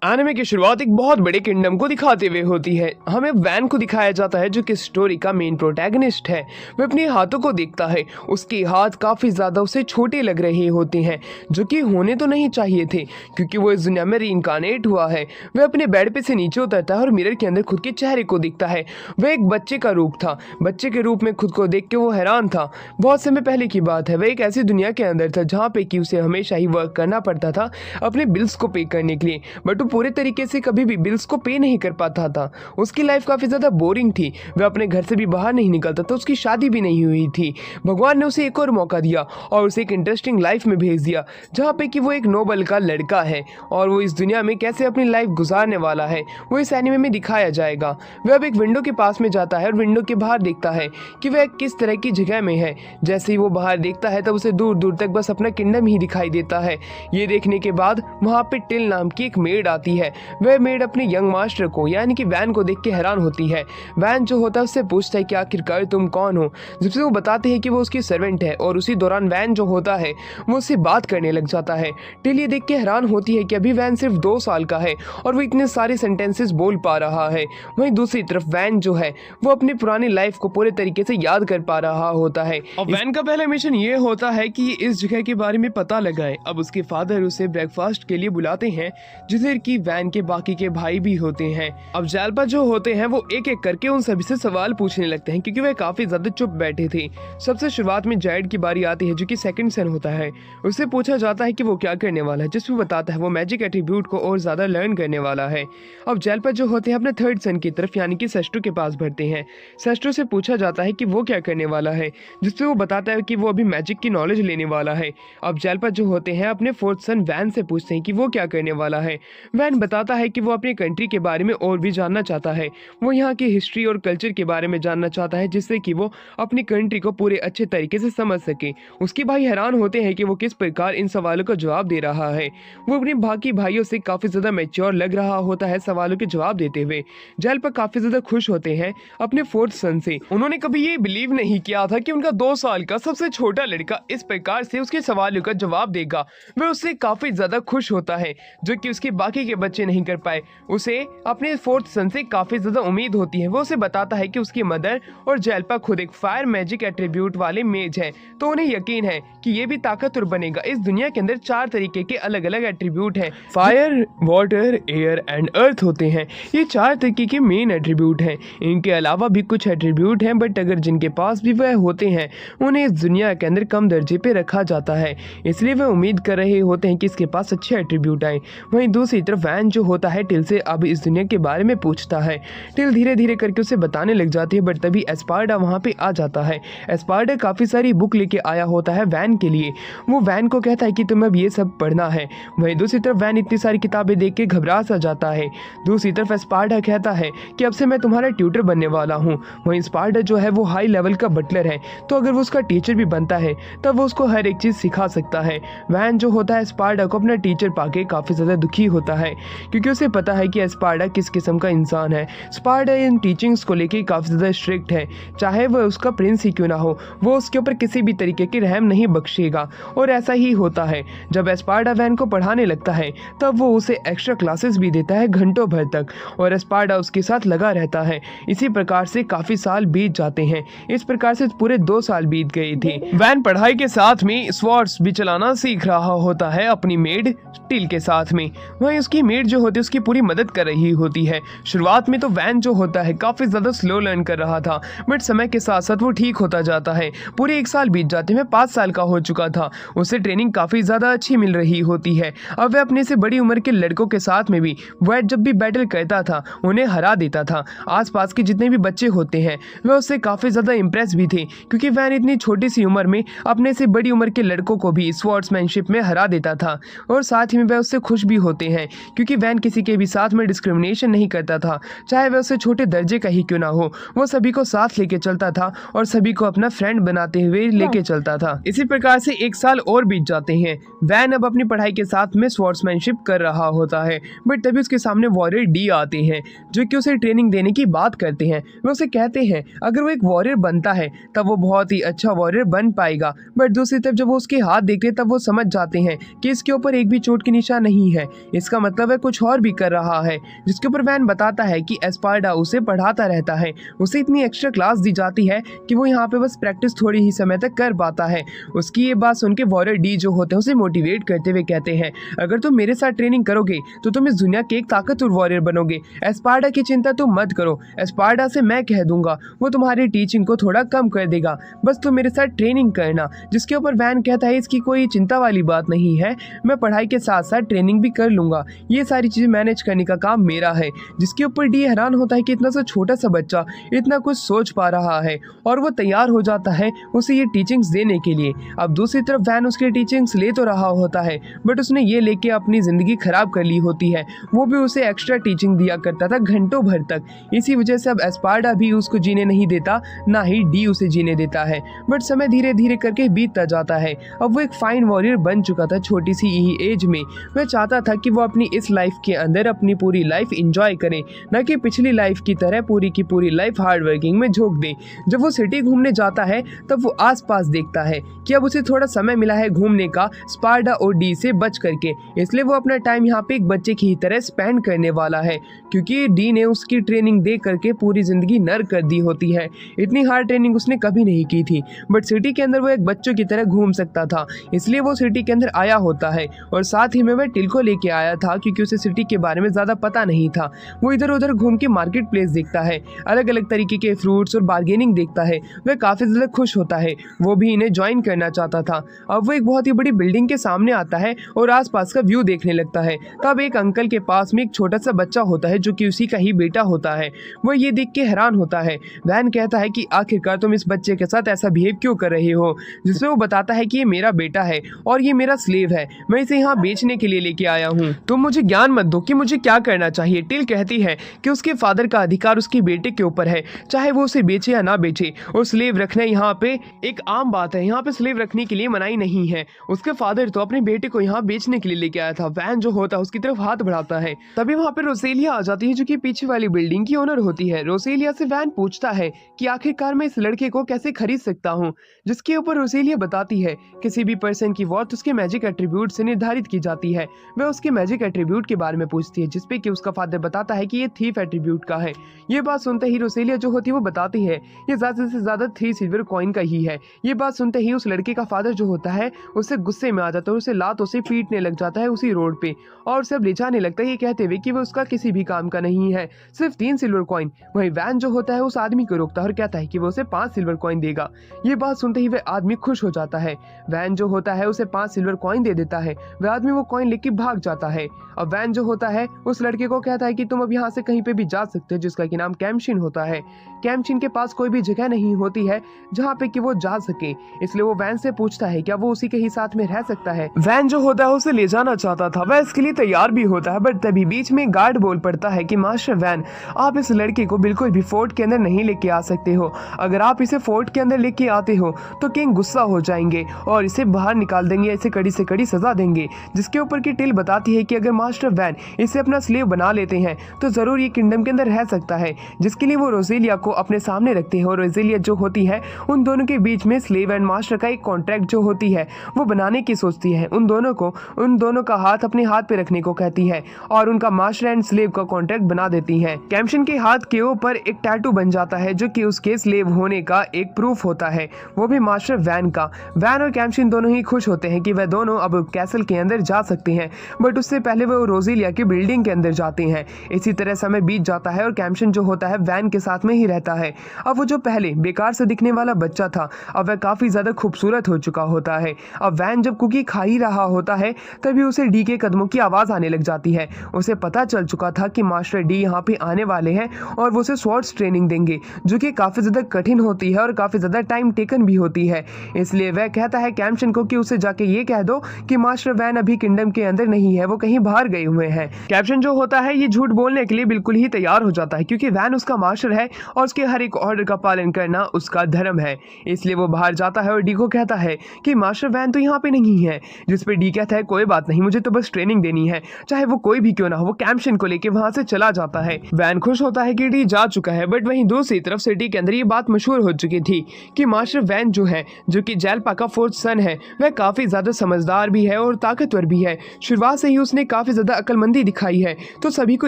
Anime की शुरुआत एक बहुत बड़े किंगडम को दिखाते हुए होती है। हमें वैन को दिखाया जाता है जो कि स्टोरी का मेन प्रोटैगनिस्ट है। वह अपने हाथों को देखता है, उसके हाथ काफ़ी ज़्यादा उसे छोटे लग रहे होते हैं, जो कि होने तो नहीं चाहिए थे क्योंकि वो इस दुनिया में रीइंकार्नेट हुआ है। वह अपने बेड पे से नीचे उतरता है और मिरर के अंदर खुद के चेहरे को देखता है। वह एक बच्चे का रूप था। बच्चे के रूप में खुद को देख के वो हैरान था। बहुत समय पहले की बात है, वह एक ऐसी दुनिया के अंदर था जहाँ पे कि उसे हमेशा ही वर्क करना पड़ता था अपने बिल्स को पे करने के लिए, बट वो पूरे तरीके से कभी भी बिल्स को पे नहीं कर पाता था। उसकी लाइफ काफ़ी ज़्यादा बोरिंग थी। वह अपने घर से भी बाहर नहीं निकलता था। उसकी शादी भी नहीं हुई थी। भगवान ने उसे एक और मौका दिया और उसे एक इंटरेस्टिंग लाइफ में भेज दिया जहाँ पे कि वो एक नोबल का लड़का है और वो इस दुनिया में कैसे अपनी लाइफ गुजारने वाला है वो इस एनिमे में दिखाया जाएगा। वह अब एक विंडो के पास में जाता है और विंडो के बाहर देखता है कि वह किस तरह की जगह में है। जैसे ही वो बाहर देखता है तब उसे दूर दूर तक बस अपना किंगडम ही दिखाई देता है। ये देखने के बाद वहाँ पे टिल नाम की एक मेड आती है। वह मेड अपने यंग मास्टर को यानी कि वैन को देख के हैरान होती है। वैन जो होता है उससे पूछता है कि आखिरकार तुम कौन हो, जिससे वो बताते हैं कि वो उसकी सर्वेंट है और उसी दौरान वैन जो होता है वो उससे बात करने लग जाता है। टिल ये देख के हैरान होती है कि अभी वैन सिर्फ 2 साल का है और वो इतने सारे सेंटेंसेस बोल पा रहा है। वहीं दूसरी तरफ वैन जो है वो अपनी पुरानी लाइफ को पूरे तरीके से याद कर पा रहा होता है। और वैन का पहला मिशन ये होता है कि इस जगह के बारे में पता लगाए। अब उसके फादर उसे ब्रेकफास्ट के लिए बुलाते हैं जिधर की वैन के बाकी के भाई भी होते हैं। अब जैल्पा जो होते हैं वो एक एक करके उन सभी से सवाल पूछने लगते हैं क्योंकि वह काफी ज्यादा चुप बैठे थे। सबसे शुरुआत में जैड की बारी आती है जो कि सेकंड सन होता है। उससे पूछा जाता है कि वो क्या करने वाला है, जिसमें बताता है वो मैजिक एट्रीब्यूट को और ज्यादा लर्न करने वाला है। अब जैल्पा जो होते हैं अपने थर्ड सन की तरफ यानी कि सेस्ट्रो के पास बढ़ते हैं। सेस्ट्रो से पूछा जाता है कि वो क्या करने वाला है, जिससे वो बताता है कि वो अभी मैजिक की नॉलेज लेने वाला है। अब जैल्पा जो होते हैं अपने फोर्थ सन वैन से पूछते हैं कि वो क्या करने वाला है। वैन बताता है कि वो अपनी कंट्री के बारे में और भी जानना चाहता है। वो यहाँ की हिस्ट्री और कल्चर के बारे में जानना चाहता है जिससे कि वो अपनी कंट्री को पूरे अच्छे तरीके से समझ सके। उसके भाई हैरान होते हैं कि वो किस प्रकार इन सवालों का जवाब दे रहा है। वो अपने बाकी भाइयों से काफ़ी ज़्यादा मैच्योर लग रहा होता है सवालों के जवाब देते हुए। जेल पर काफ़ी ज़्यादा खुश होते हैं अपने फोर्थ सन से। उन्होंने कभी ये बिलीव नहीं किया था कि उनका 2 साल का सबसे छोटा लड़का इस प्रकार से उसके सवालों का जवाब देगा। वह उससे काफ़ी ज़्यादा खुश होता है जो कि उसके बाकी के बच्चे नहीं कर पाए। उसे अपने फोर्थ सन से काफ़ी ज़्यादा उम्मीद होती है। वो उसे बताता है कि उसकी मदर और जेल्पा खुद एक फायर मैजिक एट्रीब्यूट वाले मेज है, तो उन्हें यकीन है कि ये भी ताकतवर बनेगा। इस दुनिया के अंदर 4 तरीके के अलग अलग एट्रीब्यूट हैं। Fire, water, air and earth होते हैं। ये 4 तरीके के मेन एट्रीब्यूट हैं। इनके अलावा भी कुछ एट्रीब्यूट हैं, बट अगर जिनके पास भी वह होते हैं उन्हें इस दुनिया के अंदर कम दर्जे पे रखा जाता है, इसलिए वह उम्मीद कर रहे होते हैं कि इसके पास अच्छे एट्रीब्यूट आए। वहीं दूसरी तरफ वैन जो होता है टिल से अब इस दुनिया के बारे में पूछता है। टिल धीरे धीरे करके उसे बताने लग जाती है, बट तभी एस्पार्डा वहाँ पे आ जाता है। एस्पार्डा काफ़ी सारी बुक लेके आया होता है वैन के लिए। वो वैन को कहता है कि तुम्हें अब ये सब पढ़ना है। वहीं दूसरी तरफ वैन इतनी सारी किताबें देख के घबरा सा जाता है। दूसरी तरफ एस्पार्डा कहता है कि अब से मैं तुम्हारा ट्यूटर बनने वाला हूँ। वहीं एस्पार्डा जो है वो हाई लेवल का बटलर है, तो अगर वो उसका टीचर भी बनता है तब वो उसको हर एक चीज़ सिखा सकता है। वैन जो होता है एस्पार्डा को अपना टीचर पाके काफ़ी ज़्यादा दुखी होता है क्योंकि उसे पता है कि एस्पार्डा किस किस्म का इंसान है। एस्पार्डा इन टीचिंग्स को लेके काफ़ी ज़्यादा स्ट्रिक्ट है। चाहे वह उसका प्रिंस ही क्यों ना हो, वो उसके ऊपर किसी भी तरीके की रहम नहीं बख्शेगा। और ऐसा ही होता है। जब एस्पार्डा वैन को पढ़ाने लगता है तब वो उसे एक्स्ट्रा क्लासेस भी देता है घंटों भर तक, और एस्पार्डा उसके साथ लगा रहता है। इसी प्रकार से काफ़ी साल बीत जाते हैं। इस प्रकार से पूरे 2 साल बीत गए थे। वैन पढ़ाई के साथ में स्वॉर्ड्स भी चलाना सीख रहा होता है अपनी मेड टिल के साथ में। वहीं उसकी मेड जो होती है उसकी पूरी मदद कर रही होती है। शुरुआत में तो वैन जो होता है काफ़ी ज़्यादा स्लो लर्न कर रहा था, बट समय के साथ साथ वो ठीक होता जाता है। पूरे 1 साल बीत जाते हैं। 5 साल का हो चुका था। उसे ट्रेनिंग काफ़ी ज़्यादा अच्छी मिल रही होती है। अब वह अपने से बड़ी उम्र के लड़कों के साथ में भी वह जब भी बैटल करता था उन्हें हरा देता था। आसपास के जितने भी बच्चे होते हैं वह उससे काफ़ी ज़्यादा इंप्रेस भी थे क्योंकि वैन इतनी छोटी सी उम्र में अपने से बड़ी उम्र के लड़कों को भी स्वॉर्ड्समैनशिप में हरा देता था। और साथ ही में वह उससे खुश भी होते हैं क्योंकि वैन किसी के भी साथ में डिस्क्रिमिनेशन नहीं करता था, चाहे वह उससे छोटे दर्जे का ही क्यों ना हो। वो सभी को साथ लेके चलता था और सभी को अपना फ्रेंड बनाते हुए लेके चलता था। इसी प्रकार से 1 साल और बीत जाते हैं। वैन अब अपनी पढ़ाई के साथ में स्वॉर्ड्समैनशिप कर रहा होता है, बट तभी उसके सामने वॉरियर डी आते हैं जो कि उसे ट्रेनिंग देने की बात करते हैं। वो उसे कहते हैं अगर वो एक वॉरियर बनता है तब वो बहुत ही अच्छा वॉरियर बन पाएगा, बट दूसरी तरफ जब वो उसके हाथ देखते हैं तब वो समझ जाते हैं कि इसके ऊपर एक भी चोट के निशान नहीं है। इसका मतलब है कुछ और भी कर रहा है। जिसके ऊपर वैन बताता है कि एस्पार्डा उसे पढ़ाता रहता है, उसे इतनी एक्स्ट्रा क्लास दी जाती है कि वो यहाँ पे बस प्रैक्टिस थोड़ी ही समय तक कर पाता है। उसकी ये बात सुन के वॉरियर डी जो होते हैं उसे मोटिवेट करते हुए कहते हैं, अगर तुम मेरे साथ ट्रेनिंग करोगे तो तुम इस दुनिया के एक ताकतवर वॉरियर बनोगे। एस्पार्डा की चिंता तुम मत करो, एस्पार्डा से मैं कह दूंगा, वो तुम्हारी टीचिंग को थोड़ा कम कर देगा, बस तुम मेरे साथ ट्रेनिंग करना। जिसके ऊपर वैन कहता है इसकी कोई चिंता वाली बात नहीं है, मैं पढ़ाई के साथ साथ ट्रेनिंग भी कर लूंगा, ये सारी चीजें मैनेज करने का काम मेरा है। जिसके ऊपर डी हैरान होता है कि इतना सा छोटा सा बच्चा इतना कुछ सोच पा रहा है, और वो तैयार हो जाता है उसे ये टीचिंग्स देने के लिए। अब दूसरी तरफ वैन उसके टीचिंग्स ले तो रहा होता है, बट उसने ये लेके अपनी जिंदगी खराब कर ली होती है। वो भी उसे एक्स्ट्रा टीचिंग दिया करता था घंटों भर तक। इसी वजह से अब एस्पार्डा भी उसको जीने नहीं देता, ना ही डी उसे जीने देता है। बट समय धीरे धीरे करके बीतता जाता है। अब वो एक फाइन वॉरियर बन चुका था छोटी सी ही एज में। वह चाहता था कि वो अपनी इस लाइफ के अंदर अपनी पूरी लाइफ एंजॉय करे, न कि पिछली लाइफ की तरह पूरी की पूरी लाइफ हार्ड वर्किंग में झोंक दे। जब वो सिटी घूमने जाता है तब वो आसपास देखता है कि अब उसे थोड़ा समय मिला है घूमने का स्पार्डा और डी से बच करके, इसलिए वो अपना टाइम यहाँ पे एक बच्चे की ही तरह स्पेंड करने वाला है, क्योंकि डी ने उसकी ट्रेनिंग दे करके पूरी जिंदगी नर्क कर दी होती है। इतनी हार्ड ट्रेनिंग उसने कभी नहीं की थी, बट सिटी के अंदर वो एक बच्चों की तरह घूम सकता था, इसलिए वो सिटी के अंदर आया होता है। और साथ ही में वह टिल को लेके आया था, क्योंकि उसे सिटी के बारे में ज्यादा पता नहीं था। वो इधर उधर घूम के मार्केट प्लेस देखता है, अलग अलग तरीके के फ्रूट्स और बार्गेनिंग देखता है। वह काफी ज्यादा खुश होता है, वो भी इन्हें ज्वाइन करना चाहता था। अब वो एक बहुत ही बड़ी बिल्डिंग के सामने आता है और आसपास का व्यू देखने लगता है। तब एक अंकल के पास में एक छोटा सा बच्चा होता है जो कि उसी का ही बेटा होता है। वो ये देख के हैरान होता है। वैन कहता है कि आखिरकार तुम इस बच्चे के साथ ऐसा बिहेव क्यों कर रहे हो, जिसमें वो बताता है कि ये मेरा बेटा है और ये मेरा स्लेव है, मैं इसे यहाँ बेचने के लिए लेके आया हूँ, तुम मुझे ज्ञान मत दो कि मुझे क्या करना चाहिए। टिल कहती है कि उसके फादर का अधिकार उसके बेटे के ऊपर है, चाहे वो उसे बेचे या ना बेचे। और स्लेव रखना यहाँ पे एक आम बात है, यहाँ पे स्लेव रखने के लिए मनाही नहीं है। उसके फादर तो अपने बेटे को यहाँ बेचने के लिए लेके आया था। वैन जो होता है उसकी तरफ हाथ बढ़ाता है, तभी वहाँ पे रोसेलिया आ जाती है जो कि पीछे वाली बिल्डिंग की ओनर होती है। रोसेलिया से वैन पूछता है कि आखिरकार मैं इस लड़के को कैसे खरीद सकता हूँ। जिसके ऊपर रोसेलिया बताती है किसी भी पर्सन की वर्थ उसके मैजिक एट्रीब्यूट से निर्धारित की जाती है। वह उसके मैजिक एट्रीब्यूट के बारे में पूछती है, जिसपे कि उसका फादर बताता है कि ये थीफ एट्रीब्यूट का है। ये बात सुनते ही रोसेलिया जो होती है वो बताती है ये ज्यादा से ज्यादा 3 सिल्वर कॉइन का ही है। ये बात सुनते ही उस लड़के का फादर जो होता है उससे गुस्से में आ जाता है, उसे लातों से पीटने लग जाता है उसी रोड पे, और उसे ले जाने लगता है ये कहते हुए कि वो उसका किसी भी काम का नहीं है, सिर्फ 3 सिल्वर कॉइन। वहीं वैन जो होता है उस आदमी को रोकता है और कहता है कि वो उसे 5 सिल्वर कॉइन देगा। ये बात सुनते ही वह आदमी खुश हो जाता है। वैन जो होता है उसे 5 सिल्वर कॉइन दे देता है। वह आदमी वो कॉइन लेके भाग जाता है। अब वैन जो होता है उस लड़के को कहता है कि तुम अब यहाँ से कहीं पे भी जा सकते हो, जिसका कि नाम कैम्शिन होता है। कैम्शिन के पास कोई भी जगह नहीं होती है जहाँ पे कि वो जा सके, इसलिए वो वैन से पूछता है क्या वो उसी के ही साथ में रह सकता है। वैन जो होता है उसे ले जाना चाहता था, वह इसके लिए तैयार भी होता है, बट तभी बीच में गार्ड बोल पड़ता है कि मास्टर वैन, आप इस लड़के को बिल्कुल भी फोर्ट के अंदर नहीं लेके आ सकते हो। अगर आप इसे फोर्ट के अंदर लेके आते हो तो किंग गुस्सा हो जाएंगे और इसे बाहर निकाल देंगे, इसे कड़ी से कड़ी सजा देंगे। जिसके ऊपर की टिल बताती है कि अगर मास्टर वैन इसे अपना स्लेव बना लेते हैं तो जरूर ये किंगडम के अंदर रह सकता है। जिसके लिए वो रोसेलिया को अपने सामने रखते हैं और रोसेलिया जो होती है उन दोनों के बीच में स्लेव एंड मास्टर का एक कॉन्ट्रैक्ट जो होती है वो बनाने की सोचती है। उन दोनों का हाथ अपने हाथ पे रखने को कहती है और उनका मास्टर एंड स्लेव का कॉन्ट्रैक्ट बना देती है। कैम्शिन के हाथ के ऊपर एक टैटू बन जाता है जो कि उसके स्लेव होने का एक प्रूफ होता है, वो भी मास्टर वैन का। वैन और कैम्शिन दोनों ही खुश होते हैं कि वह दोनों अब कैसल के अंदर जा सकते हैं, बट उससे पहले वो रोसेलिया की बिल्डिंग के अंदर जाते हैं। इसी तरह समय बीत जाता है और कैम्शिन जो होता है वैन के साथ में ही रहता है। अब वो जो पहले बेकार से दिखने वाला बच्चा था अब वह काफी ज्यादा खूबसूरत हो चुका होता है। अब वैन जब कुकी खा ही रहा होता है तभी उसे डी के कदमों की आवाज आने लग जाती है। उसे पता चल चुका था कि मास्टर डी यहाँ पे आने वाले हैं और वो उसे स्वॉर्ड्स ट्रेनिंग देंगे जो कि काफी ज्यादा कठिन होती है और काफी ज्यादा टाइम टेकन भी होती है। इसलिए वह कहता है कैम्शिन को कि उसे जाके ये कह दो कि मास्टर वैन अभी किंगडम के अंदर नहीं है, वो कहीं बाहर गए हुए हैं। कैप्शन जो होता है ये झूठ बोलने के लिए बिल्कुल ही तैयार हो जाता है, क्योंकि वैन उसका मास्टर है और उसके हर एक ऑर्डर का पालन करना उसका धर्म है। इसलिए वो बाहर जाता है और डी को कहता है कि मास्टर वैन तो यहाँ पे नहीं है। जिस पे डी कहता है कोई बात नहीं, मुझे तो बस ट्रेनिंग देनी है, चाहे वो कोई भी क्यों ना हो। वो कैम्शिन को लेके वहां से चला जाता है। वैन खुश होता है कि डी जा चुका है, बट वहीं दूसरी तरफ सिटी के अंदर ये बात मशहूर हो चुकी थी कि मास्टर वैन जो है, जो कि जेलपा का 4th सन है, वह काफी ज्यादा समझदार भी है और ताकतवर भी है। शुरुआत से ही उसने काफी ज्यादा अक्लमंदी दिखाई है, तो सभी को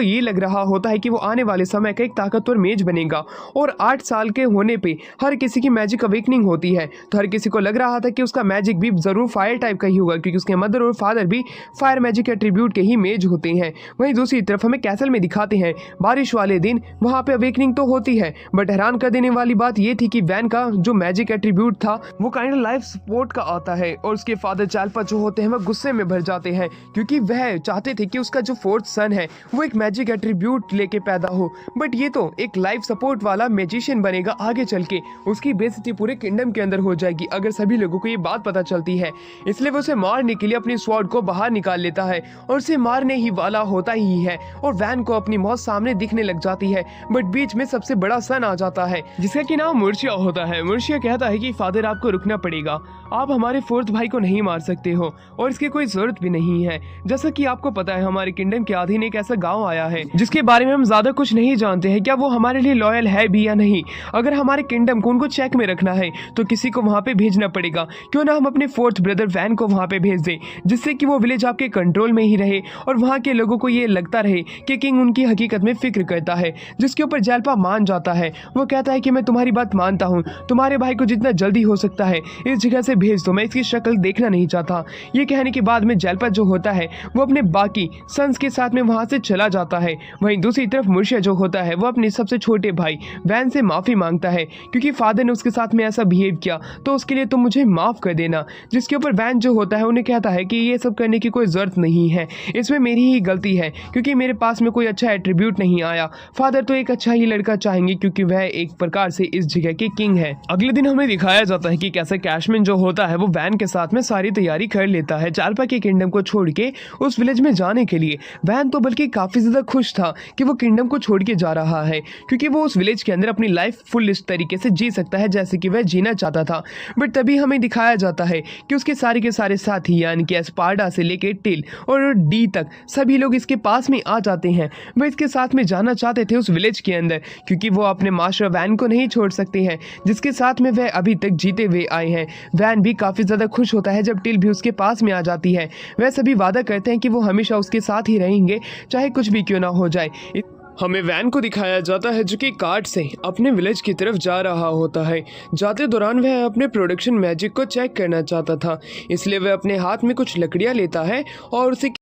ये लग रहा होता है कि वो आने वाले समय का एक ताकतवर मेज बनेगा। और 8 साल के होने पे हर किसी की मैजिक अवेकनिंग होती है, तो हर किसी को लग रहा था कि उसका मैजिक भी जरूर फायर टाइप का ही होगा, क्योंकि उसके मदर और फादर भी फायर मैजिक एट्रीब्यूट के ही मेज होते हैं। वहीं दूसरी तरफ हमें कैसल में दिखाते हैं बारिश वाले दिन वहां पे अवेकनिंग तो होती है, बट हैरान कर देने वाली बात ये थी कि वैन का जो मैजिक एट्रीब्यूट था वो काइंड ऑफ लाइफ सपोर्ट का आता है। और उसके फादर चालपा जो होते हैं वह गुस्से में भर जाते हैं, क्योंकि वह चाहते थे कि उसका जो 4th सन है वो एक मैजिक एट्रीब्यूट लेके पैदा हो, बट ये तो एक लाइफ सपोर्ट वाला मैजिशियन बनेगा आगे चल के। उसकी बेइज्जती पूरे किंगडम के अंदर हो जाएगी अगर सभी लोगों को ये बात पता चलती है। इसलिए वो उसे मारने के लिए अपनी स्वॉर्ड को बाहर निकाल लेता है और उसे मारने ही वाला होता ही है, और वैन को अपनी मौत सामने दिखने लग जाती है। बट बीच में सबसे बड़ा सन आ जाता है जिसका कि नाम मुर्शिया होता है। मुर्शिया कहता है कि फादर आपको रुकना पड़ेगा, आप हमारे 4th भाई को नहीं मार सकते हो और इसकी कोई जरूरत भी नहीं है। जैसा कि आपको पता है हमारे किंगडम के अधीन एक ऐसा गांव आया है जिसके बारे में हम ज्यादा कुछ नहीं जानते हैं, क्या वो हमारे लिए लॉयल है भी या नहीं। अगर हमारे किंगडम को उनको चेक में रखना है तो किसी को वहां पे भेजना पड़ेगा। क्यों ना हम अपने 4th ब्रदर वैन को वहां पे भेज दें, जिससे कि वो विलेज आपके कंट्रोल में ही रहे और वहां के लोगों को ये लगता रहे कि किंग उनकी हकीकत में फिक्र करता है। जिसके ऊपर जैल्पा मान जाता है। वो कहता है कि मैं तुम्हारी बात मानता हूँ, तुम्हारे भाई को जितना जल्दी हो सकता है इस जगह से भेज दो, मैं इसकी शक्ल देखना नहीं चाहता। ये कहने के बाद में जैल्पा जो होता है वो अपने बाकी सन्स के साथ में वहां से चला जाता है। वहीं दूसरी तरफ मुर्शिया जो होता है वो अपने सबसे छोटे भाई वैन से माफी मांगता है, क्योंकि फादर ने उसके साथ में ऐसा बिहेव किया तो उसके लिए तुम मुझे माफ कर देना। जिसके ऊपर वैन जो होता है उन्हें कहता है कि ये सब करने की कोई जरूरत नहीं है, इसमें मेरी ही गलती है क्योंकि मेरे पास में कोई अच्छा एट्रीब्यूट नहीं आया। फादर तो एक अच्छा ही लड़का चाहेंगे क्योंकि वह एक प्रकार से इस जगह के किंग है। अगले दिन हमें दिखाया जाता है कि कैसे कैशमैन जो होता है वो वैन के साथ में सारी तैयारी कर लेता है जालपा के किंगडम को छोड़ के उस विलेज में जाने के लिए। वैन तो बल्कि काफी ज्यादा खुश था कि वो किंगडम को छोड़ के जा रहा है, क्योंकि वो उस विलेज के अंदर अपनी लाइफ फुल इस तरीके से जी सकता है जैसे कि वह जीना चाहता था। बट तभी हमें दिखाया जाता है कि उसके सारे के सारे साथी यानी कि एस्पार्डा से लेके टिल और डी तक सभी लोग इसके पास में आ जाते हैं। वह इसके साथ में जाना चाहते थे उस विलेज के अंदर, क्योंकि वो अपने मास्टर वैन को नहीं छोड़ सकते हैं जिसके साथ में वह अभी तक जीते हुए आए हैं। वैन भी काफी ज्यादा खुश होता है जब टिल भी उसके पास में आ जाती है। वह सभी वादा करते हैं कि वो हमेशा उसके साथ ही रहेंगे चाहे कुछ भी क्यों ना हो जाए। हमें वैन को दिखाया जाता है जो कि कार्ट से अपने विलेज की तरफ जा रहा होता है। जाते दौरान वह अपने प्रोडक्शन मैजिक को चेक करना चाहता था, इसलिए वह अपने हाथ में कुछ लकड़ियां लेता है और उसे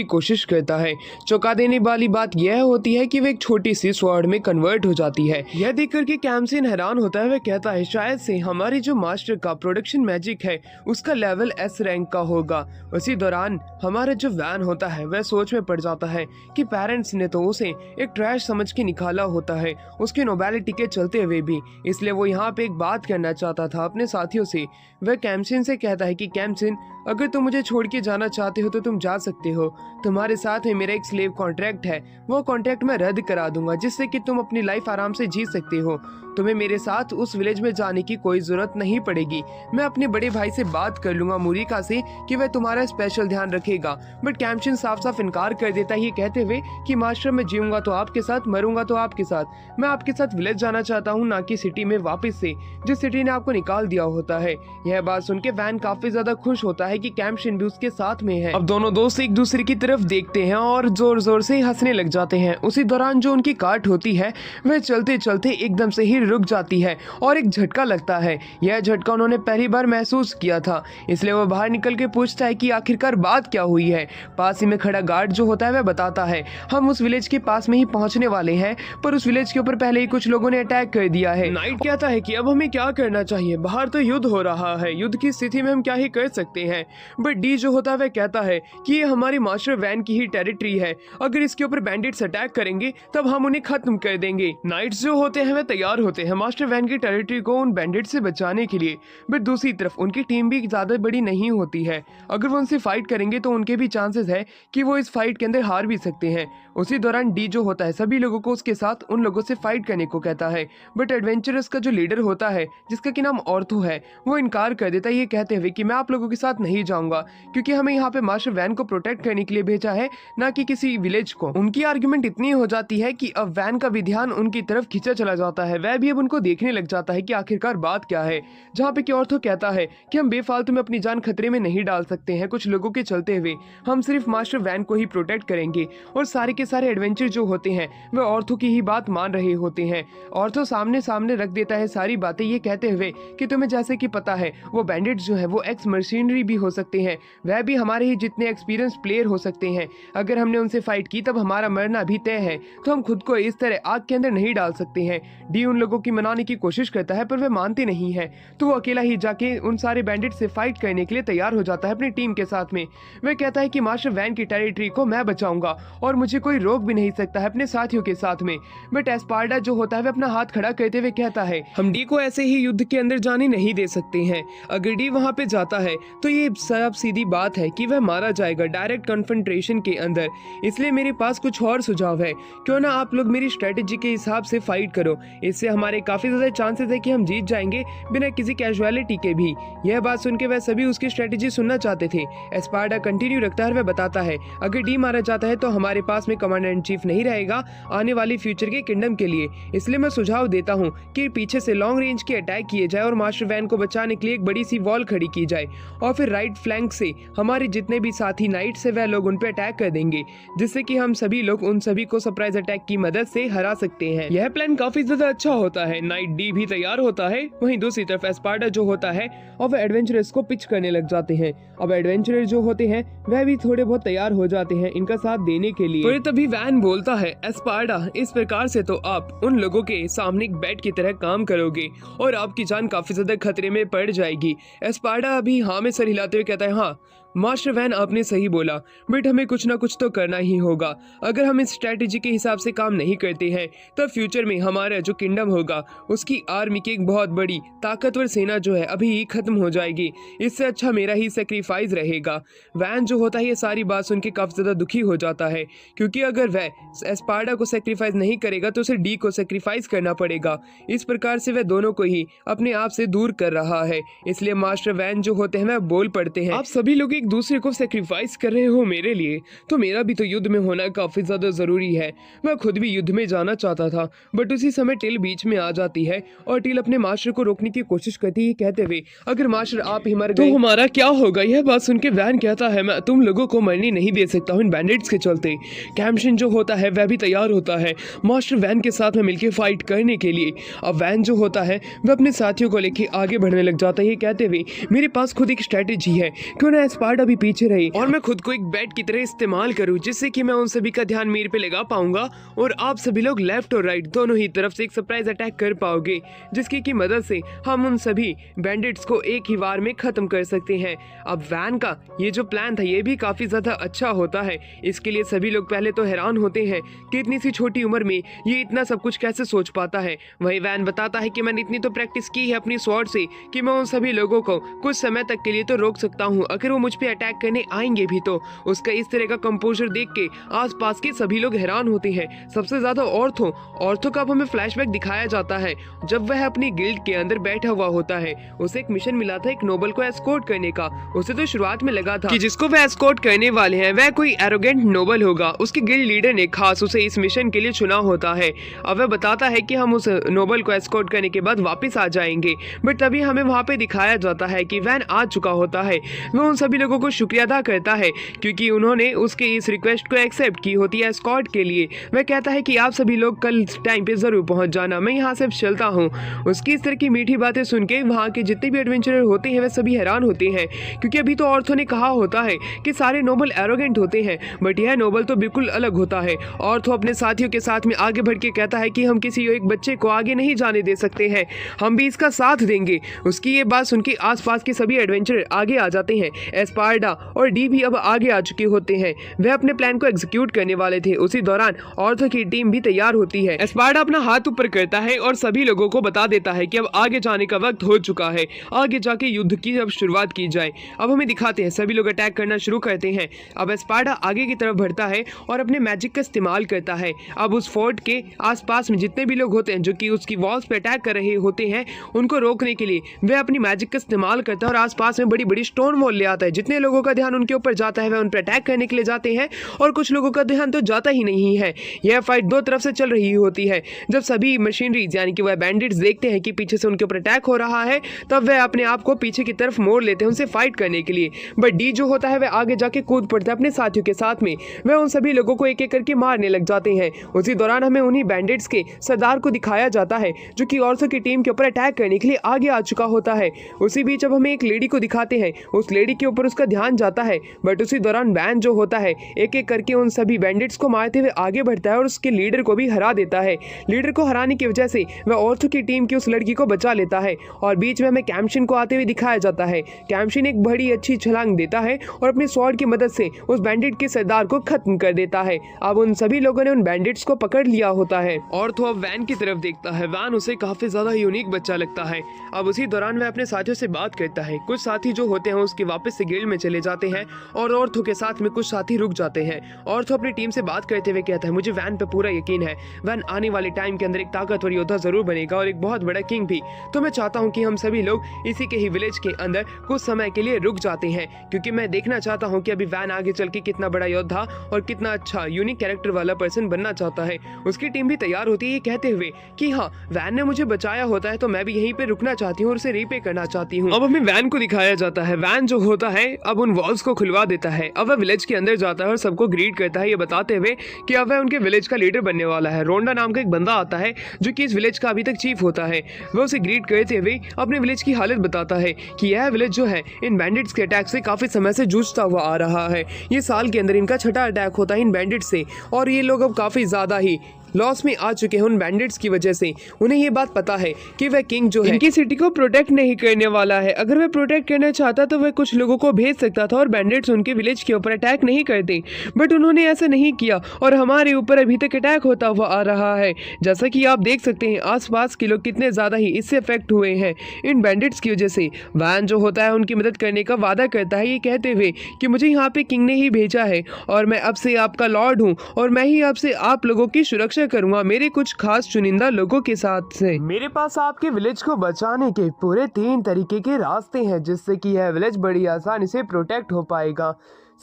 की कोशिश करता है। चौंका देने वाली बात यह होती है कि वह एक छोटी सी स्वॉर्ड में कन्वर्ट हो जाती है। यह देखकर के कैमसिन हैरान होता है। वह कहता है शायद से हमारी जो मास्टर का प्रोडक्शन मैजिक है उसका लेवल S रैंक का होगा। उसी दौरान हमारा जो वैन होता है वह सोच में पड़ जाता है कि पेरेंट्स ने तो उसे एक ट्रैश समझ के निकाला होता है उसके नोबेलिटी के चलते हुए भी, इसलिए वो यहाँ पे एक बात करना चाहता था अपने साथियों से। वह कैमसिन से कहता है कि कैमसिन अगर तुम मुझे छोड़ के जाना चाहते हो तो तुम जा सकते हो, तुम्हारे साथ में मेरा एक स्लेव कॉन्ट्रैक्ट है, वो कॉन्ट्रैक्ट मैं रद्द करा दूंगा जिससे कि तुम अपनी लाइफ आराम से जी सकते हो। तुम्हें मेरे साथ उस विलेज में जाने की कोई जरूरत नहीं पड़ेगी। मैं अपने बड़े भाई से बात कर लूंगा मुरिका से कि वह तुम्हारा स्पेशल ध्यान रखेगा। बट कैमशिन साफ साफ इनकार कर देता है ये कहते हुए कि मास्टर मैं जीऊंगा तो आपके साथ, मरूंगा तो आपके साथ। मैं आपके साथ विलेज जाना चाहता हूँ, ना कि सिटी में वापस से, जिस सिटी ने आपको निकाल दिया होता है। यह बात सुन के वैन काफी ज्यादा खुश होता है कि कैमशिन भी उसके साथ में है। अब दोनों दोस्त एक दूसरे की तरफ देखते हैं और जोर जोर से हंसने लग जाते हैं। उसी दौरान जो उनकी कार्ट होती है वह चलते चलते एकदम से ही रुक जाती है और एक झटका लगता है। यह झटका उन्होंने पहली बार महसूस किया था, इसलिए वो बाहर निकल के पूछता है कि आखिरकार बात क्या हुई है। पास ही में खड़ा गार्ड जो होता है वह बताता है हम उस विलेज के पास में ही पहुंचने वाले हैं, पर उस विलेज के ऊपर पहले ही कुछ लोगों ने अटैक कर दिया है। नाइट कहता है कि अब हमें क्या करना चाहिए, बाहर तो युद्ध हो रहा है, युद्ध की स्थिति में हम क्या ही कर सकते हैं। बट डी जो होता है वह कहता है कि ये हमारी मास्टर वैन की ही टेरिटरी है, अगर इसके ऊपर बैंडिट्स अटैक करेंगे तब हम उन्हें खत्म कर देंगे। नाइट्स जो होते हैं वह तैयार होते हैं मास्टर वैन की टेरिटरी को उन बैंडिट से बचाने के लिए। बट दूसरी तरफ उनकी टीम भी ज्यादा बड़ी नहीं होती है, अगर वो उनसे फाइट करेंगे तो उनके भी चांसेस है कि वो इस फाइट के अंदर हार भी सकते हैं। उसी दौरान डी जो होता है सभी लोगों को उसके साथ उन लोगों से फाइट करने को कहता है, बट एडवेंचरस का जो लीडर होता है जिसका कि नाम ऑर्थो है वो इनकार कर देता है, ये कहते हुए कि मैं आप लोगों के साथ नहीं जाऊंगा क्योंकि हमें यहाँ पे मास्टर वैन को प्रोटेक्ट करने के लिए लिए भेजा है, ना कि किसी विलेज को। उनकी आर्ग्यूमेंट इतनी हो जाती है कि अब वैन का भी ध्यान उनकी तरफ खींचा चला जाता है। वह भी अब उनको देखने लग जाता है कि आखिरकार बात क्या है, जहाँ पे ऑर्थो कहता है कि हम बेफालतू में अपनी जान खतरे में नहीं डाल सकते हैं कुछ लोगों के चलते हुए, हम सिर्फ मास्टर वैन को ही प्रोटेक्ट करेंगे। और सारे के सारे एडवेंचर जो होते हैं वे ऑर्थो की ही बात मान रहे होते हैं। ऑर्थो सामने सामने रख देता है सारी बातें, ये कहते हुए कि तुम्हें जैसे कि पता है वो बैंडिट्स जो है वो एक्स मर्सिनरी भी हो सकते हैं, वह भी हमारे ही जितने एक्सपीरियंस प्लेयर हो सकते हैं। अगर हमने उनसे फाइट की तब हमारा मरना भी तय है, तो हम खुद को इस तरह आग के अंदर नहीं डाल सकते हैं। डी उन लोगों की मनाने की कोशिश करता है पर वे मानते नहीं है, तो वो अकेला ही जाके उन सारे बैंडिट से फाइट करने के लिए तैयार हो जाता है अपनी टीम के साथ में। वह कहता है कि मास्टर वैन की टेरिटरी को मैं बचाऊंगा और मुझे कोई रोक भी नहीं सकता है अपने साथियों के साथ में। बट एस्पार्डा जो होता है वह अपना हाथ खड़ा करते हुए कहता है हम डी को ऐसे ही युद्ध के अंदर जाने नहीं दे सकते हैं। अगर डी वहां पे जाता है तो ये सब सीधी बात है कि वह मारा जाएगा डायरेक्ट कन्फ्रंटेशन के अंदर। इसलिए मेरे पास कुछ और सुझाव है, क्यों ना आप लोग मेरी स्ट्रेटेजी के हिसाब से फाइट करो, इससे हमारे काफी ज्यादा चांसेस है कि हम जीत जाएंगे बिना किसी कैजुअलिटी के भी। यह बात सुनकर वह सभी उसकी स्ट्रेटेजी सुनना चाहते थे। एस्पार्डा कंटिन्यू रखता है, वह बताता है अगर डी मारा जाता है तो हमारे पास में कमांडर इन चीफ नहीं रहेगा आने वाली फ्यूचर के किंगडम के लिए। इसलिए मैं सुझाव देता हूँ कि पीछे से लॉन्ग रेंज के अटैक किए जाए और मास्टर वैन को बचाने के लिए एक बड़ी सी वॉल खड़ी की जाए, और फिर राइट फ्लैंक से हमारे जितने भी साथी नाइट्स है वह लोग उन पे अटैक कर देंगे, जिससे कि हम सभी लोग उन सभी को सरप्राइज अटैक की मदद से हरा सकते हैं। यह प्लान काफी ज्यादा अच्छा होता है। नाइट डी भी तैयार होता है, वहीं दूसरी तरफ एस्पार्डा जो होता है और वह एडवेंचरर्स को पिच करने लग जाते हैं। अब एडवेंचरर जो होते हैं वह भी थोड़े बहुत तैयार हो जाते हैं इनका साथ देने के लिए। तो तभी वैन बोलता है एस्पार्डा इस प्रकार से तो आप उन लोगों के सामने एक बैट की तरह काम करोगे और आपकी जान काफी ज्यादा खतरे में पड़ जाएगी। एस्पार्डा अभी हाँ में सर हिलाते हुए कहता है हाँ मास्टर वैन आपने सही बोला, बट हमें कुछ ना कुछ तो करना ही होगा। अगर हम इस स्ट्रेटेजी के हिसाब से काम नहीं करते हैं तब फ्यूचर में हमारा जो किंगडम होगा उसकी आर्मी की एक बहुत बड़ी ताकतवर सेना जो है अभी ही खत्म हो जाएगी। इससे अच्छा मेरा ही सेक्रीफाइस रहेगा। वैन जो होता है ये सारी बात सुन के काफी ज्यादा दुखी हो जाता है, क्योंकि अगर वह एस्पार्डा को सेक्रीफाइस नहीं करेगा तो उसे डी को सेक्रीफाइस करना पड़ेगा। इस प्रकार से वह दोनों को ही अपने आप से दूर कर रहा है। इसलिए मास्टर वैन जो होते हैं वह बोल पड़ते हैं आप सभी लोग एक दूसरे को सेक्रीफाइस कर रहे हो मेरे लिए, तो मेरा भी तो युद्ध में होना काफी ज्यादा जरूरी है। मैं खुद भी युद्ध में जाना चाहता था, बट उसी समय टिल बीच में आ जाती है और टिल अपने मास्टर को रोकने की कोशिश करती है कहते हुए अगर मास्टर आप ही मर गए तो हमारा क्या होगा। यह बात सुन के वैन कहता है मैं तुम लोगों को मरने नहीं दे सकता हूँ इन बैंडिट्स के चलते। कैम्शन जो होता है वह भी तैयार होता है मास्टर वैन के साथ में मिलकर फाइट करने के लिए। अब वैन जो होता है वह अपने साथियों को लेकर आगे बढ़ने लग जाता है कहते हुए मेरे पास खुद एक स्ट्रेटेजी है, क्यों ना एस्पार्डा भी पीछे रही और मैं खुद को एक बैट की तरह इस्तेमाल करूं, जिससे कि मैं उन सभी का ध्यान मेरे पे लगा पाऊंगा और आप सभी लोग लेफ्ट और राइट दोनों ही तरफ से एक सरप्राइज अटैक कर पाओगे, जिसकी की मदद से हम उन सभी बैंडिट्स को एक ही बार में खत्म कर सकते हैं। अब वैन का ये जो प्लान था ये भी काफी ज्यादा अच्छा होता है। इसके लिए सभी लोग पहले तो हैरान होते हैं कि इतनी सी छोटी उम्र में ये इतना सब कुछ कैसे सोच पाता है। वही वैन बताता है कि मैंने इतनी तो प्रैक्टिस की है अपनी स्वॉर्ड से कि मैं उन सभी लोगों को कुछ समय तक के लिए तो रोक सकता हूँ, अगर वो मुझ पे अटैक करने आएंगे भी तो। उसका इस तरह का कंपोजर देख के आसपास के सभी लोग हैरान होते हैं, सबसे ज्यादा ऑर्थो का अब हमें फ्लैशबैक दिखाया जाता है जब वह अपनी गिल्ड के अंदर बैठा हुआ होता है। उसे एक मिशन मिला था एक नोबल को एस्कॉर्ट करने का। उसे तो शुरुआत में लगा था कि जिसको वह एस्कॉर्ट करने वाले हैं वह कोई एरोगेंट नोबल होगा। उसके गिल्ड लीडर ने खास उसे इस मिशन के लिए चुना होता है। अब वह बताता है कि हम उस नोबल को एस्कॉर्ट करने के बाद वापस आ जाएंगे, बट तभी हमें वहाँ पे दिखाया जाता है कि वैन आ चुका होता है। वह उन सभी लोगों को शुक्रिया अदा करता है क्योंकि उन्होंने उसके इस रिक्वेस्ट को एक्सेप्ट की होती है एस्कॉर्ट के लिए। वह कहता है कि आप सभी लोग कल टाइम पे जरूर पहुंच जाना, मैं यहाँ से चलता हूँ। उसकी इस तरह की मीठी बातें सुन के वहाँ के जितने भी एडवेंचरर होते हैं वे सभी हैरान होते हैं, क्योंकि अभी तो ऑर्थो ने कहा होता है कि सारे नोबल एरोगेंट होते हैं, बट यह नोबल तो बिल्कुल अलग होता है। ऑर्थो अपने साथियों के साथ में आगे बढ़ के कहता है कि हम किसी एक बच्चे को आगे नहीं जाने दे सकते हैं, हम भी इसका साथ देंगे। उसकी ये बात सुन के आसपास के सभी एडवेंचरर आगे आ जाते हैं। एस्पार्डा और डी भी अब आगे आ चुके होते हैं, वह अपने प्लान को एग्जीक्यूट करने वाले थे। उसी दौरान ऑर्थो की टीम भी तैयार होती है। एस्पार्डा अपना हाथ ऊपर करता है और सभी लोगों को बता देता है कि अब आगे जाने का वक्त हो चुका है, आगे जाके युद्ध की अब शुरुआत की जाए। अब हमें दिखाते हैं सभी लोग अटैक करना शुरू करते हैं। अब एस्पार्डा आगे की तरफ बढ़ता है और अपने मैजिक का इस्तेमाल करता है। अब उस फोर्ट के आसपास में जितने भी लोग होते हैं जो कि उसकी वॉल्स पे अटैक कर रहे होते हैं, उनको रोकने के लिए वह अपनी मैजिक का इस्तेमाल करता है और आसपास में बड़ी बड़ी स्टोन वॉल ले आता है जितने लोगों का ध्यान उनके ऊपर जाता है वह उन पर अटैक करने के लिए जाते हैं और कुछ लोगों का ध्यान तो जाता ही नहीं है। यह फाइट दो तरफ से चल रही होती है। जब सभी मशीनरीज यानी कि वह बैंडिट्स देखते हैं कि पीछे से उनके ऊपर अटैक हो रहा है तब वह अपने आप को पीछे की तरफ मोड़ लेते हैं उनसे फाइट करने के लिए। बट डी जो होता है वह आगे जाके कूद पड़ता है अपने साथियों के साथ में। वह उन सभी लोगों को एक एक करके मारने लग जाते हैं। उसी दौरान हमें उन्हीं बैंडिट्स के सरदार को दिखाया जाता है जो कि औरतों की टीम के ऊपर अटैक करने के लिए आगे आ चुका होता है। उसी बीच अब हमें एक लेडी को दिखाते हैं, उस लेडी के ऊपर उसका ध्यान जाता है। बट उसी दौरान वैन जो होता है एक एक करके उन सभी बैंडिट्स को मारते हुए आगे बढ़ता है और उसके लीडर को भी हरा देता है। लीडर को हराने की वजह से वह औरतों की टीम की उस लड़की को बचा लेता है और बीच में हमें कैम्शिन को आते हुए दिखाया जाता है। कैम्शिन एक बड़ी अच्छी छलांग देता है और अपनी स्वॉर्ड की मदद से उस बैंडिट के सरदार को खत्म कर देता है। अब उन सभी लोगों ने उन बैंडिट्स को पकड़ लिया होता है और तो अब वैन की तरफ देखता है। वैन उसे काफी ज्यादा यूनिक बच्चा लगता है। अब उसी दौरान वह अपने साथियों से बात करता है। कुछ साथी जो होते हैं उसके वापस से गिल्ड में चले जाते हैं और औरतों के साथ में कुछ साथी रुक जाते हैं। औरतों अपनी टीम से बात करते हुए कहता है, मुझे वैन पे पूरा यकीन है, वैन आने वाले टाइम के अंदर एक ताकतवर योद्धा जरूर बनेगा और एक बहुत बड़ा किंग भी। तो मैं चाहता हूँ कि हम सभी लोग इसी के ही विलेज के अंदर कुछ समय के लिए रुक जाते हैं क्योंकि मैं देखना चाहता हूँ कि अभी वैन आगे चल के कितना बड़ा योद्धा और कितना अच्छा यूनिक कैरेक्टर वाला पर्सन बनना चाहता है। उसकी टीम भी तैयार होती है ये कहते हुए कि हाँ, वैन ने मुझे बचाया होता है तो मैं भी यहीं पे रुकना चाहती हूँ और उसे रीपे करना चाहती हूँ। अब हमें वैन को दिखाया जाता है। वैन जो होता है अब उन वॉल्स को खुलवा देता है। अब वह विलेज के अंदर जाता है और सबको ग्रीट करता है ये बताते हुए कि अब वह उनके विलेज का लीडर बनने वाला है। रोंडा नाम का एक बंदा आता है जो कि इस विलेज का अभी तक चीफ होता है। वह उसे ग्रीट करते हुए अपने विलेज की हालत बताता है कि यह विलेज जो है इन बैंडिट्स के अटैक से काफी समय से जूझता हुआ आ रहा है। ये साल के अंदर इनका छठा अटैक होता है इन बैंडिट्स से और ये लोग अब काफी ज्यादा ही लॉस में आ चुके हैं उन बैंडिट्स की वजह से। उन्हें ये बात पता है कि वह किंग जो है इनकी सिटी को प्रोटेक्ट नहीं करने वाला है। अगर वह प्रोटेक्ट करना चाहता तो वह कुछ लोगों को भेज सकता था और बैंडिट्स उनके विलेज के ऊपर अटैक नहीं करते, बट उन्होंने ऐसा नहीं किया और हमारे ऊपर अभी तक अटैक होता हुआ आ रहा है। जैसा कि आप देख सकते हैं आसपास के लोग कितने ज्यादा ही इससे अफेक्ट हुए हैं इन बैंडिट्स की वजह से। वैन जो होता है उनकी मदद करने का वादा करता है ये कहते हुए कि मुझे यहाँ पे किंग ने ही भेजा है और मैं अब से आपका लॉर्ड हूँ और मैं ही अब से आप लोगों की सुरक्षा करूंगा मेरे कुछ खास चुनिंदा लोगों के साथ से। मेरे पास आपके विलेज को बचाने के पूरे 3 तरीके के रास्ते हैं जिससे कि यह विलेज बड़ी आसानी से प्रोटेक्ट हो पाएगा।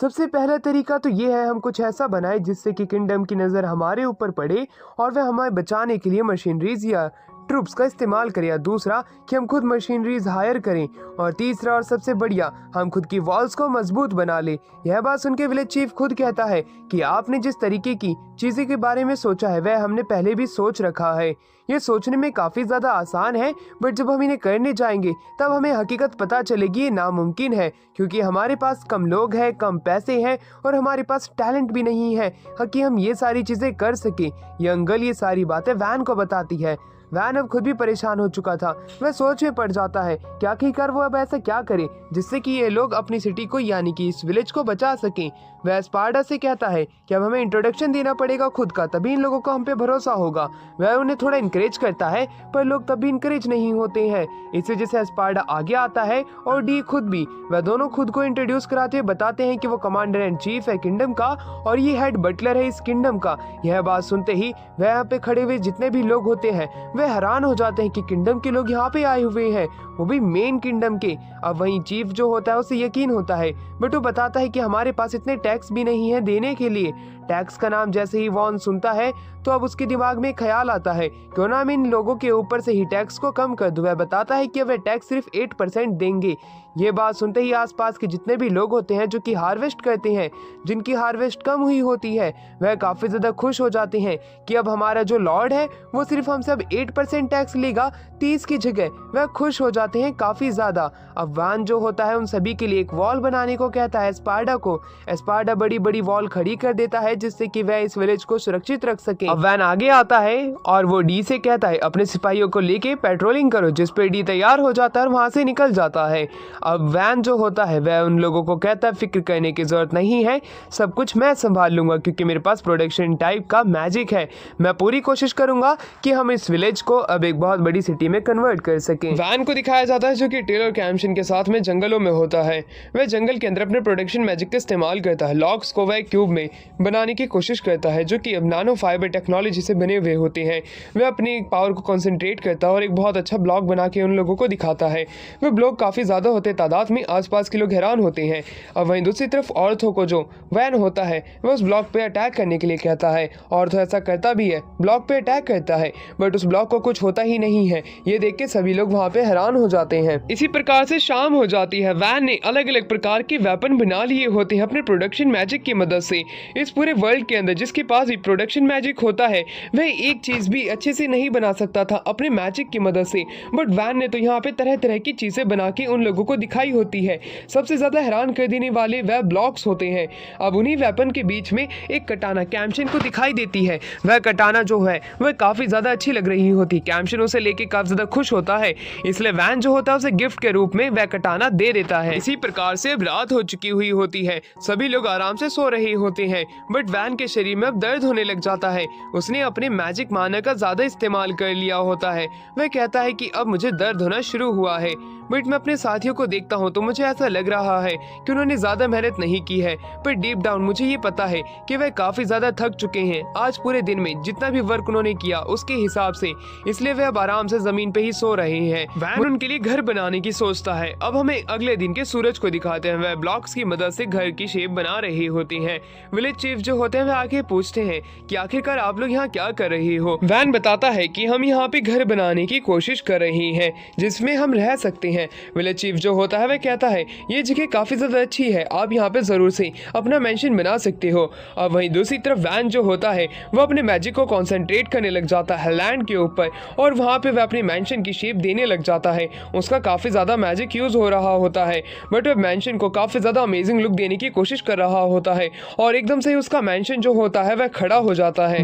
सबसे पहला तरीका तो ये है हम कुछ ऐसा बनाए जिससे कि किंगडम की नज़र हमारे ऊपर पड़े और वह हमें बचाने के लिए मशीनरीज या ट्रूप्स का इस्तेमाल करें, या दूसरा कि हम खुद मशीनरीज हायर करें, और तीसरा और सबसे बढ़िया हम खुद की वॉल्स को मजबूत बना ले। यह बात सुन के विलेज चीफ खुद कहता है कि आपने जिस तरीके की चीज़ें के बारे में सोचा है वह हमने पहले भी सोच रखा है। ये सोचने में काफ़ी ज़्यादा आसान है बट जब हम इन्हें करने जाएंगे तब हमें हकीकत पता चलेगी ये नामुमकिन है क्योंकि हमारे पास कम लोग हैं, कम पैसे हैं और हमारे पास टैलेंट भी नहीं है कि हम ये सारी चीज़ें कर सकें। यंगल ये सारी बातें वैन को बताती है। वैन अब खुद भी परेशान हो चुका था। वह सोच में पड़ जाता है कि आखिरकार वो अब ऐसा क्या करे जिससे कि ये लोग अपनी सिटी को यानी कि इस विलेज को बचा सकें। वह स्पार्डा से कहता है कि अब हमें इंट्रोडक्शन देना पड़ेगा खुद का, तभी इन लोगों को हम पे भरोसा होगा। वह उन्हें थोड़ा इनकरेज करता है पर लोग तब भी इनकरेज नहीं होते हैं। इस वजह से स्पार्डा आगे आता है और डी खुद भी। वह दोनों खुद को इंट्रोड्यूस कराते हुए बताते हैं कि वो कमांडर एंड चीफ है किंगडम का और ये हेड बटलर है इस किंगडम का। यह बात सुनते ही वह यहाँ पे खड़े हुए जितने भी लोग होते हैं वह हैरान हो जाते हैं कि किंगडम के लोग यहाँ पे आए हुए हैं, वो भी मेन किंगडम के। अब वहीं चीफ जो होता है उसे यकीन होता है बट वो बताता है कि हमारे पास इतने टैक्स भी नहीं है देने के लिए। टैक्स का नाम जैसे ही वॉन सुनता है तो अब उसके दिमाग में ख्याल आता है क्यों ना हम इन लोगों के ऊपर से ही टैक्स को कम कर दूं। वह बताता है कि वह टैक्स सिर्फ 8% देंगे। ये बात सुनते ही आसपास के जितने भी लोग होते हैं जो कि हार्वेस्ट करते हैं, जिनकी हार्वेस्ट कम हुई होती है, वह काफ़ी ज़्यादा खुश हो जाते हैं कि अब हमारा जो लॉर्ड है वो सिर्फ हमसे अब 8% टैक्स लेगा 30 की जगह। वह खुश हो जाते हैं काफ़ी ज़्यादा। अब वैन जो होता है उन सभी के लिए एक वॉल बनाने को कहता है स्पार्डा को। स्पार्डा बड़ी बड़ी वॉल खड़ी कर देता है जिससे कि वह इस विलेज को सुरक्षित रख सके। अब वैन आगे आता है और वो डी से कहता है अपने सिपाहियों को लेके पेट्रोलिंग करो, जिस पे डी तैयार हो जाता है और वहाँ से निकल जाता है। अब वैन जो होता है वह उन लोगों को कहता है फिक्र करने की जरूरत नहीं है, सब कुछ मैं संभाल लूंगा क्योंकि मेरे पास प्रोडक्शन टाइप का मैजिक है। मैं पूरी कोशिश करूंगा कि हम इस विलेज को अब एक बहुत बड़ी सिटी में कन्वर्ट कर सकें। वैन को दिखाया जाता है जो कि टेलर कैम्शन के साथ में जंगलों में होता है। वह जंगल के अंदर अपने प्रोडक्शन मैजिक का इस्तेमाल करता है। लॉक्स को वह क्यूब में बना बनाने की कोशिश करता है जो कि अब नानो फाइबर टेक्नोलॉजी से बने हुए होते हैं। वह अपनी पावर को कंसंट्रेट करता है और एक बहुत अच्छा ब्लॉक बना के उन लोगों को दिखाता है। वह ब्लॉक काफ़ी ज़्यादा होते तादाद में, आसपास के लोग हैरान होते हैं। अब वहीं दूसरी तरफ औरतों को जो वैन होता है वह उस ब्लॉक पे अटैक करने के लिए कहता है और तो ऐसा करता भी है, ब्लॉक पे अटैक करता है, बट उस ब्लॉक को कुछ होता ही नहीं है। ये देख के सभी लोग वहाँ पे हैरान हो जाते हैं। इसी प्रकार से शाम हो जाती है। वैन ने अलग अलग प्रकार के वेपन बना लिए होते हैं अपने प्रोडक्शन मैजिक की मदद से। इस पूरे वर्ल्ड के अंदर जिसके पास भी प्रोडक्शन मैजिक होता है वह एक चीज भी अच्छे से नहीं बना सकता था अपने मैजिक की मदद से, बट वैन ने तो यहाँ पे तरह तरह की चीजें बना के उन लोगों को दिखाई होती है। सबसे ज्यादा हैरान कर देने वाले वह ब्लॉक्स होते हैं। अब उन्हीं वेपन के बीच में एक कटाना कैम्शन को दिखाई देती है। वह कटाना जो है वह काफी ज्यादा अच्छी लग रही होती। कैम्शन उसे लेके काफी ज्यादा खुश होता है, इसलिए वैन जो होता है उसे गिफ्ट के रूप में वह कटाना दे देता है। इसी प्रकार से अब रात हो चुकी हुई होती है, सभी लोग आराम से सो रहे होते हैं, बट वैन के शरीर में अब दर्द होने लग जाता है। उसने अपने मैजिक माना का ज्यादा इस्तेमाल कर लिया होता है। वह कहता है कि अब मुझे दर्द होना शुरू हुआ है, बट मैं अपने साथियों को देखता हूँ तो मुझे ऐसा लग रहा है कि उन्होंने ज्यादा मेहनत नहीं की है, पर डीप डाउन मुझे ये पता है कि वह काफी ज्यादा थक चुके हैं आज पूरे दिन में जितना भी वर्क उन्होंने किया उसके हिसाब से, इसलिए वह अब आराम से जमीन पे ही सो रहे हैं। वैन उनके लिए घर बनाने की सोचता है। अब हमें अगले दिन के सूरज को दिखाते हैं। वह ब्लॉक्स की मदद से घर की शेप बना रही होती हैं। विलेज चीफ जो होते हैं वह आके पूछते हैं कि आखिरकार आप लोग यहाँ क्या कर रहे हो। वैन बताता है कि हम यहाँ पे घर बनाने की कोशिश कर रहे हैं जिसमें हम रह सकते हैं। विलेज चीफ जो होता है वह कहता है ये जगह काफी ज्यादा अच्छी है, आप यहाँ पे जरूर से अपना मेंशन बना सकते हो। अब वहीं दूसरी तरफ वैन जो होता है वह अपने मैजिक को कॉन्सेंट्रेट करने लग जाता है लैंड के ऊपर, और वहाँ पे वह अपनी मेंशन की शेप देने लग जाता है। उसका काफी ज्यादा मैजिक यूज हो रहा होता है, बट वह मेंशन को काफी ज्यादा अमेजिंग लुक देने की कोशिश कर रहा होता है, और एकदम से उसका मेंशन जो होता है वह खड़ा हो जाता है।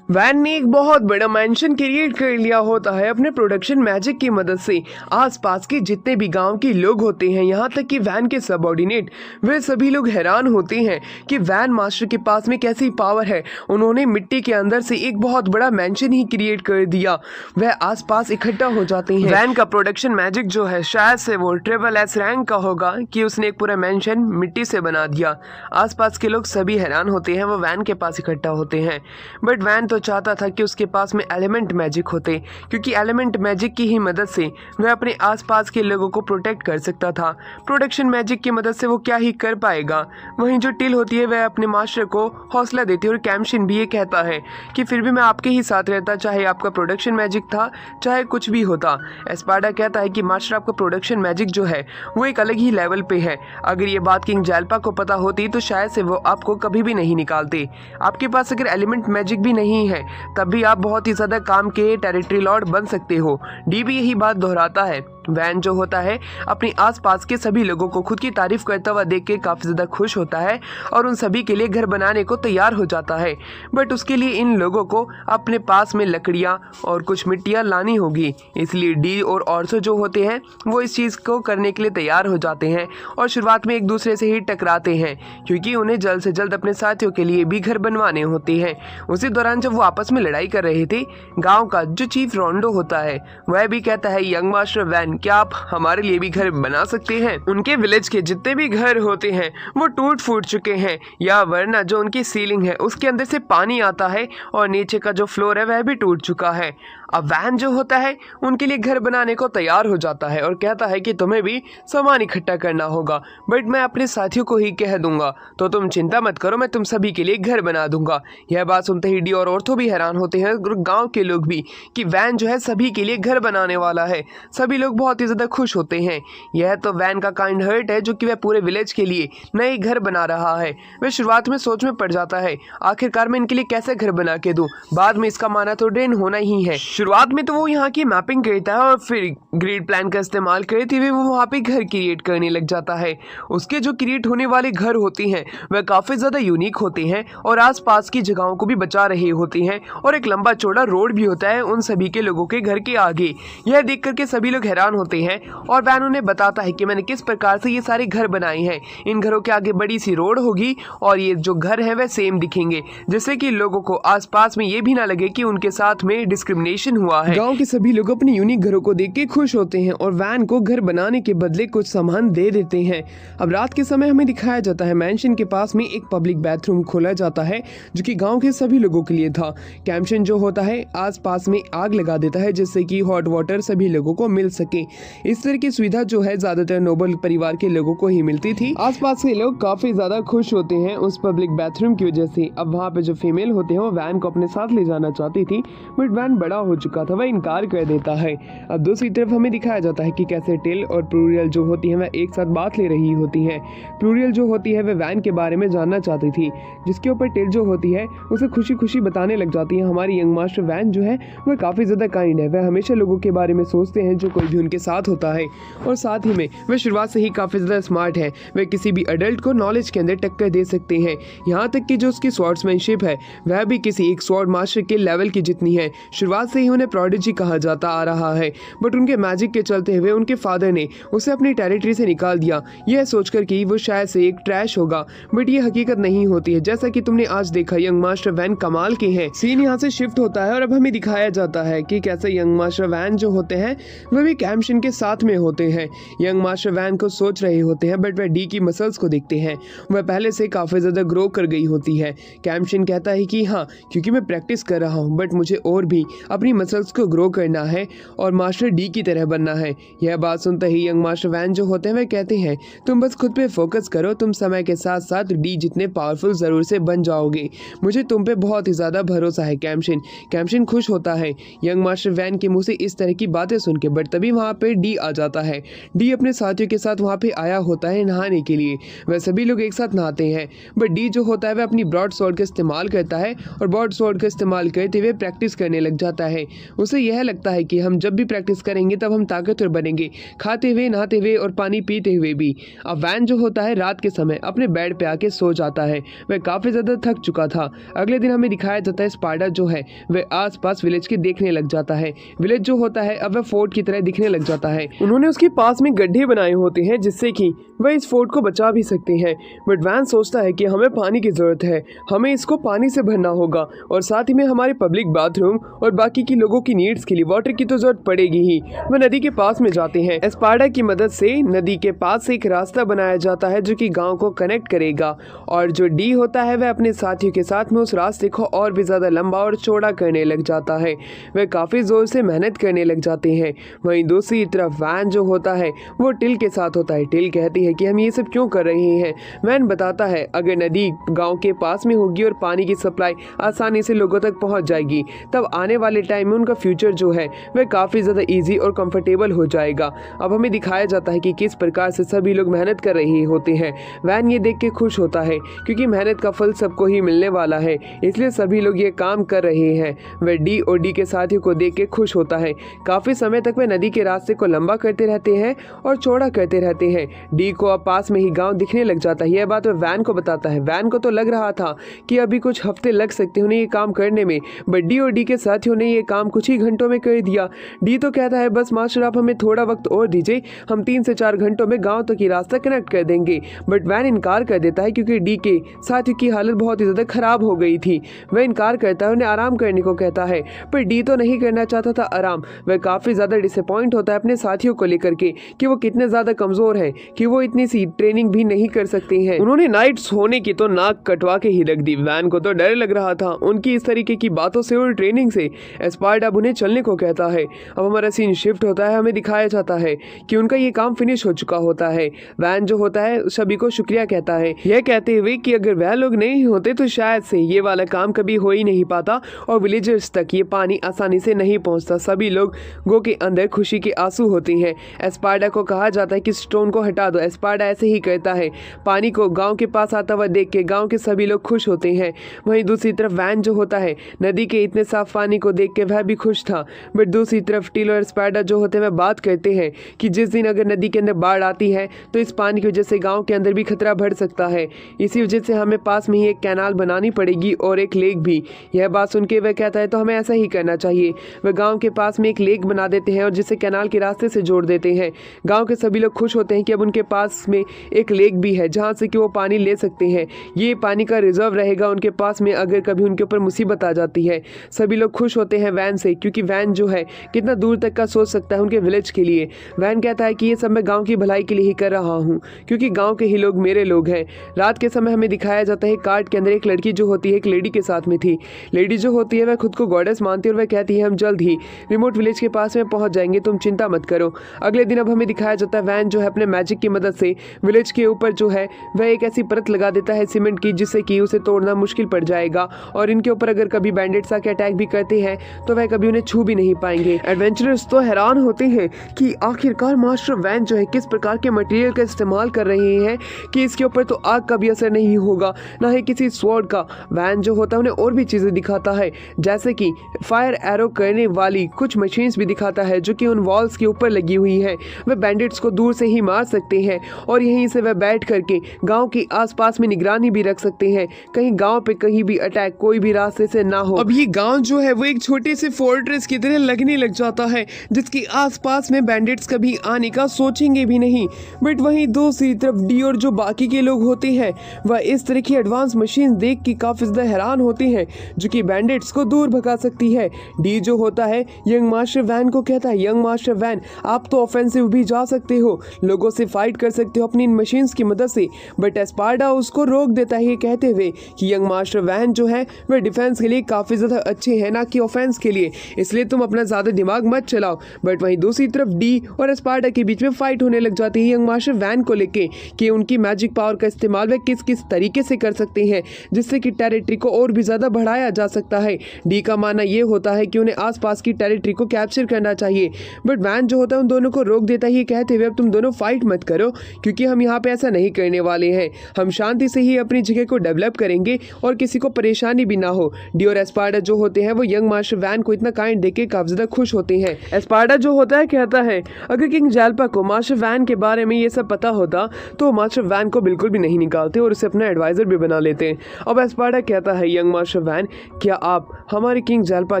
वैन ने एक बहुत बड़ा मेंशन क्रिएट कर लिया होता है अपने प्रोडक्शन मैजिक की मदद से। आसपास के जितने भी गांव के लोग होते हैं, यहाँ तक कि वैन के सबऑर्डिनेट, वे सभी लोग हैरान होते हैं कि वैन मास्टर के पास में कैसी पावर है। उन्होंने मिट्टी के अंदर से एक बहुत बड़ा मेंशन ही क्रिएट कर दिया। वह आसपास इकट्ठा हो जाते हैं। वैन का प्रोडक्शन मैजिक जो है शायद से वो ट्रिपल एस रैंक का होगा कि उसने एक पूरा मेंशन मिट्टी से बना दिया। आसपास के लोग सभी हैरान होते हैं, वो वैन के पास इकट्ठा होते हैं, बट वैन तो चाहता था कि उसके पास में एलिमेंट मैजिक होते, क्योंकि एलिमेंट मैजिक की ही मदद से वह अपने आसपास के लोगों को प्रोटेक्ट कर सकता था। प्रोडक्शन मैजिक की मदद से वो क्या ही कर पाएगा। वहीं जो टिल होती है वह अपने मास्टर को हौसला देती है, और कैम्शन भी ये कहता है कि फिर भी मैं आपके ही साथ रहता, चाहे आपका प्रोडक्शन मैजिक था चाहे कुछ भी होता। एस्पार्डा कहता है कि मास्टर आपका प्रोडक्शन मैजिक जो है वो एक अलग ही लेवल पे है। अगर ये बात किंग जैल्पा को पता होती तो शायद से वो आपको कभी भी नहीं निकालते। आपके पास अगर एलिमेंट मैजिक भी नहीं है तब भी आप बहुत ही ज्यादा काम के टेरिटरी लॉर्ड बन सकते हो। डी भी यही बात दोहराता है। वैन जो होता है अपने आसपास के सभी लोगों को खुद की तारीफ करता हुआ देख के काफी ज्यादा खुश होता है और उन सभी के लिए घर बनाने को तैयार हो जाता है, बट उसके लिए इन लोगों को अपने पास में लकड़ियां और कुछ मिट्टियां लानी होगी। इसलिए डी और ऑर्सो जो होते हैं वो इस चीज को करने के लिए तैयार हो जाते हैं और शुरुआत में एक दूसरे से ही टकराते हैं, क्योंकि उन्हें जल्द से जल्द अपने साथियों के लिए भी घर बनवाने होते हैं। उसी दौरान जब वो आपस में लड़ाई कर रहे थे, गाँव का जो चीफ रोंडो होता है वह भी कहता है यंग मास्टर वैन, क्या आप हमारे लिए भी घर बना सकते हैं। उनके विलेज के जितने भी घर होते हैं वो टूट फूट चुके हैं, या वरना जो उनकी सीलिंग है उसके अंदर से पानी आता है और नीचे का जो फ्लोर है वह भी टूट चुका है। अब वैन जो होता है उनके लिए घर बनाने को तैयार हो जाता है और कहता है कि तुम्हें भी सामान इकट्ठा करना होगा, बट मैं अपने साथियों को ही कह दूंगा, तो तुम चिंता मत करो, मैं तुम सभी के लिए घर बना दूंगा। यह बात सुनते ही डी और ऑर्थो भी हैरान होते हैं, गांव के लोग भी, कि वैन जो है सभी के लिए घर बनाने वाला है। सभी लोग बहुत ही ज्यादा खुश होते हैं। यह तो वैन का काइंड हार्ट है जो कि वह पूरे विलेज के लिए नए घर बना रहा है। वह शुरुआत में सोच में पड़ जाता है आखिरकार मैं इनके लिए कैसे घर बना के दूं, बाद में इसका माना तो ड्रेन होना ही है। शुरुआत में तो वो यहाँ की मैपिंग करता है और फिर ग्रिड प्लान का इस्तेमाल करते हुए वो वहाँ पे घर क्रिएट करने लग जाता है। उसके जो क्रिएट होने वाले घर होते हैं वह काफी ज्यादा यूनिक होते हैं और आसपास की जगहों को भी बचा रहे होते हैं, और एक लंबा चौड़ा रोड भी होता है उन सभी के लोगों के घर के आगे। यह देख करके सभी लोग हैरान होते हैं और वैन उन्हें बताता है कि मैंने किस प्रकार से ये सारे घर बनाए हैं। इन घरों के आगे बड़ी सी रोड होगी और ये जो घर है वह सेम दिखेंगे, जिससे कि लोगों को आसपास में ये भी ना लगे कि उनके साथ में डिस्क्रिमिनेशन कंस्ट्रक्शन हुआ है। गांव के सभी लोग अपने यूनिक घरों को देख के खुश होते हैं और वैन को घर बनाने के बदले कुछ सामान दे देते हैं। अब रात के समय हमें दिखाया जाता है मैंशन के पास में एक पब्लिक बाथरूम खोला जाता है जो कि गांव के सभी लोगों के लिए था। कैम्शन जो होता है आसपास में आग लगा देता है जिससे कि हॉट वाटर सभी लोगों को मिल सके। इस तरह की सुविधा जो है ज्यादातर नोबल परिवार के लोगों को ही मिलती थी। आसपास के लोग काफी ज्यादा खुश होते हैं उस पब्लिक बाथरूम की वजह से। अब वहाँ पे जो फीमेल होते हैं वो वैन को अपने साथ ले जाना चाहती थी बट वैन बड़ा हो चुका था, वह इनकार कर देता है। अब दूसरी तरफ हमें दिखाया जाता है कि कैसे टिल और प्लूरियल जो होती है वह एक साथ बात ले रही होती है। प्लूरियल जो होती है वह वैन के बारे में जानना चाहती थी, जिसके ऊपर टिल जो होती है उसे खुशी खुशी बताने लग जाती है हमारी यंग मास्टर वैन जो है वह काफ़ी ज़्यादा काइंड है, वह हमेशा लोगों के बारे में सोचते हैं जो कोई भी उनके साथ होता है और साथ ही में वह शुरुआत से ही काफ़ी ज़्यादा स्मार्ट है। वह किसी भी अडल्ट को नॉलेज के अंदर टक्कर दे सकते हैं, यहाँ तक कि जो उसकी स्वॉर्ड्समैनशिप है वह भी किसी एक स्वॉर्ड मास्टर के लेवल की जितनी है। शुरुआत से ही उन्हें प्रोडिजी कहा जाता आ रहा है बट उनके मैजिक के चलते हुए उनके फादर ने उसे अपनी टेरिटरी से निकाल दिया, यह सोचकर कि वो शायद से एक ट्रैश होगा बट ये हकीकत नहीं होती है। जैसा कि तुमने आज देखा यंग मास्टर वैन कमाल के हैं। सीन यहाँ से शिफ्ट होता है और अब हमें दिखाया जाता है कि कैसे यंग मास्टर वैन जो होते हैं वह भी कैम्शन के साथ में होते हैं। यंग मास्टर वैन को सोच रहे होते हैं बट वह डी की मसल्स को देखते हैं, वह पहले से काफ़ी ज़्यादा ग्रो कर गई होती है। कैम्शन कहता है कि हाँ क्योंकि मैं प्रैक्टिस कर रहा हूँ बट मुझे और भी अपनी मसल्स को ग्रो करना है और मास्टर डी की तरह बनना है। यह बात सुनते ही यंग मास्टर वैन जो होते हैं वह कहते हैं तुम बस खुद पे फोकस करो, तुम समय के साथ साथ डी जितने पावरफुल ज़रूर से बन जाओगे, मुझे तुम पे बहुत ही ज़्यादा भरोसा है कैम्शन खुश होता है यंग मास्टर वैन के मुंह से इस तरह की बातें सुन के। बट तभी वहाँ पे डी आ जाता है। डी अपने साथियों के साथ वहाँ पे आया होता है नहाने के लिए, वह सभी लोग एक साथ नहाते हैं बट डी जो होता है वह अपनी ब्रॉड स्वॉर्ड का इस्तेमाल करता है और ब्रॉड स्वॉर्ड का इस्तेमाल करते हुए प्रैक्टिस करने लग जाता है। उसे यह लगता है कि हम जब भी प्रैक्टिस करेंगे तब हम ताकतवर बनेंगे, खाते हुए, नहाते हुए और पानी पीते हुए भी। अब वैन जो होता है रात के समय अपने बेड पे आके सो जाता है, वह काफ़ी ज़्यादा थक चुका था। अगले दिन हमें दिखाया जाता है स्पाइडर जो है वह आसपास विलेज के देखने लग जाता है। विलेज जो होता है अब वह फोर्ट की तरह दिखने लग जाता है। उन्होंने उसके पास में गड्ढे बनाए होते हैं जिससे कि वह इस फोर्ट को बचा भी सकते हैं बट वैन सोचता है कि हमें पानी की ज़रूरत है, हमें इसको पानी से भरना होगा और साथ ही में हमारे पब्लिक बाथरूम और बाकी की लोगों की नीड्स के लिए वाटर की तो ज़रूरत पड़ेगी ही। वह नदी के पास में जाते हैं। एस्पार्डा की मदद से नदी के पास से एक रास्ता बनाया जाता है जो कि गांव को कनेक्ट करेगा और जो डी होता है वह अपने साथियों के साथ में उस रास्ते को और भी ज़्यादा लंबा और चौड़ा करने लग जाता है। वह काफ़ी ज़ोर से मेहनत करने लग जाते हैं। वहीं दूसरी तरफ वैन जो होता है वो टिल के साथ होता है। टिल कहती है कि हम ये सब क्यों कर रहे हैं। वैन बताता है अगर नदी गाँव के पास में होगी और पानी की सप्लाई आसानी से लोगों तक पहुँच जाएगी तब आने वाले टाइम में उनका फ्यूचर जो है वह काफ़ी ज़्यादा ईजी और कंफर्टेबल हो जाएगा। अब हमें दिखाया जाता है कि किस प्रकार से सभी लोग मेहनत कर रहे होते हैं। वैन ये देख के खुश होता है क्योंकि मेहनत का फल सबको ही मिलने वाला है, इसलिए सभी लोग ये काम कर रहे हैं। वह डी और डी के साथियों को देख के खुश होता है। काफ़ी समय तक वह नदी के रास्ते को लंबा करते रहते हैं और चौड़ा करते रहते हैं। डी को अब पास में ही गाँव दिखने लग जाता है। यह बात वह वैन को बताता है। वैन को तो लग रहा था कि अभी कुछ हफ्ते लग सकते उन्हें ये काम करने में बट डी और डी के साथियों ने ये काम कुछ ही घंटों में कर दिया। डी तो कहता है बस मास्टर आप हमें थोड़ा वक्त और दीजिए, हम 3 से 4 घंटों में गांव तक ही रास्ता कनेक्ट कर देंगे बट वैन इनकार कर देता है क्योंकि डी के साथियों की हालत बहुत ही ज़्यादा खराब हो गई थी। वह इनकार करता है, उन्हें आराम करने को कहता है पर डी तो नहीं करना चाहता था आराम। वह काफ़ी ज़्यादा डिसअपॉइंट होता है अपने साथियों को लेकर के कि वो कितने ज़्यादा कमज़ोर हैं कि वो इतनी सी ट्रेनिंग भी नहीं कर सकते हैं। उन्होंने नाइट्स होने की तो नाक कटवा के ही रख दी। वैन को तो डर लग रहा था उनकी इस तरीके की बातों से और ट्रेनिंग से। एस्पार्डा अब उन्हें चलने को कहता है। अब हमारा सीन शिफ्ट होता है, हमें दिखाया जाता है कि उनका ये काम फिनिश हो चुका होता है। वैन जो होता है सभी को शुक्रिया कहता है, यह कहते हुए कि अगर वह लोग नहीं होते तो शायद से ये वाला काम कभी हो ही नहीं पाता और विलेजर्स तक ये पानी आसानी से नहीं पहुंचता। सभी लोगों के अंदर खुशी के आंसू होते हैं। एस्पार्डा को कहा जाता है कि स्टोन को हटा दो। एस्पार्डा ऐसे ही करता है। पानी को गांव के पास आता हुआ देख के गांव के सभी लोग खुश होते हैं। वहीं दूसरी तरफ वैन जो होता है नदी के इतने साफ पानी को देख के वह भी खुश था बट दूसरी तरफ टिल और एस्पार्डा जो होते हैं वह बात करते हैं कि जिस दिन अगर नदी के अंदर बाढ़ आती है तो इस पानी की वजह से गांव के अंदर भी खतरा बढ़ सकता है, इसी वजह से हमें पास में ही एक कैनाल बनानी पड़ेगी और एक लेक भी। यह बात सुन के वह कहता है तो हमें ऐसा ही करना चाहिए। वह गांव के पास में एक लेक बना देते हैं और जिसे कैनाल के रास्ते से जोड़ देते हैं। गांव के सभी लोग खुश होते हैं कि अब उनके पास में एक लेक भी है जहाँ से कि वो पानी ले सकते हैं। ये पानी का रिजर्व रहेगा उनके पास में अगर कभी उनके ऊपर मुसीबत आ जाती है। सभी लोग खुश होते हैं वैन से, क्योंकि वैन जो है कितना दूर तक का सोच सकता है उनके विलेज के लिए। वैन कहता है कि ये सब मैं गाँव की भलाई के लिए ही कर रहा हूँ, क्योंकि गाँव के ही लोग मेरे लोग हैं। रात के समय हमें दिखाया जाता है कार्ड के अंदर एक लड़की जो होती है एक लेडी के साथ में थी। लेडी जो होती है वह खुद को गॉडेस मानती है और वह कहती है हम जल्द ही रिमोट विलेज के पास में पहुंच जाएंगे, तुम चिंता मत करो। अगले दिन अब हमें दिखाया जाता है वैन जो है अपने मैजिक की मदद से विलेज के ऊपर जो है वह एक ऐसी परत लगा देता है सीमेंट की, जिससे कि उसे तोड़ना मुश्किल पड़ जाएगा और इनके ऊपर अगर कभी बैंडिट्स आके अटैक भी करते हैं तो वह कभी उन्हें छू भी नहीं पाएंगे। एडवेंचरर्स तो हैरान होते हैं कि आखिरकार मास्टर वैन जो है किस प्रकार के मटेरियल का इस्तेमाल कर रहे हैं कि इसके ऊपर तो आग का भी असर नहीं होगा, ना ही किसी स्वॉर्ड का। वैन जो होता है उन्हें और भी चीज़ें दिखाता है, जैसे कि फायर एरो करने वाली कुछ मशीन्स भी दिखाता है जो कि उन वॉल्स के ऊपर लगी हुई है। वह बैंडिट्स को दूर से ही मार सकते हैं और यहीं से वह बैठ करके गांव के आसपास में निगरानी भी रख सकते हैं, कहीं गांव पे कहीं भी अटैक कोई भी रास्ते से ना हो। अब ये गांव जो है वो एक छोटे से फोर्ट्रेस की तरह लगने लग जाता है, जिसके आसपास में बैंडिट्स कभी आने का सोचेंगे भी नहीं। बट वहीं दूसरी तरफ डी और जो बाकी के लोग होते हैं वह इस तरह की एडवांस मशीन देख के काफी ज्यादा हैरान होते हैं जो कि बैंडिट्स को दूर भगा सकती है। डी जो होता है यंग मास्टर वैन को कहता है, यंग मास्टर वैन आप तो ऑफेंसिव भी जा सकते हो, लोगों से फाइट कर सकते हो अपनी इन मशीन्स की मदद से। बट एस्पार्डा उसको रोक देता है ये कहते हुए कि यंग मास्टर वैन जो है वह डिफेंस के लिए काफी ज्यादा अच्छे हैं, ना कि ऑफेंस के लिए, इसलिए तुम अपना ज्यादा दिमाग मत चलाओ। बट वहीं दूसरी तरफ डी और एस्पार्डा के बीच में फाइट होने लग जाती है यंग मास्टर वैन को लेके कि उनकी मैजिक पावर का इस्तेमाल वे किस किस तरीके से कर सकते हैं जिससे कि टेरिटरी को और भी ज्यादा बढ़ाया जा सकता है। डी का मानना यह होता है कि उन्हें आसपास की टेरिटरी को कैप्चर करना चाहिए, बट वैन जो होता है उन दोनों को रोक देता है ये कहते हुए अब तुम दोनों फाइट मत करो, क्योंकि हम यहाँ पे ऐसा नहीं करने वाले हैं, हम शांति से ही अपनी जगह को डेवलप करेंगे और किसी को परेशानी भी ना हो। डी और एस्पार्डा जो होते हैं वो यंग मास्टर वैन को इतना काइंड देख के काफी ज्यादा खुश होते हैं। एस्पार्डा जो होता है कहता है अगर किंग जैल्पा को मास्टर वैन के बारे में ये सब पता होता तो मास्टर वैन को बिल्कुल भी नहीं निकालते और उसे अपना एडवाइजर भी बना लेते। अब एस्पार्डा कहता है यंग मास्टर वैन क्या आप हमारे किंग जैल्पा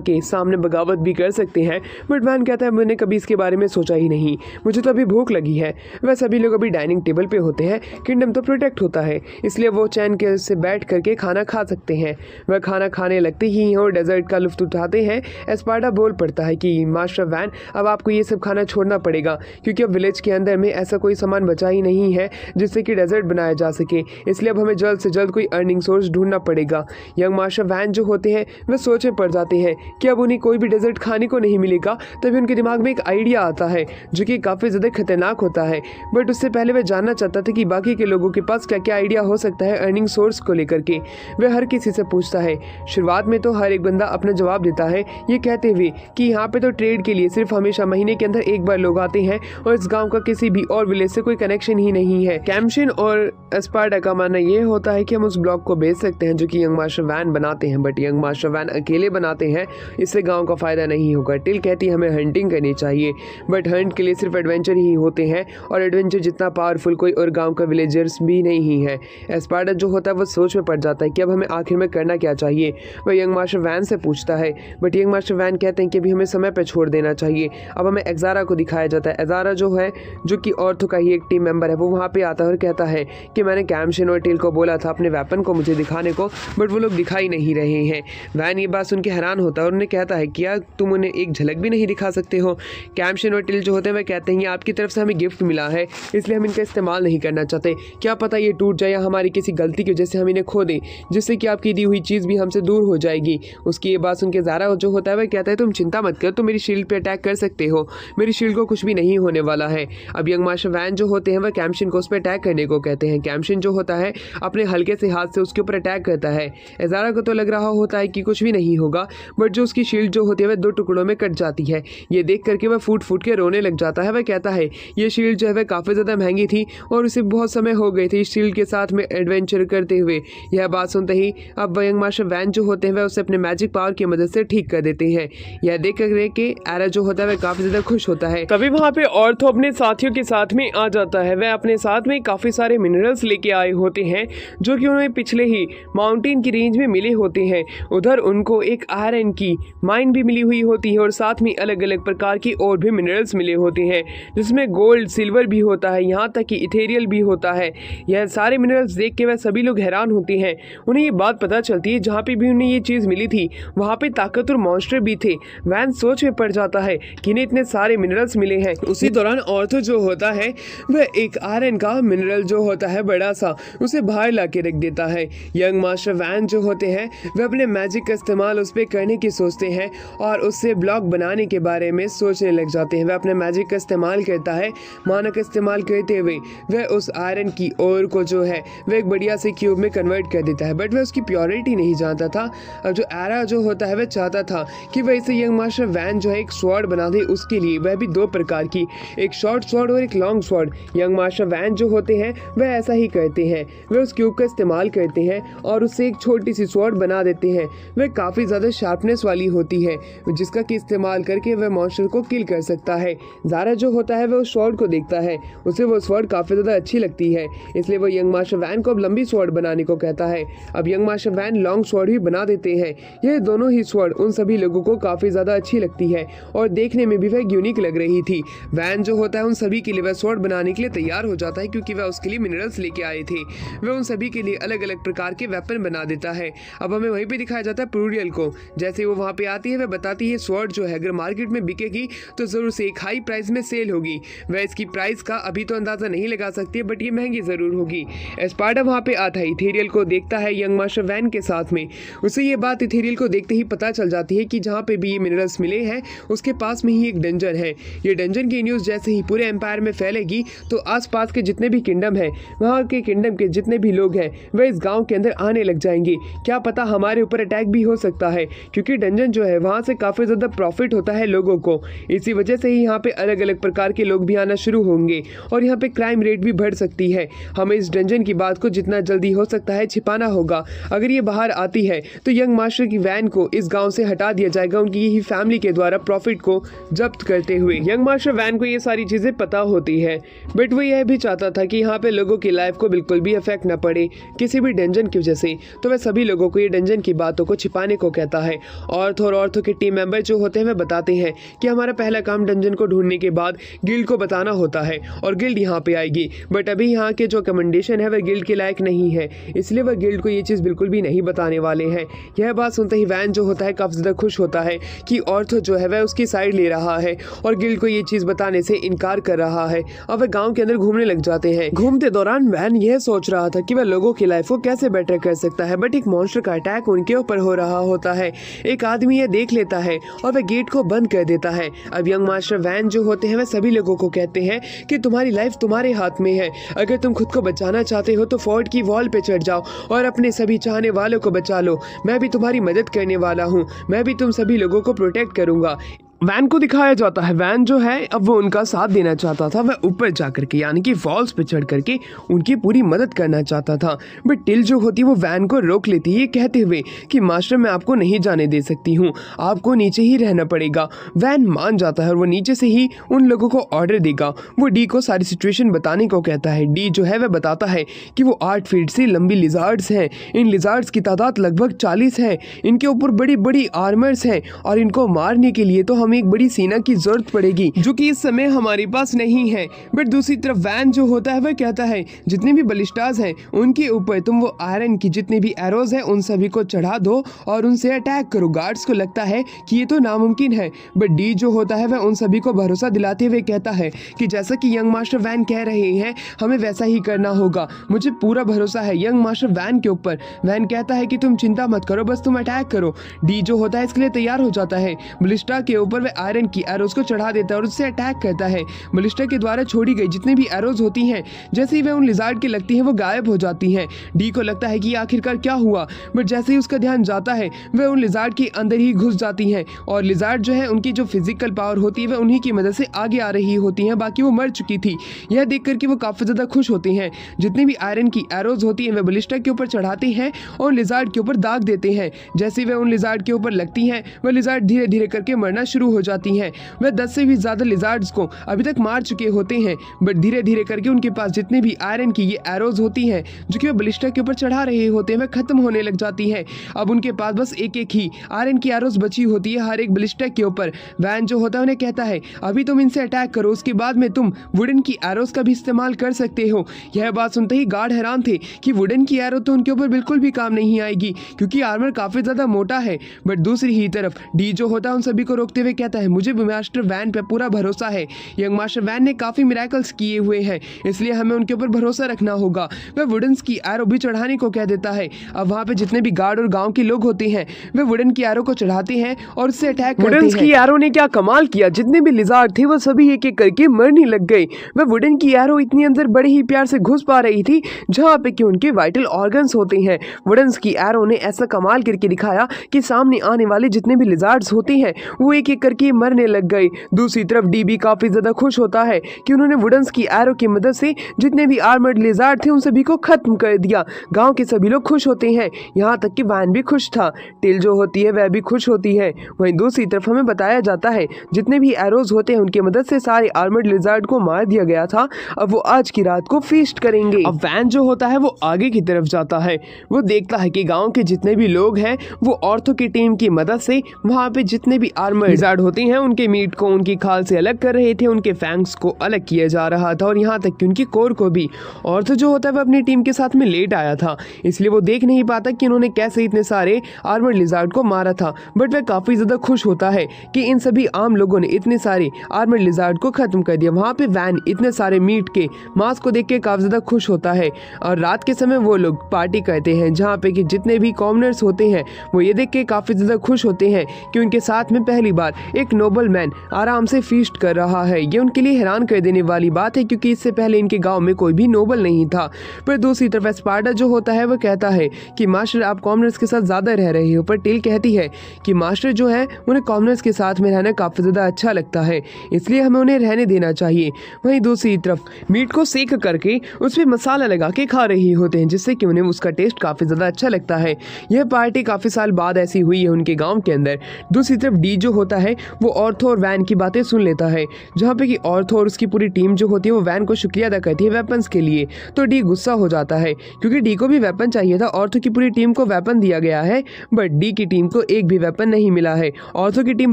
के सामने बगावत भी कर सकते हैं? बट वैन कहता है मैंने कभी इसके बारे में सोचा ही नहीं, मुझे तो अभी भूख लगी है। वह सभी लोग अभी डाइनिंग टेबल पे होते हैं, किंगडम तो प्रोटेक्ट होता है इसलिए वो चैन के से बैठ करके खाना खा सकते हैं। वह खाना खाने लगते ही और डेजर्ट का लुत्फ उठाते हैं। एस्पार्डा बोल पड़ता है कि मास्टर वैन अब आपको ये सब खाना छोड़ना पड़ेगा, क्योंकि अब विलेज के अंदर में ऐसा कोई सामान बचा ही नहीं है जिससे कि डेजर्ट बनाया जा सके, इसलिए अब हमें जल्द से जल्द कोई अर्निंग सोर्स ढूंढना पड़ेगा। यंग मास्टर वैन जो होते हैं वे सोच में पड़ जाते हैं कि अब उन्हें कोई भी डेजर्ट खाने को नहीं मिलेगा। तभी उनके दिमाग में एक आइडिया आता है जो कि काफ़ी ज़्यादा खतरनाक होता है, बट उससे पहले वह जानना चाहता था कि बाकी के लोगों के पास क्या क्या आइडिया हो सकता है अर्निंग सोर्स को लेकर के। वह हर किसी से पूछता है। शुरुआत में तो हर एक बंदा अपना जवाब देता है ये कहते हुए कि यहाँ पे तो ट्रेड के लिए सिर्फ हमेशा महीने के अंदर एक बार लोग आते हैं और इस गाँव का किसी भी और विलेज से कोई कनेक्शन ही नहीं है। कैम्शिन और एस्पार्डा का मानना यह होता है कि हम उस ब्लॉक को बेच सकते हैं जो कि यंग मास्टर वैन बनाते हैं, बट यंग मास्टर वैन अकेले बनाते हैं, इससे गांव का फायदा नहीं होगा। टिल कहती है हमें हंटिंग करनी चाहिए, बट हंट के लिए सिर्फ एडवेंचर ही होते हैं और एडवेंचर जितना पावरफुल कोई और गांव का विलेजर्स भी नहीं है। एस्पार्डा जो होता है वो सोच में पड़ जाता है कि अब हमें आखिर में करना क्या चाहिए। वह यंग मास्टर वैन से पूछता है, बट यंग मास्टर वैन कहते हैं कि अभी हमें समय पर छोड़ देना चाहिए। अब हमें एक्जारा को दिखाया जाता है। एक्जारा जो है जो कि ऑर्थो का ही एक टीम मेंबर है, वो वहाँ पे आता है और कहता है कि मैंने कैम्शिन और टिल को बोला था अपने वेपन को मुझे दिखाने को, बट वो लोग दिखाई नहीं रहे हैं। वैन ये बात सुन के हैरान होता है और उन्हें कहता है क्या तुम उन्हें एक झलक भी नहीं दिखा सकते हो? कैम्शिन और टिल जो होते हैं वह कहते हैं ये आपकी तरफ से हमें गिफ्ट मिला है, इसलिए हम इनका इस्तेमाल नहीं करना चाहते। क्या पता ये टूट जाए या हमारी किसी गलती की वजह से हम इन्हें खो दें, जिससे कि आपकी दी हुई चीज़ भी हमसे दूर हो जाएगी। उसकी ये बात सुन के ज़ारा जो होता है वह कहता है तुम चिंता मत कर, तुम मेरी शील्ड पे अटैक कर सकते हो, मेरी शील्ड को कुछ भी नहीं होने वाला है। अब यंग मास्टर वैन जो होते हैं वह कैम्शिन को उस पर अटैक करने को कहते हैं। कैम्शिन जो होता है अपने हल्के से हाथ से उसके ऊपर अटैक करता है। एजारा को तो लग रहा होता है कि कुछ भी नहीं होगा, बट जो उसकी शील्ड जो होती है वह 2 टुकड़ों में कट जाती है। ये देख करके वह फूट फूट के रोने लग जाता है। वह कहता है ये शील्ड जो है वह काफ़ी ज़्यादा महंगी थी और उसे बहुत समय हो गए थे इस शील्ड के साथ में एडवेंचर करते हुए। यह बात सुनते ही अब यंग मास्टर वैन जो होते हैं वह उसे अपने मैजिक पावर की मदद से ठीक कर देते हैं। यह देख करके एरा जो होता है वह काफ़ी ज़्यादा खुश होता है। तभी वहाँ पे ऑर्थो अपने साथियों के साथ में आ जाता है। वह अपने साथ में काफ़ी सारे मिनरल्स लेके आए होते हैं जो कि उन्हें पिछले ही माउंटेन की रेंज में मिले होते हैं। उधर उनको एक आयरन की माइन भी मिली हुई होती है और साथ में अलग अलग प्रकार की और भी मिनरल्स मिले होते हैं, जिसमें गोल्ड सिल्वर भी होता है, यहाँ तक कि इथेरियल भी होता है। यह सारे मिनरल्स देख के वह सभी लोग हैरान होते हैं। उन्हें ये बात पता चलती है जहाँ पे भी उन्हें ये चीज़ मिली थी वहाँ पे ताकत और मॉन्स्टर भी थे। वैन सोच में पड़ जाता है कि इन्हें इतने सारे मिनरल्स मिले हैं। उसी दौरान ऑर्थो जो होता है वह एक आयरन का मिनरल जो होता है बड़ा सा, उसे बाहर ला के रख देता है। यंग मास्टर वैन जो होते हैं वह अपने मैजिक का इस्तेमाल उस पर करने की सोचते हैं और उससे ब्लॉक बनाने के बारे में सोचने लग जाते हैं। वह अपने मैजिक का इस्तेमाल करता है। मानक इस्तेमाल करते हुए वह उस आयरन की ओर को जो है वह एक बढ़िया से क्यूब में कन्वर्ट कर देता है, बट वह उसकी प्योरिटी नहीं जानता था। अब जो एरा जो होता है वह चाहता था कि वह इसे यंग मास्टर वैन जो है एक स्वॉर्ड बना दे। उसके लिए वह भी दो प्रकार की, एक शॉर्ट स्वॉर्ड और एक long sword. Young master Van जो होते हैं वह ऐसा ही करते हैं। वह उस क्यूब का इस्तेमाल करते हैं और उससे एक छोटी सी स्वॉर्ड बना देते हैं। वह काफ़ी ज़्यादा शार्पनेस वाली होती है, जिसका कि इस्तेमाल करके वह मॉन्स्टर को किल कर सकता है। ज़ारा जो होता है वह उस स्वॉर्ड को देखता है, उसे वो स्वॉर्ड काफ़ी ज़्यादा अच्छी लगती है, इसलिए वो यंग मास्टर वैन को अब लंबी स्वॉर्ड बनाने को कहता है। अब young master Van long sword भी बना देते हैं। यह दोनों ही स्वॉर्ड उन सभी लोगों को काफ़ी ज़्यादा अच्छी लगती है और देखने में भी वह यूनिक लग रही थी। वैन जो होता है उन सभी के लिए वह स्वॉर्ड बनाने के लिए तैयार हो जाता है, क्योंकि वह उसके लिए मिनरल्स लेके आए थे। वह उन सभी के लिए अलग अलग प्रकार के वेपन बना देता है। अब हमें वहीं पे दिखाया जाता है प्रूरियल को। जैसे वो वहाँ पे आती है वह बताती है स्वॉर्ड जो है अगर मार्केट में बिकेगी तो ज़रूर से एक हाई प्राइस में सेल होगी। वह इसकी प्राइस का अभी तो अंदाज़ा नहीं लगा सकती है, बट ये महंगी ज़रूर होगी। स्पाइडर वहाँ पे आता है, इथेरियल को देखता है यंग मास्टर वैन के साथ में। उसे ये बात इथेरियल को देखते ही पता चल जाती है कि जहाँ पे भी ये मिनरल्स मिले हैं उसके पास में ही एक डंजन है। ये डंजन की न्यूज़ जैसे ही पूरे एम्पायर में फैलेगी तो आसपास के जितने भी किंगडम है, वहाँ के किंगडम के जितने भी लोग हैं वह इस गाँव के अंदर आने लग जाएंगे। क्या पता हमारे ऊपर अटैक भी हो सकता है, क्योंकि डंजन जो है वहाँ से काफ़ी ज़्यादा प्रॉफिट होता है लोगों को। इसी वजह से ही यहाँ पे अलग अलग प्रकार के लोग भी आना शुरू होंगे और यहाँ पे क्राइम रेट भी बढ़ सकती है। हमें इस डंजन की बात को जितना जल्दी हो सकता है छिपाना होगा। अगर ये बाहर आती है तो यंग मास्टर की वैन को इस गांव से हटा दिया जाएगा उनकी ही फैमिली के द्वारा प्रॉफिट को जब्त करते हुए। यंग मास्टर वैन को ये सारी चीज़ें पता होती है, बट वो यह भी चाहता था कि यहाँ पे लोगों की लाइफ को बिल्कुल भी इफेक्ट न पड़े किसी भी डंजन की वजह से। तो वह सभी लोगों को ये डंजन की बातों को छिपाने को कहता है। ऑर्थो के टीम मेंबर जो होते हैं वह बताते हैं कि हमारा पहला काम डंजन को ढूंढने के बाद गिल्ड को बताना होता है और गिल्ड यहाँ पे आएगी। बट अभी यहाँ के जो कमेंडेशन है वह गिल्ड के लायक नहीं है, इसलिए वह गिल्ड को ये चीज़ बिल्कुल भी नहीं बताने वाले हैं। यह बात सुनते ही वैन जो होता है काफ़ी ज़्यादा खुश होता है कि ऑर्थो जो है वह उसकी साइड ले रहा है और गिल्ड को ये चीज़ बताने से इनकार कर रहा है। अब वह गाँव के अंदर घूमने लग जाते हैं। घूमते दौरान वैन यह सोच रहा था कि वह लोगों की लाइफ को कैसे बेटर कर सकता है, बट एक मॉन्स्टर का अटैक उनके ऊपर हो रहा होता है। एक आदमी यह देख लेता है और वह गेट को बंद कर देता है। अब यंग मास्टर वैन जो होते हैं वह सभी लोगों को कहते हैं कि तुम्हारी लाइफ तुम्हारे हाथ में है। अगर तुम खुद को बचाना चाहते हो तो फोर्ट की वॉल पे चढ़ जाओ और अपने सभी चाहने वालों को बचा लो। मैं भी तुम्हारी मदद करने वाला हूँ, मैं भी तुम सभी लोगों को प्रोटेक्ट करूँगा। वैन को दिखाया जाता है, वैन जो है अब वो उनका साथ देना चाहता था। वह ऊपर जा करके यानी कि वॉल्स पे चढ़ करके उनकी पूरी मदद करना चाहता था, बट टिल जो होती है वो वैन को रोक लेती है, कहते हुए कि मास्टर मैं आपको नहीं जाने दे सकती हूँ, आपको नीचे ही रहना पड़ेगा। वैन मान जाता है और वो नीचे से ही उन लोगों को ऑर्डर देगा। वो डी को सारी सिचुएशन बताने को कहता है। डी जो है वह बताता है कि वो 8 फीट से लंबी लिजार्ड्स हैं। इन लिजार्ड्स की तादाद लगभग 40 है। इनके ऊपर बड़ी बड़ी आर्मर्स हैं और इनको मारने के लिए तो हमें एक बड़ी सेना की जरूरत पड़ेगी, जो कि इस समय हमारे पास नहीं है। बट दूसरी तरफ वैन जो होता है वह कहता है जितने भी बलिस्टास हैं उनके ऊपर तुम वो आयरन की जितने भी एरोज हैं उन सभी को चढ़ा दो और उनसे अटैक करो। गार्ड्स को लगता है कि ये तो नामुमकिन है, बट डी जो होता है वह उन सभी को भरोसा दिलाते हुए कहता है कि जैसा कि यंग मास्टर वैन कह रहे हैं हमें वैसा ही करना होगा, मुझे पूरा भरोसा है यंग मास्टर वैन के ऊपर। वैन कहता है कि तुम चिंता मत करो, बस तुम अटैक करो। डी जो होता है इसके लिए तैयार हो जाता है। बलिस्टा के ऊपर वह आयरन की एरोज को चढ़ा देता है और उससे अटैक करता है। बलिस्टा के द्वारा छोड़ी गई जितनी भी एरोज होती हैं जैसे ही वह उन लिजार्ड की लगती हैं वो गायब हो जाती हैं। डी को लगता है कि आखिरकार क्या हुआ, बट जैसे ही उसका ध्यान जाता है वह उन लिजार्ड के अंदर ही घुस जाती हैं और लिजार्ड जो है उनकी जो फिजिकल पावर होती है वह उन्हीं की मदद से आगे आ रही होती हैं, बाकी वो मर चुकी थी। यह देख करके वो काफ़ी ज़्यादा खुश होते हैं। जितनी भी आयरन की एरोज होती हैं वह बलिस्टा के ऊपर चढ़ाते हैं और लिजार्ड के ऊपर दाग देते हैं। जैसे वह उन लिजार्ड के ऊपर लगती हैं वह लिजार्ड धीरे धीरे करके मरना शुरू शुरू हो जाती हैं। वह 10 से भी ज्यादा लिजार्ड्स को अभी तक मार चुके होते हैं, बट धीरे धीरे करके उनके पास जितने भी आयरन की ये एरोज होती हैं जो कि वह बलिस्टा के ऊपर चढ़ा रहे होते हैं, वह खत्म होने लग जाती है। अब उनके पास बस एक एक ही आयरन की एरोज बची होती है हर एक बलिस्टा के ऊपर। वैन जो होता है उन्हें कहता है अभी तुम इनसे अटैक करो, उसके बाद में तुम वुडन की एरोज का भी इस्तेमाल कर सकते हो। यह बात सुनते ही गार्ड हैरान थे कि वुडन की एरो तो उनके ऊपर बिल्कुल भी काम नहीं आएगी क्योंकि आर्मर काफी ज्यादा मोटा है। बट दूसरी ही तरफ डी जो होता है उन सभी को रोकते हुए कहता है मुझे मास्टर वैन पे पूरा भरोसा है। यंग मास्टर वैन ने काफी मिरेकल्स किए हुए हैं, इसलिए हमें उनके ऊपर भरोसा रखना होगा। वह वुडन की एरो भी चढ़ाने को कह देता है। अब वहाँ पे जितने भी गार्ड और गाँव के लोग होते हैं वे वुडन की एरो को चढ़ाते हैं और उससे अटैक करते हैं। वुडन की एरो ने क्या कमाल किया, जितने भी लिजार्ड थे वो सभी एक एक करके मरने लग गए। वह वुडन की एरो इतनी अंदर बड़े ही प्यार से घुस पा रही थी जहाँ पे कि उनके वाइटल ऑर्गन्स होते हैं। वुडन की एरो ने ऐसा कमाल करके दिखाया कि सामने आने वाले जितने भी लिजार्ड्स होते हैं वो एक एक करके मरने लग गए। दूसरी तरफ डी भी काफी ज्यादा खुश होता है कि उन्होंने वुडन की एरो की मदद से जितने भी आर्मर्ड लिजार्ड थे उन सभी को खत्म कर दिया। गांव के सभी लोग खुश होते हैं, यहाँ तक कि वैन भी खुश था। टिल जो होती है वह भी खुश होती है। वहीं दूसरी तरफ हमें बताया जाता है जितने भी एरोज होते हैं उनकी मदद से सारे आर्मर्ड लिजार्ड को मार दिया गया था। अब वो आज की रात को फीस्ट करेंगे। अब वैन जो होता है वो आगे की तरफ जाता है। वो देखता है कि गांव के जितने भी लोग हैं वो औरतों की टीम की मदद से वहाँ पे जितने भी आर्मर्ड लिजार्ड होते हैं उनके मीट को उनकी खाल से अलग कर रहे थे, उनके फैंग्स को अलग किया जा रहा था और यहाँ तक कि उनकी कोर को भी। औरत जो होता है वो अपनी टीम के साथ में लेट आया था, इसलिए वो देख नहीं पाता कि उन्होंने कैसे इतने सारे आर्मर्ड लिजार्ड को मारा था। बट वह काफी ज्यादा खुश होता है कि इन सभी आम लोगों ने इतने सारे आर्मर्ड लिजार्ड को खत्म कर दिया। वहाँ पे वैन इतने सारे मीट के मांस को देख के काफी ज्यादा खुश होता है और रात के समय वो लोग पार्टी करते हैं जहाँ पे कि जितने भी कॉमनर्स होते हैं वो ये देख के काफी ज्यादा खुश होते हैं कि उनके साथ में पहली बार एक नोबल मैन आराम से फीस्ट कर रहा है। ये उनके लिए हैरान कर देने वाली बात है क्योंकि इससे पहले इनके गांव में कोई भी नोबल नहीं था। पर दूसरी तरफ एस्पार्टा जो होता है वो कहता है कि मास्टर आप कॉमनर्स के साथ ज्यादा रह रहे हो। पर टिल कहती है कि मास्टर जो है उन्हें कॉमनर्स के साथ में रहना काफी ज्यादा अच्छा लगता है, इसलिए हमें उन्हें रहने देना चाहिए। वहीं दूसरी तरफ मीट को सेक करके उसमें मसाला लगा के खा रहे होते हैं जिससे कि उन्हें उसका टेस्ट काफी ज्यादा अच्छा लगता है। यह पार्टी काफी साल बाद ऐसी हुई है उनके गांव के अंदर। दूसरी तरफ डी जो होता है वो ऑर्थो और वैन की बातें सुन लेता है जहाँ पे कि ऑर्थो और उसकी पूरी टीम जो होती है वो वैन को शुक्रिया अदा करती है वेपन्स के लिए। तो डी गुस्सा हो जाता है क्योंकि डी को भी वेपन चाहिए था। ऑर्थो की पूरी टीम को वेपन दिया गया है बट डी की टीम को एक भी वेपन नहीं मिला है। ऑर्थो की टीम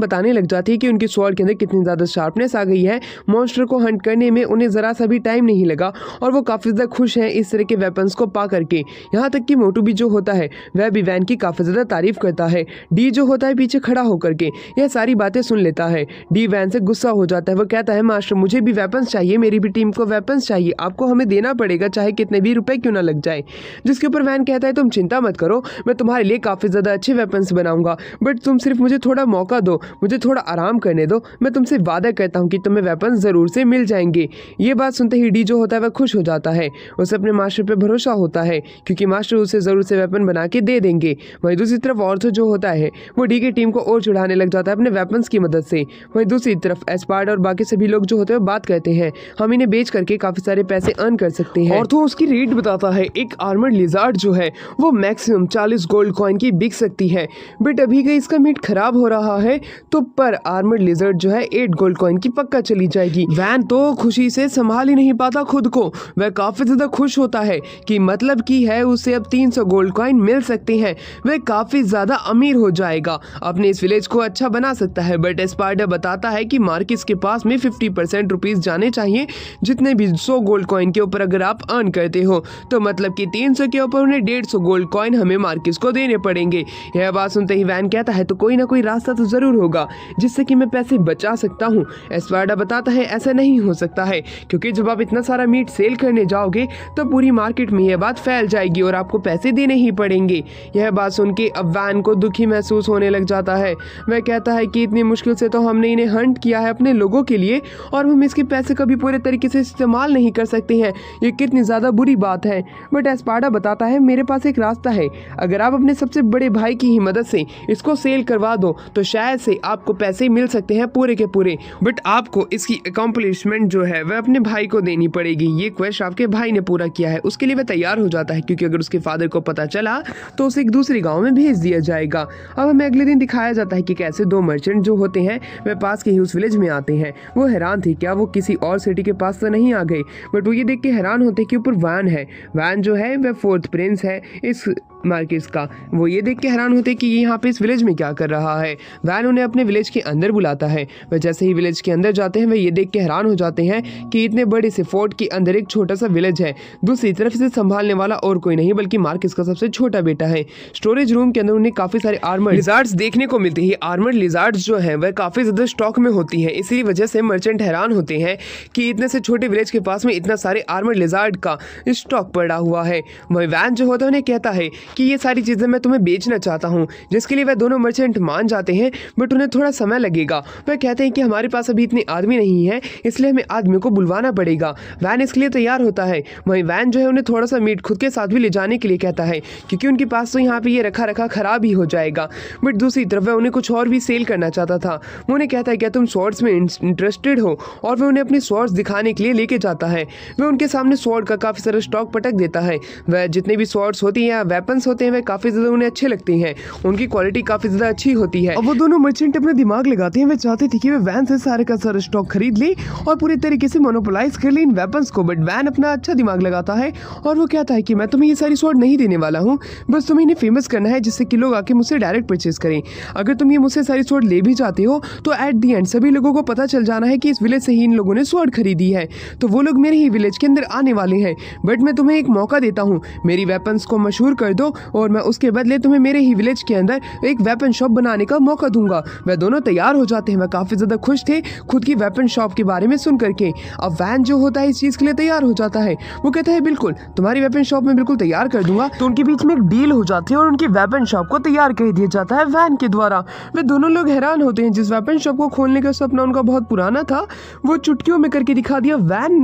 बताने लग जाती है कि उनकी स्वॉर्ड के अंदर कितनी ज्यादा शार्पनेस आ गई है, मॉन्स्टर को हंट करने में उन्हें जरा सा भी टाइम नहीं लगा और वो काफी ज्यादा खुश हैं इस तरह के वेपन्स को पा करके। यहाँ तक कि मोटू भी जो होता है वह भी वैन की काफी ज्यादा तारीफ करता है। डी जो होता है पीछे खड़ा होकर के यह सारी बातें सुन लेता है। डी वैन से गुस्सा हो जाता है। वो कहता है मास्टर मुझे भी वेपन्स चाहिए, मेरी भी टीम को वेपन्स चाहिए, आपको हमें देना पड़ेगा चाहे कितने भी रुपए क्यों ना लग जाए। जिसके ऊपर वैन कहता है तुम चिंता मत करो, मैं तुम्हारे लिए काफी ज्यादा अच्छे वेपन्स बनाऊंगा, बट तुम सिर्फ मुझे थोड़ा मौका दो, मुझे थोड़ा आराम करने दो, मैं तुमसे वादा करता हूँ कि तुम्हें वेपन्स जरूर से मिल जाएंगे। ये बात सुनते ही डी जो होता है वह खुश हो जाता है। उसे अपने मास्टर पे भरोसा होता है क्योंकि मास्टर उसे जरूर से वेपन बना के दे देंगे। वहीं दूसरी तरफ ऑर्थो जो होता है वो डी की टीम को और चढ़ाने लग जाता है अपने वेपन्स की मदद से। वहीं दूसरी तरफ एस्पार्ड और बाकी सभी लोग जो होते हैं बात कहते हैं हम इन्हें बेच करके काफी सारे पैसे अर्न कर सकते हैं। ऑर्थो उसकी रेट बताता है एक आर्मर्ड लिजार्ड जो है वो मैक्सिमम 40 गोल्ड कॉइन की बिक सकती है, बट अभी का इसका मीट खराब हो रहा है तो पर आर्मर्ड लिजर्ड जो है 8 गोल्ड कॉइन की पक्का चली जाएगी। वैन तो खुशी से संभाल ही नहीं पाता खुद को, वह काफी ज्यादा खुश होता है कि मतलब की है उसे अब 300 गोल्ड कॉइन मिल सकते हैं, वह काफी ज्यादा अमीर हो जाएगा, अपने इस विलेज को अच्छा बना सकता है। बट एस्पार्डा बताता है कि मार्किस के पास में 50% रुपीज जाने चाहिए जितने भी 100 गोल्ड कॉइन के ऊपर अगर आप अर्न करते हो, तो मतलब कि 300 के ऊपर उन्हें 150 गोल्ड कॉइन हमें मार्किस को देने पड़ेंगे। यह बात सुनते ही वैन कहता है तो कोई ना कोई रास्ता तो जरूर होगा जिससे कि मैं पैसे बचा सकता हूँ। एस्पार्डा बताता है ऐसा नहीं हो सकता है क्योंकि जब आप इतना सारा मीट सेल करने जाओगे तो पूरी मार्केट में यह बात फैल जाएगी और आपको पैसे देने ही पड़ेंगे। यह बात सुन के अब वैन को दुखी महसूस होने लग जाता है। वह कहता है कि इतनी मुश्किल से तो हमने इन्हें हंट किया है अपने लोगों के लिए और हम इसके पैसे कभी पूरे तरीके से इस्तेमाल नहीं कर सकते हैं, ये कितनी ज़्यादा बुरी बात है। बट एस्पार्डा बताता है मेरे पास एक रास्ता है, अगर आप अपने सबसे बड़े भाई की ही मदद से इसको सेल करवा दो तो शायद से आपको पैसे मिल सकते हैं पूरे के पूरे, बट आपको इसकी अकम्पलिशमेंट जो है वह अपने भाई को देनी पड़ेगी। ये क्वेस्ट आपके भाई ने पूरा किया है। उसके लिए वह तैयार हो जाता है क्योंकि अगर उसके फादर को पता चला तो उसे एक दूसरे गाँव में भेज दिया जाएगा। अब हमें अगले दिन दिखाया जाता है कि कैसे दो मर्चेंट वैन जो होते हैं वह पास के ही उस विलेज में आते हैं। वो हैरान थे क्या वो किसी और सिटी के पास तो नहीं आ गए, बट वो ये देख के हैरान होते कि ऊपर वैन है। वैन जो है वह फोर्थ प्रिंस है इस मार्किस का। वो ये देख के हैरान होते कि ये यहाँ पे इस विलेज में क्या कर रहा है। वैन उन्हें अपने विलेज के अंदर बुलाता है। वह जैसे ही विलेज के अंदर जाते हैं वे ये देख के हैरान हो जाते हैं कि इतने बड़े से फोर्ट के अंदर एक छोटा सा विलेज है। दूसरी तरफ से संभालने वाला और कोई नहीं बल्कि मार्किस का सबसे छोटा बेटा है। स्टोरेज रूम के अंदर उन्हें काफी सारे आर्मर्ड लिजार्ड्स देखने को मिलते हैं। आर्मर्ड लिजार्ड्स जो है वह काफी ज्यादा स्टॉक में होती है। इसी वजह से मर्चेंट हैरान होते हैं कि इतने से छोटे विलेज के पास में इतना सारे आर्मर्ड लिजार्ड का स्टॉक पड़ा हुआ है। वह वैन जो होता है उन्हें कहता है कि ये सारी चीजें मैं तुम्हें बेचना चाहता हूँ, जिसके लिए वह दोनों मर्चेंट मान जाते हैं, बट उन्हें थोड़ा समय लगेगा। वह कहते हैं कि हमारे पास अभी इतने आदमी नहीं है, इसलिए हमें आदमी को बुलवाना पड़ेगा। वैन इसके लिए तैयार होता है। वहीं वैन जो है उन्हें थोड़ा सा मीट खुद के साथ भी ले जाने के लिए कहता है, क्योंकि उनके पास तो यहाँ पे ये रखा रखा खराब ही हो जाएगा। बट दूसरी तरफ वह उन्हें कुछ और भी सेल करना चाहता था। वो उन्हें कहता है क्या तुम स्वॉर्ड्स में इंटरेस्टेड हो, और वह उन्हें अपनी स्वॉर्ड्स दिखाने के लिए लेके जाता है। वह उनके सामने स्वॉर्ड का काफी सारा स्टॉक पटक देता है। वह जितने भी स्वॉर्ड्स होती हैं या वेपन्स होते हैं वह काफी ज्यादा उन्हें अच्छे लगते हैं, उनकी क्वालिटी काफी ज्यादा अच्छी होती है। अब वो दोनों मर्चेंट अपना दिमाग लगाते हैं। वे चाहते थे कि वे वैन से सारे का सारा स्टॉक खरीद ले और पूरी तरीके से मोनोपोलाइज कर ले इन वेपन्स को। बट वैन अपना अच्छा दिमाग लगाता है और वो कहता है कि मैं तुम्हें ये सारी स्वॉर्ड नहीं देने वाला हूँ, बस तुम्हें इन्हें फेमस करना है जिससे कि लोग आके मुझसे डायरेक्ट परचेज करें। अगर तुम ये मुझसे सारी स्वॉर्ड ले भी जाते हो तो एट दी एंड सभी लोगों को पता चल जाना है कि इस विलेज से ही इन लोगों ने स्वॉर्ड खरीदी है, तो वो लोग मेरे ही विलेज के अंदर आने वाले हैं। बट मैं तुम्हें एक मौका देता हूँ, मेरी वेपन्स को मशहूर कर दो और मैं उसके बदले तुम्हें मेरे ही विलेज के अंदर एक वेपन शॉप बनाने का मौका दूंगा। वह दोनों तैयार हो जाते हैं। वह काफी ज्यादा खुश थे खुद की वेपन शॉप के बारे में सुन करके। अब वैन जो होता है इस चीज के लिए तैयार हो जाता है। वो कहता है बिल्कुल तुम्हारी वेपन शॉप में बिल्कुल तैयार कर दूंगा। तो उनके बीच में एक डील हो जाती है और उनकी वेपन शॉप को तैयार कर दिया जाता है वैन के द्वारा। वे दोनों लोग हैरान होते हैं। जिस वेपन शॉप को खोलने का सपना उनका बहुत पुराना था वो चुटकियों में करके दिखा दिया वैन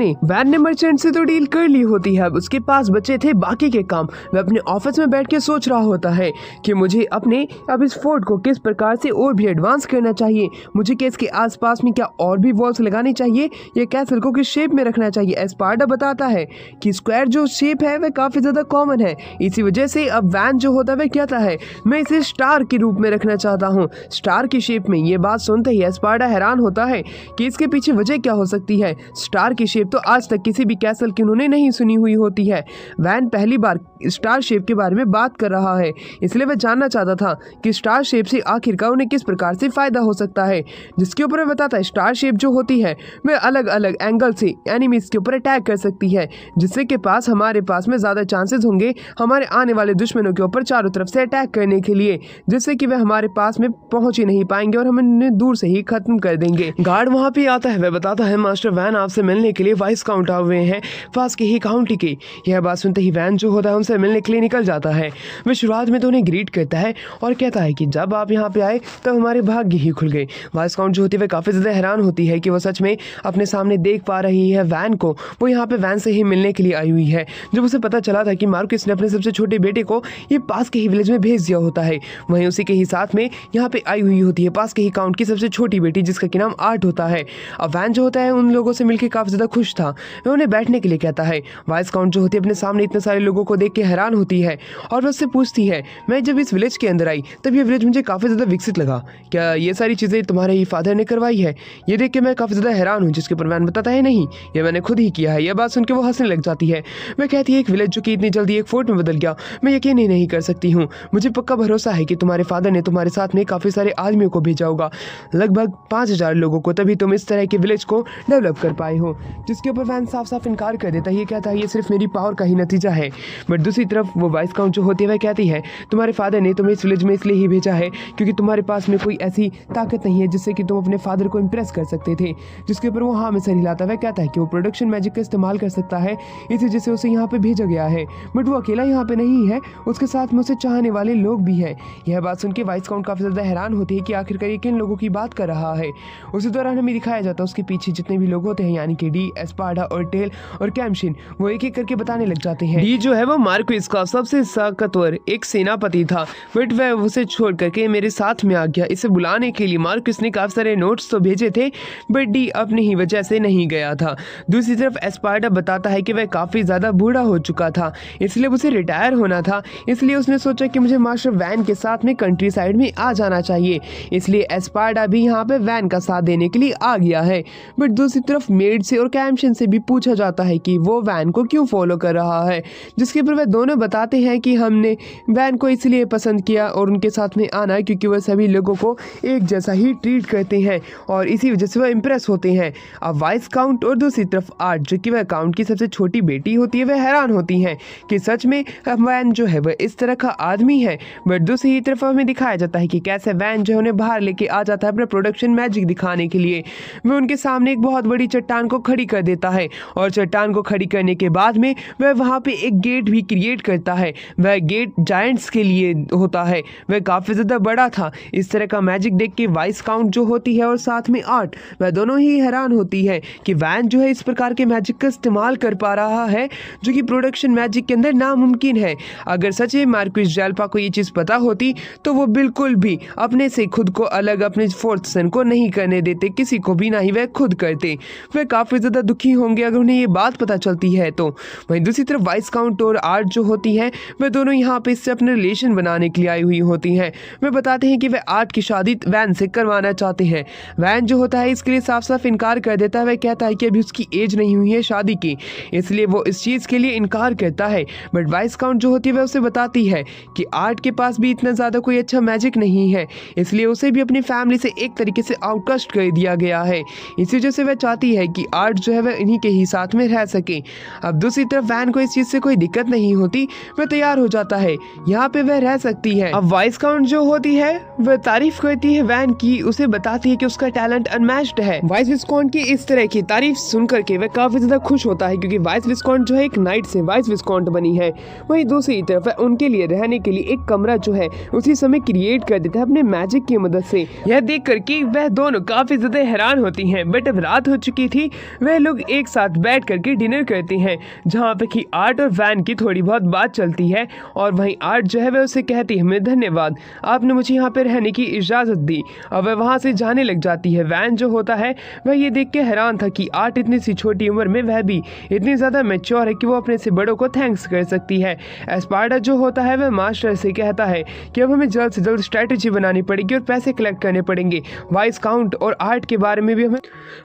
ने मर्चेंट से तो डील कर ली होती है। उसके पास बचे थे बाकी के काम। वह अपने ऑफिस में बैठ के सोच रहा होता है कि मुझे अपने अब इस फोर्ट को किस प्रकार से और भी एडवांस करना चाहिए। मुझे क्या इसके आसपास में क्या और भी वॉल्स लगानी चाहिए या कैसल को किस शेप में रखना चाहिए। एस्पार्डा बताता है कि स्क्वायर जो शेप है वह काफी ज्यादा कॉमन है, इसी वजह से अब वैन जो होता है वह कहता है मैं इसे स्टार के रूप में रखना चाहता हूँ, स्टार की शेप में। ये बात सुनते ही एस्पार्डा हैरान होता है कि इसके पीछे वजह क्या हो सकती है। स्टार की शेप तो आज तक किसी भी कैसल की उन्होंने नहीं सुनी हुई होती है। वैन पहली बार स्टार शेप के बारे में बात कर रहा है, इसलिए वह जानना चाहता था कि स्टार शेप से आखिरकार उन्हें किस प्रकार से फायदा हो सकता है। जिसके ऊपर वह बताता है स्टार शेप जो होती है वह अलग अलग एंगल से एनिमीज के ऊपर अटैक कर सकती है, जिससे के पास हमारे पास में ज्यादा चांसेस होंगे हमारे आने वाले दुश्मनों के ऊपर चारों तरफ से अटैक करने के लिए, जिससे कि वह हमारे पास में पहुंच ही नहीं पाएंगे और हम उन्हें दूर से ही खत्म कर देंगे। गार्ड वहां पे आता है। वह बताता है मास्टर वैन आपसे मिलने के लिए वाइस काउंट आए हुए हैं पास के ही काउंटी के। यह बात सुनते ही वैन जो होता है उनसे मिलने के लिए निकल जाता है। वह शुरुआत में तो उन्हें ग्रीट करता है और कहता है कि जब आप यहाँ पे आए तब हमारे भाग्य ही खुल गए। वाइस काउंट जो होती है वह काफी ज्यादा हैरान होती है कि वो सच में अपने सामने देख पा रही है वैन को। वो यहाँ पे वैन से ही मिलने के लिए आई हुई है। जब उसे पता चला था कि मार्कस ने अपने सबसे छोटे बेटे को ये पास के ही विलेज में भेज दिया होता है, वहीं उसी के ही साथ में यहाँ पे आई हुई होती है पास के ही काउंट की सबसे छोटी बेटी जिसका कि नाम आर्ट होता है। अब वैन जो होता है उन लोगों से मिलकर काफी ज्यादा खुश था। वह उन्हें बैठने के लिए कहता है। वाइस काउंट जो होती है अपने सामने इतने सारे लोगों को देख के हैरान होती है और वह उससे पूछती है मैं जब इस विलेज के अंदर आई तब ये विलेज मुझे काफी ज्यादा विकसित लगा, क्या ये सारी चीजें तुम्हारे ही फादर ने करवाई है? ये देख के मैं काफी ज्यादा हैरान हूँ। जिसके ऊपर वैन बताता है नहीं, ये मैंने खुद ही किया है। यह बात सुनकर वो हंसने लग जाती है। वह कहती है एक विलेज जो कि इतनी जल्दी एक फोर्ट में बदल गया मैं यकीन ही नहीं कर सकती हूँ। मुझे पक्का भरोसा है कि तुम्हारे फादर ने तुम्हारे साथ में काफी सारे आदमियों को भेजा होगा, लगभग 5000 लोगों को, तभी तुम इस तरह के विलेज को डेवलप कर पाए हो। जिसके ऊपर वैन साफ साफ इनकार कर देता है। ये कहता है ये सिर्फ मेरी पावर का ही नतीजा है। बट दूसरी तरफ वो वाइस काउंट जो होती है वह कहती है तुम्हारे फादर ने तुम्हें इस विलेज में इसलिए ही भेजा है क्योंकि तुम्हारे पास में कोई ऐसी ताकत नहीं है जिससे कि तुम अपने फादर को इम्प्रेस कर सकते थे। जिसके ऊपर वो हाँ में सर हिलाता है। वह कहता है कि वो प्रोडक्शन मैजिक का इस्तेमाल कर सकता है, इसी वजह से उसे यहाँ पे भेजा गया है। बट वो अकेला यहाँ पे नहीं है, उसके साथ में उसे चाहने वाले लोग भी हैं। यह बात सुन के वाइस काउंट काफी ज्यादा हैरान होती है कि आखिरकार ये किन लोगों की बात कर रहा है। उसी दौरान हमें दिखाया जाता है उसके पीछे जितने भी लोग होते हैं यानी कि डी, एस्पार्डा और टेल और कैमशिन, वो एक एक करके बताने लग जाते हैं। डी जो है वो मार्क्विस का सबसे ताकतवर एक सेनापति था, बट वह उसे छोड़ करके मेरे साथ में आ गया। इसे बुलाने के लिए मार्कस ने काफ़ी सारे नोट्स तो भेजे थे, बट डी अपनी ही वजह से नहीं गया था। दूसरी तरफ एस्पार्टा बताता है कि वह काफ़ी ज़्यादा बूढ़ा हो चुका था, इसलिए उसे रिटायर होना था। इसलिए उसने सोचा कि मुझे मास्टर वैन के साथ में कंट्री साइड में आ जाना चाहिए। इसलिए एस्पार्टा भी यहाँ पे वैन का साथ देने के लिए आ गया है। बट दूसरी तरफ मेड से और कैम्शन से भी पूछा जाता है कि वो वैन को क्यों फॉलो कर रहा है, जिसके पर वह दोनों बताते हैं कि हमने वैन को इसलिए पसंद किया और उनके साथ में आना क्योंकि वह सभी लोगों को एक जैसा ही ट्रीट करते हैं और इसी वजह से वह इम्प्रेस होते हैं। अब वाइस काउंट और दूसरी तरफ आर्ट, जो कि वह काउंट की सबसे छोटी बेटी होती है, वह हैरान होती हैं कि सच में वैन जो है वह इस तरह का आदमी है। बट दूसरी तरफ हमें दिखाया जाता है कि कैसे वैन जो है उन्हें बाहर लेके आ जाता है अपना प्रोडक्शन मैजिक दिखाने के लिए। वह उनके सामने एक बहुत बड़ी चट्टान को खड़ी कर देता है और चट्टान को खड़ी करने के बाद में वह वहाँ पे एक गेट भी क्रिएट करता है। वह गेट जायंट्स के लिए होता है, वह काफ़ी ज़्यादा बड़ा था। इस तरह का मैजिक देख के वाइस काउंट जो होती है और साथ में आर्ट, वह दोनों ही हैरान होती है कि वैन जो है इस प्रकार के मैजिक का इस्तेमाल कर पा रहा है जो कि प्रोडक्शन मैजिक के अंदर नामुमकिन है। अगर सच में मार्क्विस जेल्पा को ये चीज़ पता होती तो वो बिल्कुल भी अपने से खुद को अलग अपने फोर्थ सन को नहीं करने देते, किसी को भी ना ही वह खुद करते। वह काफ़ी ज़्यादा दुखी होंगे अगर उन्हें ये बात पता चलती है तो। वहीं दूसरी तरफ वाइस काउंट और आर्ट जो होती है वह दोनों यहाँ पे इससे अपने रिलेशन बनाने के लिए आई हुई होती हैं। वे बताते हैं कि वह आर्ट की शादी वैन से करवाना चाहते हैं। वैन जो होता है इसके लिए साफ साफ इनकार कर देता है। वह कहता है कि अभी उसकी एज नहीं हुई है शादी की, इसलिए वो इस चीज़ के लिए इनकार करता है। बट वाइस काउंट जो होती है वह उसे बताती है कि आर्ट के पास भी इतना ज़्यादा कोई अच्छा मैजिक नहीं है, इसलिए उसे भी अपनी फैमिली से एक तरीके से आउटकास्ट कर दिया गया है। इसी वजह से वह चाहती है कि आर्ट जो है वह इन्हीं के ही साथ में रह सके। अब दूसरी तरफ वैन को इस चीज़ से कोई दिक्कत नहीं होती, वह तैयार हो जाता है, यहाँ पे वह रह सकती है। अब वाइस काउंट जो होती है वह तारीफ करती है वैन की, उसे बताती है कि उसका टैलेंट अनमैच्ड है। वाइस विस्कॉन्ट की इस तरह की तारीफ सुनकर के वह काफी ज्यादा खुश होता है क्योंकि वाइस विस्कॉन्ट जो है एक नाइट से वाइस विस्कॉन्ट बनी है। वहीं दूसरी तरफ वह उनके लिए रहने के लिए एक कमरा जो है उसी समय क्रिएट कर देता है अपने मैजिक की मदद से। यह देख करके वह दोनों काफी ज्यादा हैरान होती हैं। बट अब रात हो चुकी थी, वह लोग एक साथ बैठ करके डिनर करते हैं जहाँ पे कि आर्ट और वैन की थोड़ी बहुत बात चलती है और वहीं आर्ट जो है वह उसे कहती है हमें धन्यवाद, आपने मुझे यहाँ पे रहने की इजाज़त दी। और वह वहाँ से जाने लग जाती है। वैन जो होता है वह ये देख के हैरान था कि आर्ट इतनी सी छोटी उम्र में वह भी इतनी ज़्यादा मैच्योर है कि वो अपने से बड़ों को थैंक्स कर सकती है। एस्पार्टा जो होता है वह मास्टर से कहता है कि अब हमें जल्द से जल्द स्ट्रैटेजी बनानी पड़ेगी और पैसे कलेक्ट करने पड़ेंगे। वाइस काउंट और आर्ट के बारे में भी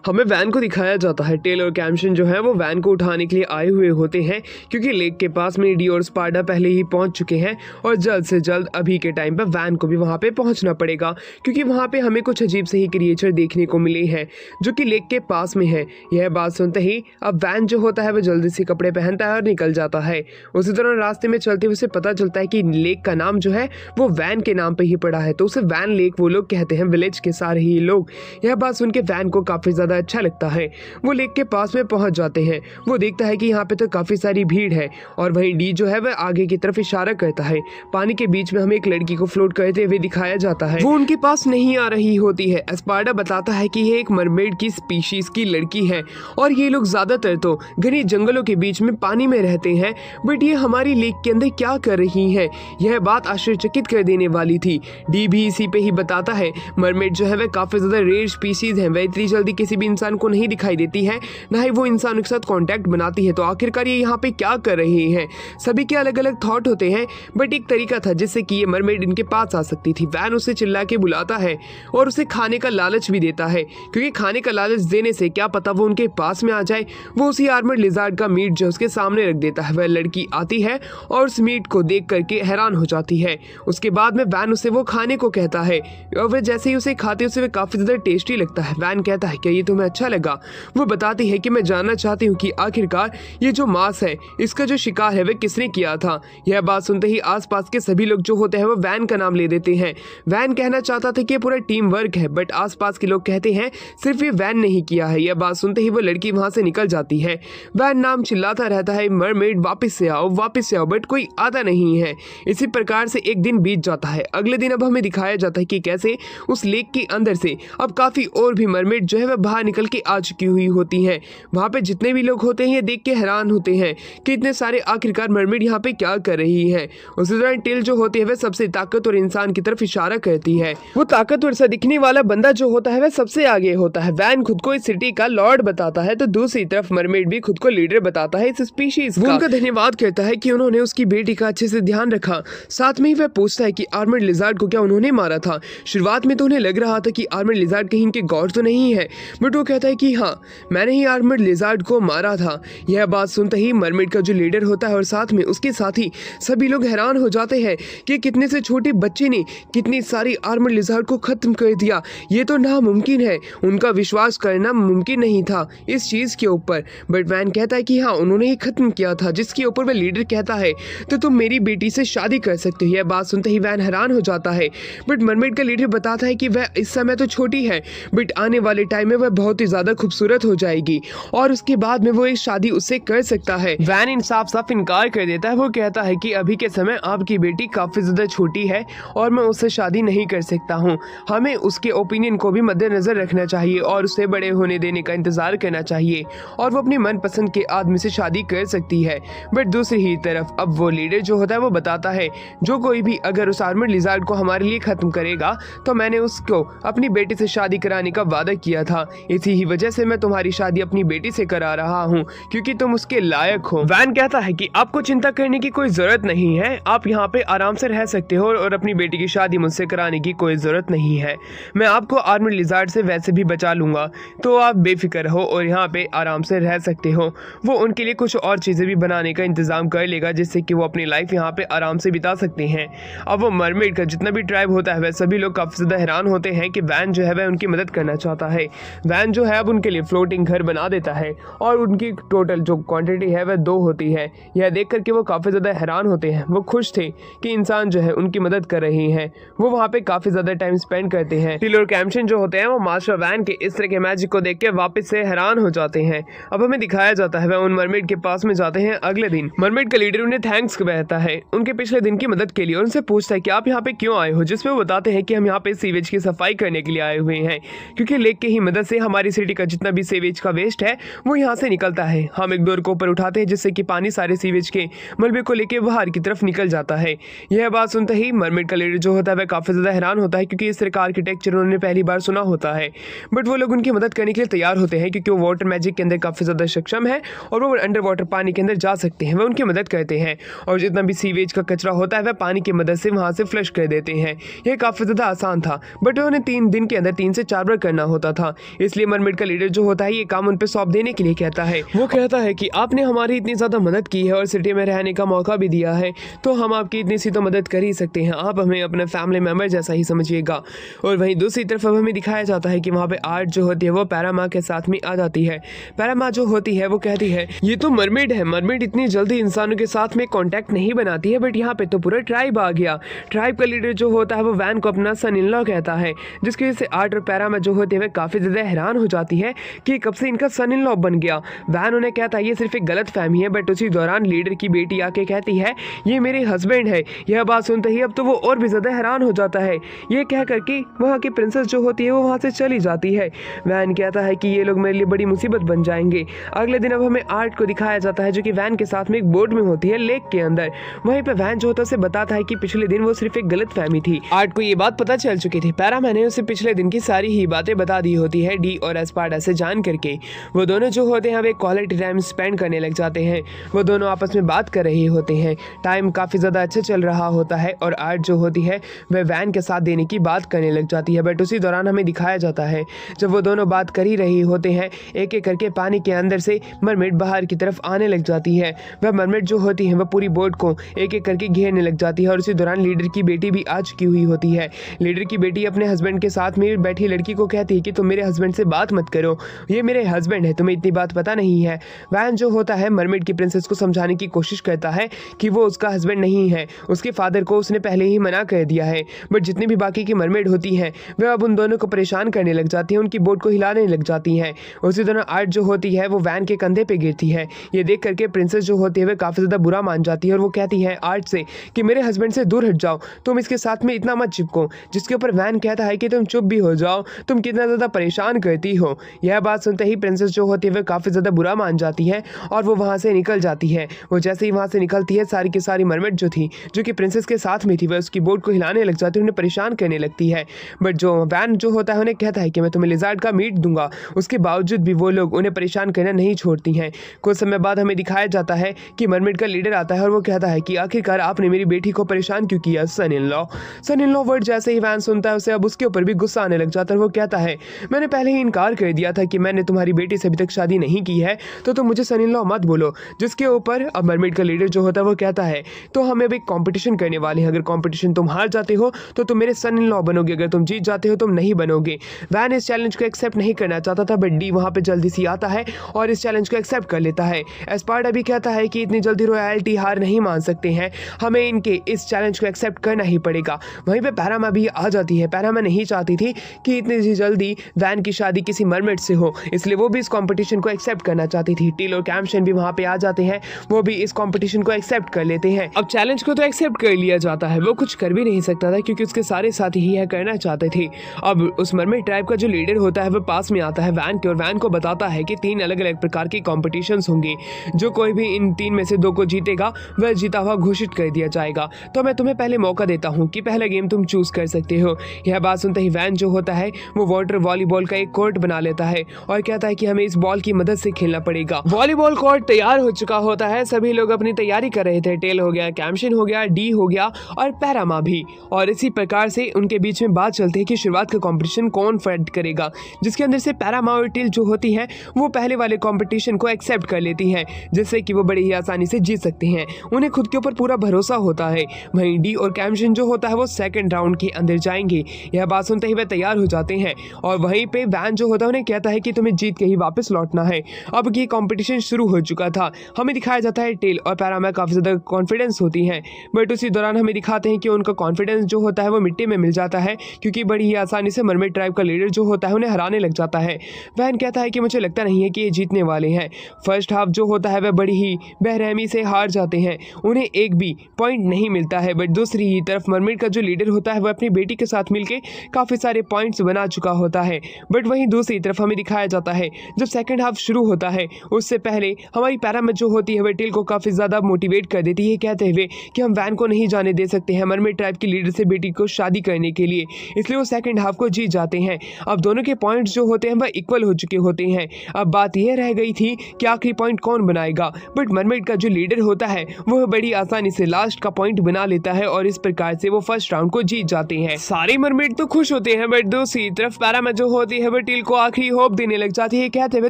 हमें वैन को दिखाया जाता है। टेल और कैम्शन जो है वो वैन को उठाने के लिए आए हुए होते हैं क्योंकि लेक के पास में डी और स्पार्टा पहले ही पहुंच चुके हैं और जल्द से जल्द अभी के टाइम पर वैन को भी वहां पे पहुंचना पड़ेगा क्योंकि वहां पे हमें कुछ अजीब से ही क्रिएचर देखने को मिले हैं जो कि लेक के पास में है। यह बात सुनते ही अब वैन जो होता है वह जल्दी से कपड़े पहनता है और निकल जाता है। उसी दौरान रास्ते में चलते हुए उसे पता चलता है कि लेक का नाम जो है वो वैन के नाम पे ही पड़ा है, तो उसे वैन लेक वो लोग कहते हैं, विलेज के सारे ही लोग। यह बात सुन के वैन को काफी ज्यादा अच्छा लगता है। वो लेक के पास में पहुंच जाते हैं। वो देखता है कि यहाँ पे तो काफी सारी भीड़ है और वहीं डी जो है वह आगे की तरफ इशारा करता है। पानी के बीच में हमें एक लड़की को फ्लोट करते हुए दिखाया जाता है। वो उनके पास नहीं आ रही होती है। एस्पार्टा बताता है कि ये एक मरमेड की स्पीशीज की लड़की है और ये लोग ज्यादातर तो घने जंगलों के बीच में पानी में रहते हैं, बट ये हमारी लेक के अंदर क्या कर रही है। यह बात आश्चर्यचकित कर देने वाली थी। डी भी इसी पे ही बताता है मरमेड जो है वह काफी ज्यादा रेयर स्पीशीज है, वह इतनी जल्दी किसी भी इंसान को नहीं दिखाई देती है, ना ही वो इंसानों के साथ कांटेक्ट बनाती है। तो आखिरकार ये यहाँ पे क्या कर रही है। सभी के अलग अलग थॉट होते हैं, बट एक तरीका था जिससे कि ये मरमेड इनके पास आ सकती थी। वैन उसे चिल्ला के बुलाता है और उसे खाने का लालच भी देता है क्योंकि खाने का लालच देने से क्या पता वो उनके पास में आ जाए। वो उसी आर्मर्ड लिजार्ड का मीट जो उसके सामने रख देता है। वह लड़की आती है और उस मीट को देख करके हैरान हो जाती है। उसके बाद में वैन उसे वो खाने को कहता है और वह जैसे ही उसे खाते उसे काफी ज्यादा टेस्टी लगता है। वैन कहता है क्या ये तुम्हें अच्छा लगा। वो बताती है कि मैं जानना चाहती हूँ कि आखिरकार ये जो मांस है इसका जो शिकार है वह किसने किया था। यह बात सुनते ही आसपास के सभी लोग जो होते हैं वो वैन का नाम ले देते हैं। वैन कहना चाहता था कि ये पूरा टीम वर्क है, बट आसपास के लोग कहते हैं सिर्फ ये वैन नहीं किया है। यह बात सुनते ही वो लड़की वहां से निकल जाती है। वैन नाम चिल्लाता रहता है मरमेड वापस से आओ, बट कोई आता नहीं है। इसी प्रकार से एक दिन बीत जाता है। अगले दिन अब हमें दिखाया जाता है कि कैसे उस लेक के अंदर से अब काफी और भी मरमेड जो है वह बाहर निकल के आ चुकी हुई होती हैं। वहां पे जितने भी लोग होते हैं ये देख के हैरान होते हैं कि इतने सारे आखिरकार मरमेड यहाँ पे क्या कर रही है। उसी दौरान टेल जो होती है वह सबसे ताकतवर इंसान की तरफ इशारा करती है। वो ताकतवर सा दिखने वाला बंदा जो होता है वह सबसे आगे होता है। वैन खुद को इस सिटी का लॉर्ड बताता है तो दूसरी तरफ मरमेड भी खुद को लीडर बताता है इस स्पीशीज का। वो उनका धन्यवाद करता है कि उन्होंने उसकी बेटी का अच्छे से ध्यान रखा। साथ में ही वह पूछता है कि आर्मर्ड लिजार्ड को क्या उन्होंने मारा था। शुरुआत में तो उन्हें लग रहा था कि आर्मर्ड लिजार्ड कहीं इनके गॉड तो नहीं है, बट वो कहता है कि हाँ, मैंने ही आर्मर्ड लिजार्ड को मारा था। यह बात सुनते ही मरमेड का जो लीडर होता है और साथ में उसके साथी सभी लोग हैरान हो जाते हैं कि कितने से छोटे बच्चे ने कितनी सारी आर्मर्ड लिजार्ड को खत्म कर दिया। ये तो नामुमकिन है, उनका विश्वास करना मुमकिन नहीं था इस चीज के ऊपर। बट वैन कहता है कि हाँ, उन्होंने ही खत्म किया था, जिसके ऊपर वह लीडर कहता है तो तुम मेरी बेटी से शादी कर सकते हो। यह बात सुनते ही वैन हैरान हो जाता है, बट मरमेड का लीडर बताता है कि वह इस समय तो छोटी है, बट आने वाले टाइम में वह बहुत ही ज्यादा खूबसूरत हो जाएगी और उसके बाद में वो एक शादी उससे कर सकता है। वैन इन साफ साफ इनकार कर देता है। वो कहता है कि अभी के समय आपकी बेटी काफी ज्यादा छोटी है और मैं उससे शादी नहीं कर सकता हूँ। हमें उसके ओपिनियन को भी मद्देनजर रखना चाहिए और उसे बड़े होने देने का इंतजार करना चाहिए और वो अपनी मनपसंद के आदमी से शादी कर सकती है। बट दूसरी ही तरफ अब वो लीडर जो होता है वो बताता है, जो कोई भी अगर उस आर्मर्ड लिजार्ड को हमारे लिए खत्म करेगा तो मैंने उसको अपनी बेटी से शादी कराने का वादा किया था। इसी ही वजह से मैं तुम्हारी शादी अपनी बेटी से करा रहा हूँ क्योंकि तुम उसके लायक हो। वैन कहता है कि आपको चिंता करने की कोई जरूरत नहीं है, आप यहाँ पे आराम से रह सकते हो और अपनी बेटी की शादी मुझसे कराने की कोई जरूरत नहीं है। मैं आपको आर्मर्ड लिजार्ड से वैसे भी बचा लूंगा, तो आप बेफिक्र हो और यहाँ पे आराम से रह सकते हो। वो उनके लिए कुछ और चीजें भी बनाने का इंतजाम कर लेगा जिससे कि वो अपनी लाइफ यहाँ पे आराम से बिता सकते हैं। अब वो मरमेड का जितना भी ट्राइब होता है वह सभी लोग काफी ज्यादा हैरान होते हैं कि वैन जो है वह उनकी मदद करना चाहता है। वैन जो है अब उनके लिए फ्लोटिंग घर बना देता है और उनकी टोटल जो क्वांटिटी है वह 2 होती है। यह देख करके वो काफी ज्यादा हैरान होते हैं। वो खुश थे कि इंसान जो है उनकी मदद कर रहे हैं। वो वहाँ पे काफी ज्यादा टाइम स्पेंड करते हैं। टिल और कैम्शन जो होते हैं वो मास्टर वैन के इस तरह के मैजिक को देख के वापस से हैरान हो जाते हैं। अब हमें दिखाया जाता है वह उन मरमेड के पास में जाते हैं। अगले दिन मरमेड का लीडर उन्हें थैंक्स कहता है उनके पिछले दिन की मदद के लिए और उनसे पूछता है कि आप यहाँ पे क्यों आए हो, जिसपे वो बताते हैं कि हम यहाँ पे सीवेज की सफाई करने के लिए आए हुए हैं क्योंकि लेक की ही मदद से हमारी सिटी का जितना भी सीवेज का वेस्ट है वो यहाँ से निकलता है। हम एक डोर को ऊपर उठाते हैं जिससे कि पानी सारे सीवेज के मलबे को लेके बाहर की तरफ निकल जाता है। यह बात सुनते ही मरमेड का लीडर जो होता है वह काफी ज्यादा हैरान होता है क्योंकि इस तरह का आर्किटेक्चर उन्होंने पहली बार सुना होता है। बट वो लोग उनकी मदद करने के लिए तैयार होते हैं क्योंकि वो वाटर मैजिक के अंदर काफी ज्यादा सक्षम है और वो अंडर वाटर पानी के अंदर जा सकते हैं। वह उनकी मदद करते हैं और जितना भी सीवेज का कचरा होता है वह पानी की मदद से वहां से फ्लश कर देते हैं। यह काफी ज्यादा आसान था बट उन्हें 3 दिन के अंदर 3 से 4 बार करना होता था, इसलिए मरमेड का लीडर जो होता है ये काम उन पे सौंप देने के लिए कहता है। वो कहता है कि आपने हमारी इतनी ज्यादा मदद की है और सिटी में रहने का मौका भी दिया है तो हम आपकी इतनी सी तो मदद कर ही सकते हैं, आप हमें अपने फैमिली मेंबर जैसा ही समझिएगा। और वहीं दूसरी तरफ अब हमें दिखाया जाता है कि वहाँ पे आर्ट जो होती है वो पैरामा के साथ में आ जाती है। पैरामा जो होती है वो कहती है ये तो मरमेड है, मरमेड इतनी जल्दी इंसानों के साथ में कांटेक्ट नहीं बनाती है, बट यहाँ पे तो पूरा ट्राइब आ गया। ट्राइब का लीडर जो होता है वो वैन को अपना सन इन लॉ कहता है, जिसकी वजह से आर्ट और पैरामा जो होती है वे काफी ज्यादा हैरान हो जाती है कि कब से इनका सन इन लॉ बन गया। वैन उन्हें कहता है ये सिर्फ एक गलत फहमी है, बट उसी दौरान लीडर की बेटी आके कहती है ये मेरे हस्बैंड है। यह बात सुनते ही अब तो वो और भी ज्यादा हैरान हो जाता है। ये कह करके वहाँ की प्रिंसेस जो होती है वो वहाँ से चली जाती है। वैन कहता है कि ये लोग मेरे लिए बड़ी मुसीबत बन जाएंगे। अगले दिन अब हमें आर्ट को दिखाया जाता है जो कि वैन के साथ में एक बोट में होती है लेक के अंदर। वहीं पे वैन जो होता है उसे बताता है कि पिछले दिन वो सिर्फ एक गलत फहमी थी। आर्ट को ये बात पता चल चुकी थी। पैरामा ने उसे पिछले दिन की सारी ही बातें बता दी होती है डी और एस्पार्टा से जान करके। वो दोनों जो होते हैं अब एक क्वालिटी टाइम स्पेंड करने लग जाते हैं। वो दोनों आपस में बात कर रहे होते हैं। टाइम काफी ज्यादा अच्छा चल रहा होता है और आर्ट जो होती है वह वैन के साथ देने की बात करने लग जाती है। बट उसी दौरान हमें दिखाया जाता है जब वो दोनों बात कर ही रहे होते हैं एक एक करके पानी के अंदर से मरमेड बाहर की तरफ आने लग जाती है। वह मरमेड जो होती है वह पूरी बोट को एक एक करके घेरने लग जाती है और उसी दौरान लीडर की बेटी भी आ चुकी हुई होती है। लीडर की बेटी अपने हस्बैंड के साथ में बैठी लड़की को कहती है कि तुम मेरे हस्बैंड से बात मत करो, ये मेरे हस्बैंड है, तुम्हें इतनी बात पता नहीं है। वैन जो होता है मरमेड की प्रिंसेस को समझाने की कोशिश करता है कि वो उसका हस्बैंड नहीं है, उसके फादर को उसने पहले ही मना कर दिया है। बट जितनी भी बाकी की मरमेड होती हैं वह अब उन दोनों को परेशान करने लग जाती हैं, उनकी बोट को हिलाने लग जाती हैं। उसी दौरान आर्ट जो होती है वो वैन के कंधे पे गिरती है। ये देख करके प्रिंसेस जो होती है वह काफी ज्यादा बुरा मान जाती है और वो कहती है आर्ट से कि मेरे हस्बैंड से दूर हट जाओ, तुम इसके साथ में इतना मत चिपको। जिसके ऊपर वैन कहता है कि तुम चुप भी हो जाओ, तुम कितना ज्यादा परेशान करती हो। यह बात सुनते ही प्रिंसेस जो होती है वह काफी ज्यादा बुरा मान जाती है और वो वहां से निकल जाती है। वो जैसे ही वहां से निकलती जाती है। सारी की सारी मरमेड जो थी, जो कि प्रिंसेस के साथ में थी, वह उसकी बोट को हिलाने लग जाती है, उन्हें परेशान करने लगती है। बट जो वैन जो होता है उन्हें कहता है कि मैं तुम्हें लिजार्ड का मीट दूंगा। उसके बावजूद भी वो लोग उन्हें परेशान करना नहीं छोड़ती हैं। कुछ समय बाद हमें दिखाया जाता है कि मरमेड का लीडर आता है और वो कहता है कि आखिरकार आपने मेरी बेटी को परेशान क्यों किया सन इन लॉ वर्ड जैसे ही वैन सुनता है उसे अब उसके ऊपर भी गुस्सा आने लग जाता है। वो कहता है मैंने पहले ही इनकार कर दिया था कि मैंने तुम्हारी बेटी से अभी तक शादी नहीं की है, तो तुम मुझे सन इन लॉ मत बोलो। जिसके ऊपर अब मरमेड का लीडर जो होता है वो कहता है तो हम अब एक कॉम्पिटिशन करने वाले हैं, अगर कॉम्पिटिशन तुम हार जाते हो तो तुम मेरे सन इन लॉ बनोगे, अगर तुम जीत जाते हो तुम नहीं बनोगे। वैन इस चैलेंज को एक्सेप्ट नहीं करना चाहता था, बट डी वहां पे जल्दी से आता है और इस चैलेंज को एक्सेप्ट कर लेता है। एस्पार्टा भी कहता है कि इतनी जल्दी रॉयल्टी हार नहीं मान सकते हैं, हमें इनके इस चैलेंज को एक्सेप्ट करना ही पड़ेगा। वहीं पे पैरामा भी आ जाती है। पैरामा नहीं चाहती थी कि इतनी जल्दी वैन की शादी किसी मरमेड से हो, इसलिए वो भी इस कंपटीशन को एक्सेप्ट करना चाहती थी। टिल और कैम्शन भी वहां पे आ जाते हैं, वो भी इस कंपटीशन को एक्सेप्ट कर लेते हैं। अब चैलेंज को तो एक्सेप्ट कर लिया जाता है, वो कुछ कर भी नहीं सकता था क्योंकि उसके सारे साथी ही यह करना चाहते थे। अब उस मरमेड ट्राइब का जो लीडर होता है वो पास में आता है वैन के और वैन को बताता है कि 3 अलग अलग प्रकार के कॉम्पिटिशन्स होंगे, जो कोई भी इन 3 में से 2 को जीतेगा वह जीता हुआ घोषित कर दिया जाएगा। तो मैं तुम्हें पहले मौका देता हूँ कि पहला गेम तुम चूज कर सकते हो। यह बात सुनते ही वैन जो होता है वो वाटर वॉलीबॉल का एक कोर्ट बना लेता है और कहता है कि हमें इस बॉल की मदद से खेलना पड़ेगा। वॉलीबॉल कोर्ट तैयार हो चुका होता है, सभी लोग अपनी तैयारी कर रहे थे। टेल हो गया, कैम्शन हो गया, डी हो गया और पैरामा भी। और इसी प्रकार से उनके बीच में बात चलती है कि शुरुआत का कंपटीशन कौन फाइट करेगा, जिसके अंदर से पैरामा और टेल जो होती हैं वो पहले वाले कंपटीशन को एक्सेप्ट कर लेती हैं, जिससे कि वो बड़ी ही आसानी से जीत सकते हैं। उन्हें खुद के ऊपर पूरा भरोसा होता है। वहीं डी और कैम्शन जो होता है वो सेकंड राउंड के अंदर जाएंगे। यह बात सुनते ही वे तैयार हो जाते हैं और वहीं पे वैन जो होता है उन्हें कहता है कि तुम्हें जीत के ही वापस लौटना है। अब ये कंपटीशन शुरू हो चुका था। हमें दिखाया जाता है टेल और पैरामा काफी ज्यादा कॉन्फिडेंस होती हैं, बट उसी दौरान हमें दिखाते हैं कि उनका कॉन्फिडेंस जो होता है वो मिट्टी में मिल जाता है, क्योंकि बड़ी ही आसानी से मरमेड ट्राइब का लीडर जो होता है उन्हें हराने लग जाता है। वैन कहता है कि मुझे लगता नहीं है कि ये जीतने वाले हैं। फर्स्ट हाफ जो होता है वह बड़ी ही बेरहमी से हार जाते हैं, उन्हें एक भी पॉइंट नहीं मिलता है। बट दूसरी ही तरफ मरमेड का जो लीडर होता है वह अपनी बेटी के साथ मिलकर काफी सारे पॉइंट्स बना चुका होता है। बट वहीं दूसरी तरफ हमें दिखाया जाता है जब सेकंड हाफ शुरू होता है उससे पहले हमारी पैरामा जो होती है वह टेल को काफी ज्यादा मोटिवेट कर देती है, कहते हुए कि हम वैन को नहीं जाने दे सकते हैं मरमेड ट्राइब की लीडर से बेटी को शादी करने के लिए, इसलिए वो सेकंड हाफ को जीत जाते हैं। अब दोनों के पॉइंट्स जो होते हैं वह इक्वल हो चुके होते हैं। अब बात यह रह गई थी कि आखिरी पॉइंट कौन बनाएगा, बट मरमेड का जो लीडर होता है वह बड़ी आसानी से लास्ट का पॉइंट बना लेता है और इस प्रकार से वो फर्स्ट राउंड को जीत जाते हैं। सारे मरमेड तो खुश होते हैं, बट दूसरी तरफ पैरामा जो होती है वह टील को आखिरी होप देने लग जाती है, कहते हुए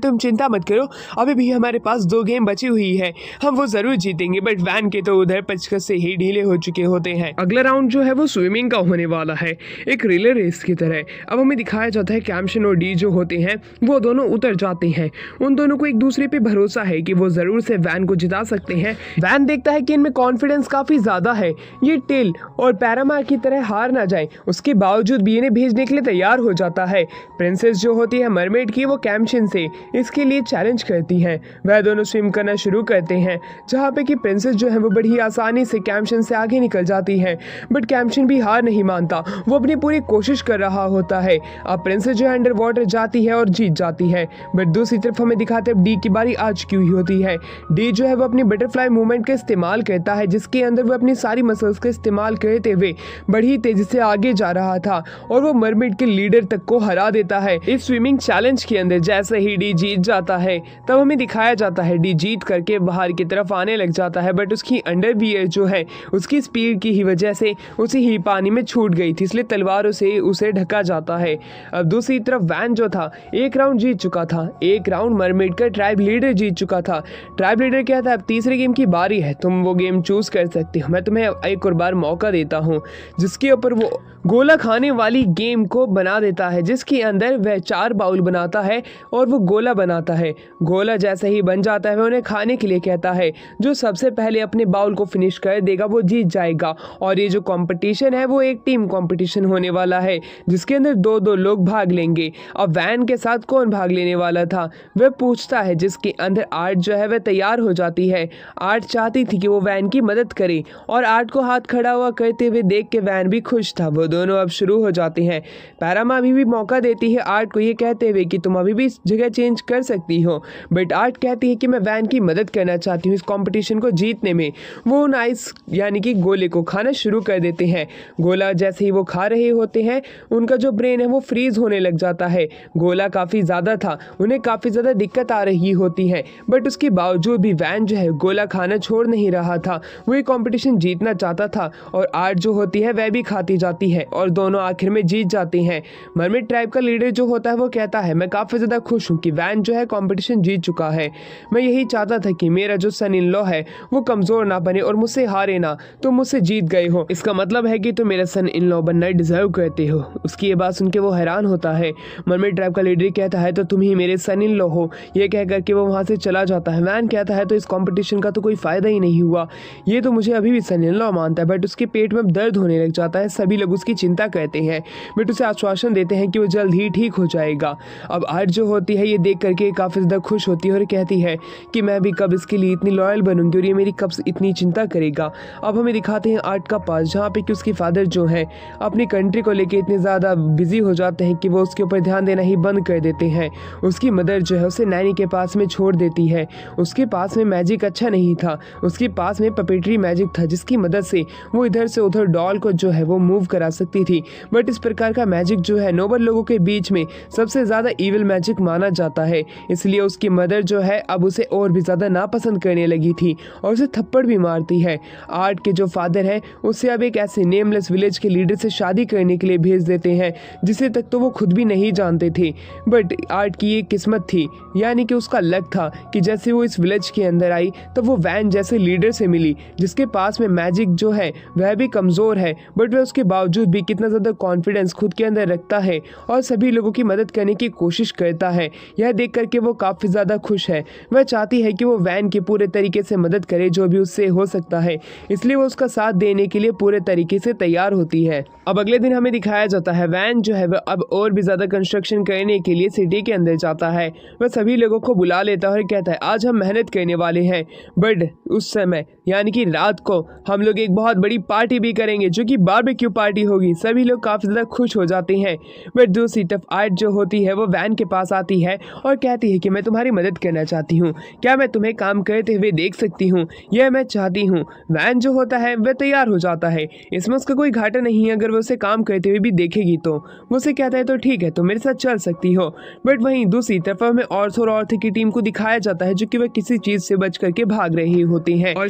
तुम चिंता मत करो, अभी भी हमारे पास 2 गेम बची हुई है, हम वो जरूर जीतेंगे। बट वैन के तो उधर पेचकस से ही ढीले हो चुके होते हैं। अगला राउंड जो है वो स्विमिंग का होने वाला है, एक रिले रेस की तरह। अब हमें दिखाया जाता है कैम्शन और डी जो होते हैं वो दोनों उतर जाते हैं। उन दोनों को एक दूसरे पे भरोसा है कि वो जरूर से वैन को जिता सकते हैं। वैन देखता है कि इनमें कॉन्फिडेंस काफी ज्यादा है, ये टेल और पैरामा की तरह हार ना जाए, उसके बावजूद भी इन्हें भेजने के लिए तैयार हो जाता है। प्रिंसेस जो होती है मरमेड की वो कैम्शन से इसके लिए चैलेंज करती है। वह दोनों स्विम करना शुरू करते हैं, जहाँ पे कि प्रिंसेस जो है वो बड़ी आसानी से कैम्शन से आगे निकल जाती है। बट कैम्शन भी हार नहीं मानता, वो अपनी पूरी कोशिश कर रहा होता है। अब प्रिंसेस जो है अंडर वाटर जाती है और जीत जाती है। बट दूसरी तरफ हमें दिखाते हैं डी की बारी आ चुकी हुई होती है। डी जो है वो अपनी बटरफ्लाई मूवमेंट का इस्तेमाल करता है, जिसके अंदर वो अपनी सारी मसल्स का इस्तेमाल करते हुए बड़ी तेजी से आगे जा रहा था और वो मरमेड के लीडर तक को हरा देता है। इस स्विमिंग चैलेंज के अंदर जैसे ही डी जीत जाता है तब हमें दिखाया जाता है डी जीत करके बाहर की तरफ आने लग जाता है, बट उसकी अंडरवियर जो है उसकी स्पीड की ही वजह से उसी ही पानी में छूट गई थी, इसलिए तलवारों से उसे ढका जाता है। अब दूसरी तरफ वैन जो था 1 राउंड जीत चुका था, 1 राउंड मरमेड का ट्राइब लीडर जीत चुका था। ट्राइब लीडर कहता है अब तीसरे गेम की बारी है, तुम वो गेम चूज कर सकते हो, मैं तुम्हें एक और बार मौका देता हूँ। जिसके ऊपर वो गोला खाने वाली गेम को बना देता है, जिसके अंदर वह 4 बाउल बनाता है और वो गोला बनाता है। गोला जैसे ही बन जाता है वह उन्हें खाने के लिए कहता है, जो सबसे पहले अपने बाउल को फिनिश कर देगा वो जीत जाएगा। और ये जो कंपटीशन है वो एक टीम कंपटीशन होने वाला है, जिसके अंदर 2-2 लोग भाग लेंगे। अब वैन के साथ कौन भाग लेने वाला था वह पूछता है, जिसके अंदर आर्ट जो है वह तैयार हो जाती है। आर्ट चाहती थी कि वो वैन की मदद करे और आर्ट को हाथ खड़ा हुआ करते हुए देख के वैन भी खुश था। वो दोनों अब शुरू हो जाते हैं। पैनारामा अभी भी मौका देती है आर्ट को ये कहते हुए कि तुम अभी भी इस जगह चेंज कर सकती हो, बट आर्ट कहती है कि मैं वैन की मदद करना चाहती हूँ इस कंपटीशन को जीतने में। वो उन आइस यानी कि गोले को खाना शुरू कर देते हैं। गोला जैसे ही वो खा रहे होते हैं उनका जो ब्रेन है वो फ्रीज होने लग जाता है। गोला काफ़ी ज़्यादा था, उन्हें काफ़ी ज़्यादा दिक्कत आ रही होती है, बट उसके बावजूद भी वैन जो है गोला खाना छोड़ नहीं रहा था। वो ये कॉम्पिटिशन जीतना चाहता था और आर्ट जो होती है वह भी खाती जाती है और दोनों आखिर में जीत जाते हैं। मरमिट ट्राइब का लीडर जो होता है वो कहता है मैं काफ़ी ज़्यादा खुश हूँ कि वैन जो है कॉम्पिटिशन जीत चुका है। मैं यही चाहता था कि मेरा जो सन इन लॉ है वो कमज़ोर ना बने और मुझसे हारे ना। तुम मुझसे जीत गए हो, इसका मतलब है कि तुम मेरा सन इन लॉ बनना डिजर्व करते हो। उसकी ये बात सुन के वो हैरान होता है। मरमिट ट्राइब का लीडर कहता है तो तुम ही मेरे सन इन लॉ हो। ये कह करके वो वहाँ से चला जाता है। वैन कहता है तो इस कॉम्पिटिशन का तो कोई फ़ायदा ही नहीं हुआ, ये तो मुझे अभी भी सन इन लॉ मानता है। बट उसके पेट में दर्द होने लग जाता है। सभी लोग उसकी चिंता करते हैं बट उसे आश्वासन देते हैं कि वो जल्द ही ठीक हो जाएगा। अब आर्ट जो होती है ये देख करके काफ़ी ज़्यादा खुश होती है और कहती है कि मैं भी कब इसके लिए इतनी लॉयल बनूंगी और ये मेरी कब इतनी चिंता करेगा। अब हमें दिखाते हैं आर्ट का पास जहाँ पे कि उसके फादर जो है अपनी कंट्री को लेके इतने ज़्यादा बिजी हो जाते हैं कि वो उसके ऊपर ध्यान देना ही बंद कर देते हैं। उसकी मदर जो है उसे नैनी के पास में छोड़ देती है। उसके पास में मैजिक अच्छा नहीं था, उसके पास में पपेट्री मैजिक था जिसकी मदद से वो इधर से उधर डॉल को जो है वो मूव करा सकती थी। बट इस प्रकार का मैजिक जो है नोबल लोगों के बीच में सबसे ज़्यादा इविल मैजिक माना जाता है, इसलिए उसकी मदर जो है अब उसे और भी ज़्यादा नापसंद करने लगी थी और उसे थप्पड़ भी मारती है। आर्ट के जो फादर है उसे अब एक ऐसे नेमलेस विलेज के लीडर से शादी करने के लिए भेज देते हैं जिसे तक तो वो खुद भी नहीं जानते थे। बट आर्ट की ये किस्मत थी, यानी कि उसका लक था कि जैसे वो इस विलेज के अंदर आई तब वो वैन जैसे लीडर से मिली जिसके पास में मैजिक जो है वह भी कमज़ोर है, बट वह उसके बावजूद भी कितना ज़्यादा कॉन्फिडेंस खुद के अंदर रखता है और सभी लोगों की मदद करने की कोशिश करता है। यह देख करके वो काफ़ी ज़्यादा खुश है। वह चाहती है कि वो वैन की पूरे तरीके से मदद करे जो भी उससे हो सकता है, इसलिए वो उसका साथ देने के लिए पूरे तरीके से तैयार होती है। अब अगले दिन हमें दिखाया जाता है वैन जो है वह अब और भी ज़्यादा कंस्ट्रक्शन करने के लिए सिटी के अंदर जाता है। वह सभी लोगों को बुला लेता है और कहता है आज हम मेहनत करने वाले हैं, बट उस समय यानी कि रात को हम लोग एक बहुत बड़ी पार्टी भी करेंगे जो कि बारबेक्यू पार्टी होगी। सभी लोग काफ़ी ज़्यादा खुश हो जाते हैं। बट दूसरी तरफ आर्ट जो होती है वो वैन के पास आती है और कहती है कि मैं तुम्हारी मदद करना चाहती हूँ, क्या मैं तुम्हें काम करते हुए देख सकती हूँ, यह मैं चाहती हूँ। वैन जो होता है वह तैयार हो जाता है, इसमें उसका कोई घाटा नहीं है अगर वो उसे काम करते हुए भी देखेगी तो। वो उसे कहता है तो ठीक है तुम मेरे साथ चल सकती हो। बट वहीं दूसरी तरफ हमें ऑर्थो और ऑर्थो की टीम को दिखाया जाता है जो कि वह किसी चीज़ से बच करके भाग रही होती हैं और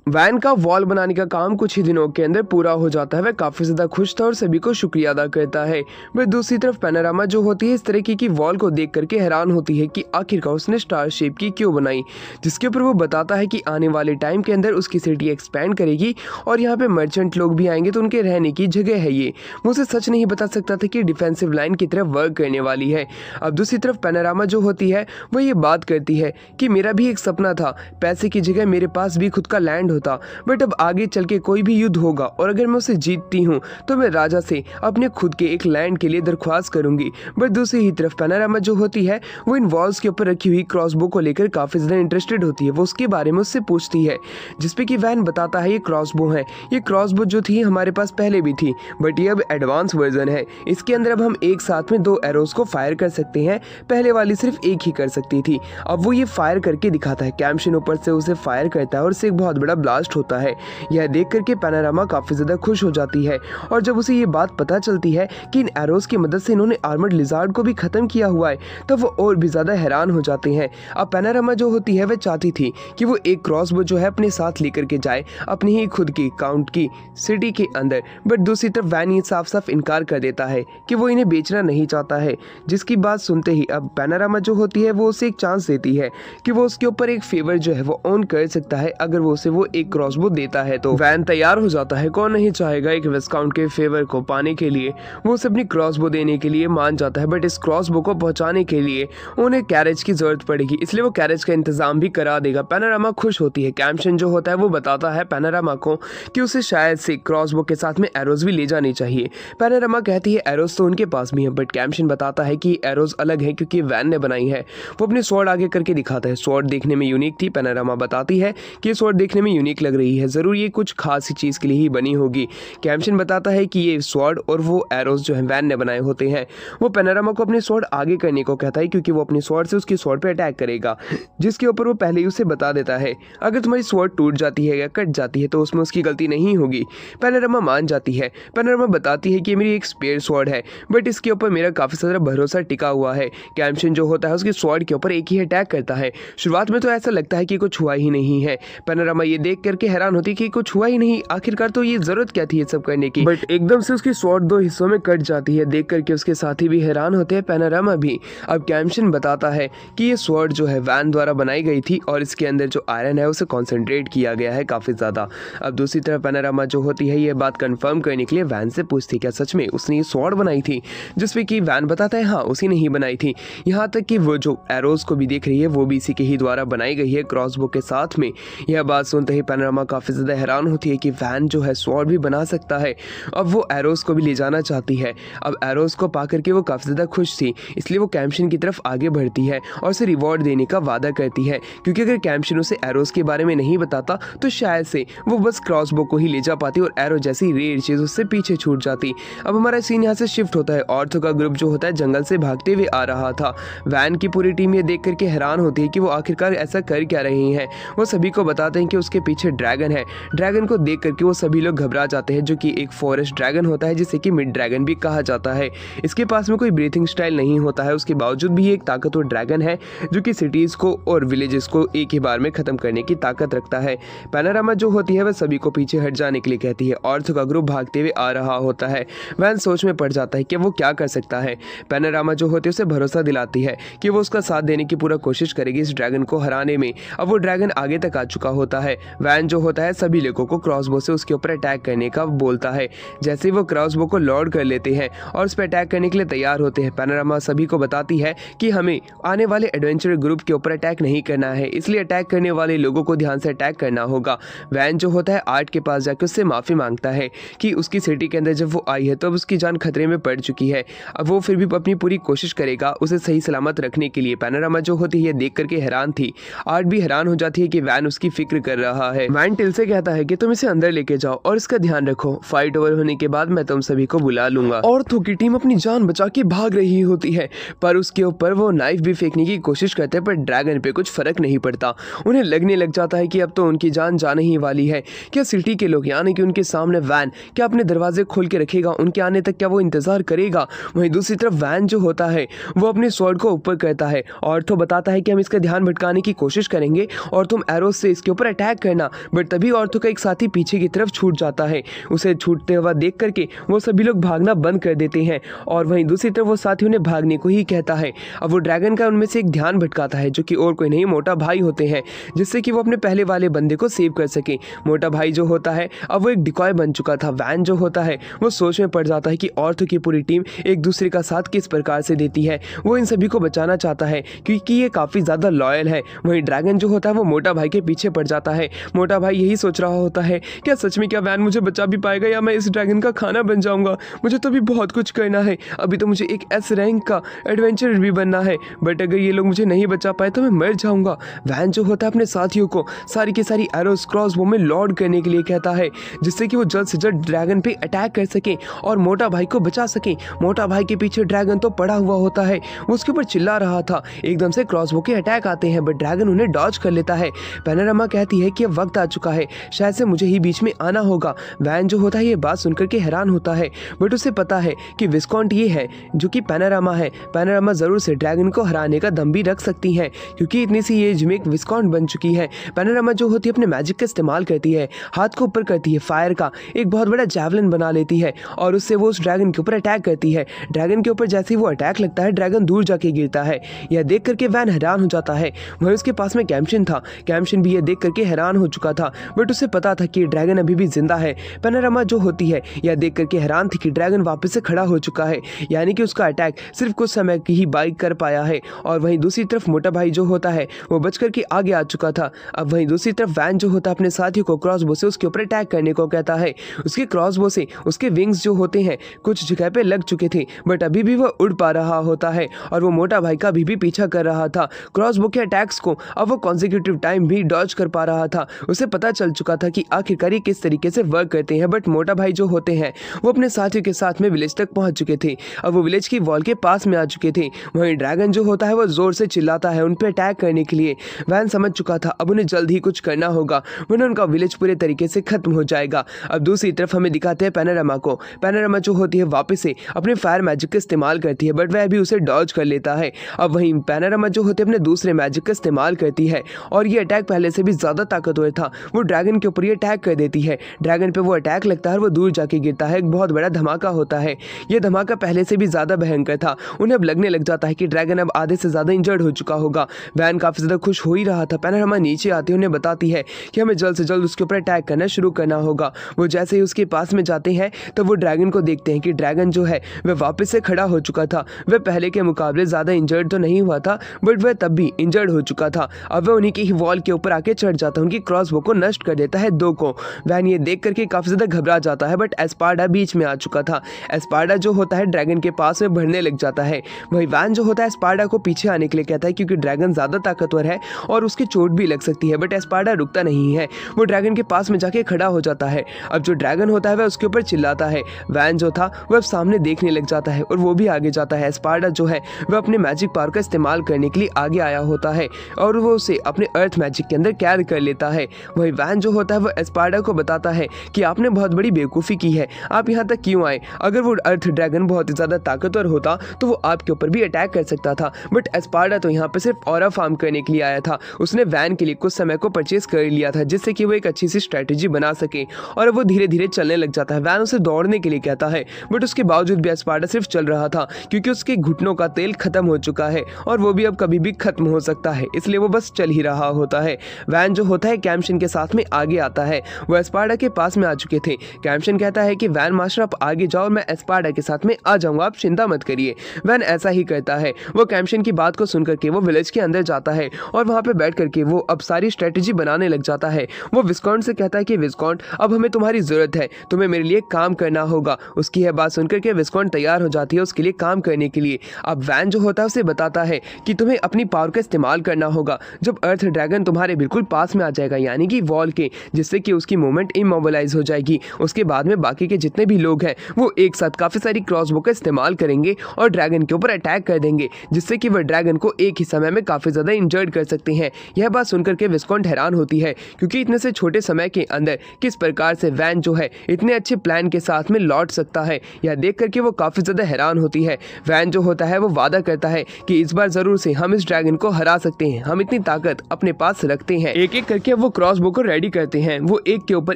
वैन का वॉल बनाने का काम कुछ ही दिनों के अंदर पूरा हो जाता है। वह काफ़ी ज़्यादा खुश था और सभी को शुक्रिया अदा करता है। वह दूसरी तरफ पैनोरामा जो होती है इस तरीके की वॉल को देख करके हैरान होती है कि आखिरकार उसने स्टार शेप की क्यों बनाई, जिसके ऊपर वो बताता है कि आने वाले टाइम के अंदर उसकी सिटी एक्सपैंड करेगी और यहाँ पे मर्चेंट लोग भी आएंगे तो उनके रहने की जगह है ये। वो उसे सच नहीं बता सकता था कि डिफेंसिव लाइन की तरफ वर्क करने वाली है। अब दूसरी तरफ पैनोरामा जो होती है वो ये बात करती है कि मेरा भी एक सपना था, पैसे की जगह मेरे पास भी खुद का लैंड होता, बट अब आगे चल के कोई भी युद्ध होगा और अगर मैं उसे जीतती हूँ तो मैं राजा से अपने खुद के एक लैंड के लिए दरख्वास्त करूंगी। बट दूसरी ही तरफ पैनोरामा जो होती है वो इन वॉल्स के ऊपर रखी हुई क्रॉसबो को लेकर काफ़ी ज़्यादा इंटरेस्टेड होती है। वो उसके बारे में उससे पूछती है जिसपे कि वैन बताता है ये क्रॉसबो है, ये क्रॉसबो जो थी हमारे पास पहले भी थी बट ये अब एडवांस वर्जन है। इसके अंदर अब हम एक साथ में 2 एरोज को फायर कर सकते हैं, पहले वाली सिर्फ एक ही कर सकती थी। अब वो ये फायर करके दिखाता है, कैम्शन ऊपर से उसे फायर करता है और उससे एक बहुत बड़ा ब्लास्ट होता है। यह देख करके पैनोरामा काफी ज्यादा खुश हो जाती है और जब उसे ये बात पता चलती है कि इन एरोज की मदद से इन्होंने आर्मर्ड लिजार्ड को भी खत्म किया हुआ है तब वो और भी ज्यादा हैरान हो जाते हैं। अब पैनोरामा जो होती है वह चाहती थी कि वो एक क्रॉसबो जो है अपने साथ लेकर के जाए अपनी ही खुद की काउंट की सिटी के अंदर, बट दूसरी तरफ वैन ये साफ साफ इनकार कर देता है कि वो इन्हें बेचना नहीं चाहता है। जिसकी बात सुनते ही अब पैनोरामा जो होती है वो उसे एक चांस देती है कि वो उसके ऊपर एक फेवर जो है वो ऑन कर सकता है अगर वो उसे वो एक क्रॉसबो देता है तो। वैन तैयार हो जाता है, कौन नहीं चाहेगा एक विस्काउंट के फेवर को पाने के लिए। वो उसे अपनी क्रॉसबो देने के लिए मान जाता है, बट इस क्रॉसबो को पहुंचाने के लिए उन्हें कैरेज की जरूरत पड़ेगी, इसलिए वो कैरेज का इंतजाम भी करा देगा। पैनोरामा खुश होती है। कैम्शन जो होता है वो बताता है पैनोरामा को कि उसे शायद से क्रॉसबो के साथ में एरोज भी ले जानी चाहिए। पैनोरामा कहती है एरोज तो उनके पास भी है, बट कैम्शन बताता है कि एरोज अलग है क्योंकि वैन ने बनाई है। वो अपनी स्वॉर्ड आगे करके दिखाता है, स्वॉर्ड देखने में यूनिक थी। पैनोरामा बताती है कि स्वॉर्ड देखने में यूनिक यूनिक लग रही है, ज़रूर ये कुछ खास चीज़ के लिए ही बनी होगी। कैम्शन बताता है कि ये स्वॉर्ड और वो एरोज जो है वैन ने बनाए होते हैं। वो पैनोरामा को अपने स्वॉर्ड आगे करने को कहता है क्योंकि वो अपनी स्वॉर्ड से उसकी स्वॉर्ड पे अटैक करेगा, जिसके ऊपर वो पहले ही उसे बता देता है अगर तुम्हारी स्वॉर्ड टूट जाती है या कट जाती है तो उसमें उसकी गलती नहीं होगी। पैनोरामा मान जाती है। पैनोरामा बताती है कि ये मेरी एक स्पेयर स्वॉर्ड है, बट इसके ऊपर मेरा काफ़ी सारा भरोसा टिका हुआ है। कैम्शन जो होता है उसकी स्वॉर्ड के ऊपर एक ही अटैक करता है। शुरुआत में तो ऐसा लगता है कि कुछ हुआ ही नहीं है। पैनोरामा ये देख करके हैरान होती है कि कुछ हुआ ही नहीं, आखिरकार तो ये जरूरत क्या थी ये सब करने की। बट एकदम से उसकी स्वॉर्ड दो हिस्सों में कट जाती है। देख करके उसके साथी भी हैरान होते हैं, पैनोरामा भी। अब कैम्शन बताता है कि ये स्वॉर्ड जो है वैन द्वारा बनाई गई थी और इसके अंदर जो आयरन है उसे कॉन्सेंट्रेट किया गया है काफ़ी ज़्यादा। अब दूसरी तरफ पैनोरामा जो होती है ये बात कंफर्म करने के लिए वैन से पूछती क्या सच में उसने ये स्वॉर्ड बनाई थी, जिसमें कि वैन बताता है हाँ उसी ने ही बनाई थी। यहाँ तक कि वो जो एरोज को भी देख रही है वो भी इसी के ही द्वारा बनाई गई है क्रॉसबो के साथ में। यह बात सुनते ही पैनोरामा काफ़ी ज़्यादा हैरान होती है कि वैन जो है स्वॉर्ड भी बना सकता है। अब वो एरोज को भी ले जाना चाहती है। अब एरोज को पा करके वो काफ़ी ज़्यादा खुश थी, इसलिए वो कैम्शन की तरफ आगे बढ़ती है और उसे रिवॉर्ड देने का वादा करती है, क्योंकि अगर कैम्शन उसे एरोज के बारे में नहीं बताता तो शायद से वो बस क्रॉसबो को ही ले जा पाती और एरो जैसी रेयर चीज़ उससे पीछे छूट जाती। अब हमारा सीन यहाँ से शिफ्ट होता है। ऑर्थो का ग्रुप जो होता है जंगल से भागते हुए आ रहा था। वैन की पूरी टीम ये देख करके हैरान होती है कि वो आखिरकार ऐसा कर क्या रही हैं। वो सभी को बताते हैं कि उसके पीछे ड्रैगन है। ड्रैगन को देख करके वो सभी लोग घबरा जाते हैं, जो कि एक फॉरेस्ट ड्रैगन होता है जिसे कि मिड ड्रैगन भी कहा जाता है। इसके पास में कोई ब्रीथिंग स्टाइल नहीं होता है, उसके बावजूद भी एक ताकतवर ड्रैगन है जो कि सिटीज़ को और विलेजेस को एक ही बार में ख़त्म करने की ताकत रखता है। पैनोरामा जो होती है वह सभी को पीछे हट जाने के लिए कहती है। ऑर्थो का ग्रुप भागते हुए आ रहा होता है। वैन सोच में पड़ जाता है कि वो क्या कर सकता है। पैनोरामा जो होती है उसे भरोसा दिलाती है कि वो उसका साथ देने की पूरा कोशिश करेगी इस ड्रैगन को हराने में। अब वो ड्रैगन आगे तक आ चुका होता है। वैन जो होता है सभी लोगों को क्रॉसबो से उसके ऊपर अटैक करने का बोलता है। जैसे ही वो क्रॉसबो को लोड कर लेते हैं और उस पर अटैक करने के लिए तैयार होते हैं, पैनोरामा सभी को बताती है कि हमें आने वाले एडवेंचर ग्रुप के ऊपर अटैक नहीं करना है, इसलिए अटैक करने वाले लोगों को ध्यान से अटैक करना होगा। वैन जो होता है आर्ट के पास जाकर उससे माफ़ी मांगता है कि उसकी सिटी के अंदर जब वो आई है तो अब उसकी जान खतरे में पड़ चुकी है। अब वो फिर भी अपनी पूरी कोशिश करेगा उसे सही सलामत रखने के लिए। पैनोरामा जो होती है देख करके हैरान थी। आर्ट भी हैरान हो जाती है कि वैन उसकी फिक्र कर रहा है। वैन टिल से कहता है कि तुम इसे अंदर लेके जाओ और इसका ध्यान रखो, फाइट ओवर होने के बाद मैं तुम सभी को बुला लूंगा। ऑर्थो की टीम अपनी जान बचा के भाग रही होती है, पर उसके ऊपर वो नाइफ भी फेंकने की कोशिश करते हैं, पर ड्रैगन पे कुछ फर्क नहीं पड़ता। उन्हें लगने लग जाता है कि अब तो उनकी जान जाने ही वाली है। क्या सिटी के लोग यानी कि उनके सामने वैन क्या अपने दरवाजे खोल के रखेगा? उनके आने तक क्या वो इंतजार करेगा? वहीं दूसरी तरफ वैन जो होता है वो अपने स्वॉर्ड को ऊपर करता है। ऑर्थो बताता है कि हम इसका ध्यान भटकाने की कोशिश करेंगे और तुम एरोस से इसके ऊपर अटैक करना। बट तभी ऑर्थो का एक साथी पीछे की तरफ छूट जाता है। उसे छूटते हुआ देख करके वो सभी लोग भागना बंद कर देते हैं और वहीं दूसरी तरफ वो साथी उन्हें भागने को ही कहता है। अब वो ड्रैगन का उनमें से एक ध्यान भटकाता है, जो कि और कोई नहीं मोटा भाई होते हैं, जिससे कि वो अपने पहले वाले बंदे को सेव कर सके। मोटा भाई जो होता है अब वो एक डिकॉय बन चुका था। वैन जो होता है वो सोच में पड़ जाता है कि ऑर्थो की पूरी टीम एक दूसरे का साथ किस प्रकार से देती है। वो इन सभी को बचाना चाहता है क्योंकि ये काफ़ी ज़्यादा लॉयल है। वहीं ड्रैगन जो होता है वो मोटा भाई के पीछे पड़ जाता है। मोटा भाई यही सोच रहा होता है क्या सच में क्या वैन मुझे बचा भी पाएगा या मैं इस ड्रैगन का खाना बन जाऊंगा? मुझे तो अभी बहुत कुछ करना है, अभी तो मुझे एक एस रैंक का एडवेंचरर भी बनना है, बट अगर ये लोग मुझे नहीं बचा पाए तो मैं मर जाऊंगा। वैन जो होता है अपने साथियों को सारी की सारी एरोस क्रॉसबो में लोड करने के लिए कहता है, जिससे कि वो जल्द से जल्द ड्रैगन पे अटैक कर सके और मोटा भाई को बचा सके। मोटा भाई के पीछे ड्रैगन तो पड़ा हुआ होता है, वो उसके ऊपर चिल्ला रहा था। एकदम से क्रॉसबो के अटैक आते हैं, बट ड्रैगन उन्हें डॉज कर लेता है। पैनोरामा कहती है कि अब वक्त आ चुका है, शायद से मुझे ही बीच में आना होगा। वैन जो होता है ये बात सुनकर के हैरान होता है, बट उसे पता है कि विस्कॉन्ट ये है जो कि पैनोरामा है। पैनोरामा जरूर से ड्रैगन को हराने का दम भी रख सकती है, क्योंकि इतनी सी एज में एक विस्कॉन्ट बन चुकी है। पैनोरामा जो होती है अपने मैजिक का इस्तेमाल करती है, हाथ को ऊपर करती है, फायर का एक बहुत बड़ा जैवलिन बना लेती है और उससे वो उस ड्रैगन के ऊपर अटैक करती है। ड्रैगन के ऊपर जैसे ही वो अटैक लगता है, ड्रैगन दूर जाके गिरता है। यह देख करके वैन हैरान हो जाता है। वहीं उसके पास में कैम्शन था। कैम्शन भी यह देख करके हैरान हो चुका था, बट उसे पता था कि ड्रैगन अभी भी जिंदा है। पैनोरामा जो होती है यह देख करके हैरान थी कि ड्रैगन वापस से खड़ा हो चुका है, यानी कि उसका अटैक सिर्फ कुछ समय की ही बाइक कर पाया है। और वहीं दूसरी तरफ मोटा भाई जो होता है वो बच करके आगे आ चुका था। अब वहीं दूसरी तरफ वैन जो होता है अपने साथियों को क्रॉसबो से उसके ऊपर अटैक करने को कहता है। उसके क्रॉसबो से उसके विंग्स जो होते हैं कुछ जगह पे लग चुके थे, बट अभी भी वह उड़ पा रहा होता है और वो मोटा भाई का अभी भी पीछा कर रहा था क्रॉसबो के अटैक्स को। अब वो कॉन्सिक्यूटिव टाइम भी डॉज कर पा रहा था, था उसे पता चल चुका था कि आखिरकार ये किस तरीके से वर्क करते हैं। बट मोटा भाई जो होते हैं वो अपने साथियों के साथ में विलेज तक पहुंच चुके थे। अब वो विलेज की वॉल के पास में आ चुके थे। वहीं ड्रैगन जो होता है वो जोर से चिल्लाता है उन पर अटैक करने के लिए। वैन समझ चुका था अब उन्हें जल्द ही कुछ करना होगा वरना उनका विलेज पूरे तरीके से खत्म हो जाएगा। अब दूसरी तरफ हमें दिखाते हैं पैनोरामा को। पैनोरामा जो होती है वापस से अपने फायर मैजिक का इस्तेमाल करती है बट वह भी उसे डॉज कर लेता है। अब वहीं पैनोरामा जो होती है अपने दूसरे मैजिक का इस्तेमाल करती है और ये अटैक पहले से भी ज़्यादा ताकतवर था। वो ड्रैगन के ऊपर ये अटैक कर देती है। ड्रैगन पे वो अटैक लगता है और वो दूर जाके गिरता है। एक बहुत बड़ा धमाका होता है। ये धमाका पहले से भी ज़्यादा भयंकर था। उन्हें अब लगने लग जाता है कि ड्रैगन अब आधे से ज़्यादा इंजर्ड हो चुका होगा। वैन काफ़ी ज़्यादा खुश हो ही रहा था। पैनोरामा नीचे आती है उन्हें बताती है कि हमें जल्द से जल्द उसके ऊपर अटैक करना शुरू करना होगा। वो जैसे ही उसके पास में जाते हैं तो वो ड्रैगन को देखते हैं कि ड्रैगन जो है वह वापस से खड़ा हो चुका था। वह पहले के मुकाबले ज़्यादा इंजर्ड तो नहीं हुआ था बट वह तब भी इंजर्ड हो चुका था। अब वह उन्हीं की वॉल के ऊपर आके चढ़ जाता है। उनकी क्रॉसबो को नष्ट कर देता है 2 को। वैन ये देख करके काफ़ी ज़्यादा घबरा जाता है बट एस्पार्डा बीच में आ चुका था। एस्पार्डा जो होता है ड्रैगन के पास में बढ़ने लग जाता है। वही वैन जो होता है एस्पार्डा को पीछे आने के लिए कहता है क्योंकि ड्रैगन ज़्यादा ताकतवर है और उसकी चोट भी लग सकती है। बट एस्पार्डा रुकता नहीं है। वो ड्रैगन के पास में जाके खड़ा हो जाता है। अब जो ड्रैगन होता है वह उसके ऊपर चिल्लाता है। वैन जो था वह अब सामने देखने लग जाता है और वो भी आगे जाता है। एस्पार्डा जो है वह अपने मैजिक पावर का इस्तेमाल करने के लिए आगे आया होता है और वो उसे अपने अर्थ मैजिक के अंदर कैद कर लेता है। वही वैन जो होता है वो एस्पार्डा को बताता है कि आपने बहुत बड़ी बेवकूफ़ी की है। आप यहाँ तक क्यों आए? अगर वो अर्थ ड्रैगन बहुत ही ज़्यादा ताकतवर होता तो वो आपके ऊपर भी अटैक कर सकता था। बट एस्पार्डा तो यहाँ पे सिर्फ ऑरा फार्म करने के लिए आया था। उसने वैन के लिए कुछ समय को परचेज कर लिया था जिससे कि वो एक अच्छी सी स्ट्रैटेजी बना सके और वो धीरे धीरे चलने लग जाता है। वैन उसे दौड़ने के लिए कहता है बट उसके बावजूद भी एस्पार्डा सिर्फ चल रहा था क्योंकि उसके घुटनों का तेल खत्म हो चुका है और वो भी अब कभी भी खत्म हो सकता है, इसलिए वो बस चल ही रहा होता है। वैन जो होता है कैम्शन के साथ में आगे आता है। वो एस्पार्डा के पास में आ चुके थे। कैम्शन कहता है कि वैन मास्टर आप आगे जाओ और मैं एस्पार्डा के साथ में आ जाऊंगा, आप चिंता मत करिए। वैन ऐसा ही करता है। वो कैम्शन की बात को सुनकर के वो विलेज के अंदर जाता है और वहाँ पे बैठ करके वो अब सारी स्ट्रेटेजी बनाने लग जाता है। वो विस्कॉन्ट से कहता है कि विस्कॉन्ट अब हमें तुम्हारी जरूरत है, तुम्हें मेरे लिए काम करना होगा। उसकी यह बात सुनकर के विस्कॉन्ट तैयार हो जाती है उसके लिए काम करने के लिए। अब वैन जो होता है उसे बताता है कि तुम्हें अपनी पावर का इस्तेमाल करना होगा जब अर्थ ड्रैगन तुम्हारे बिल्कुल पास में आ जाएगा यानी कि वॉल के, जिससे कि उसकी मूवमेंट इमोबिलाइज हो जाएगी। उसके बाद में बाकी के जितने भी लोग हैं वो एक साथ काफ़ी सारी क्रॉसबो का इस्तेमाल करेंगे और ड्रैगन के ऊपर अटैक कर देंगे जिससे कि वह ड्रैगन को एक ही समय में काफ़ी ज़्यादा इंजर्ड कर सकते हैं। यह बात सुनकर के विस्कॉन्ट हैरान होती है क्योंकि इतने से छोटे समय के अंदर किस प्रकार से वैन जो है इतने अच्छे प्लान के साथ में लौट सकता है। यह देख करके वो काफ़ी ज़्यादा हैरान होती है। वैन जो होता है वो वादा करता है कि इस बार ज़रूर से हम इस ड्रैगन को हरा सकते हैं, हम इतनी ताकत अपने पास रखते हैं। एक एक करके वो क्रॉसबो को रेडी करते हैं। वो एक के ऊपर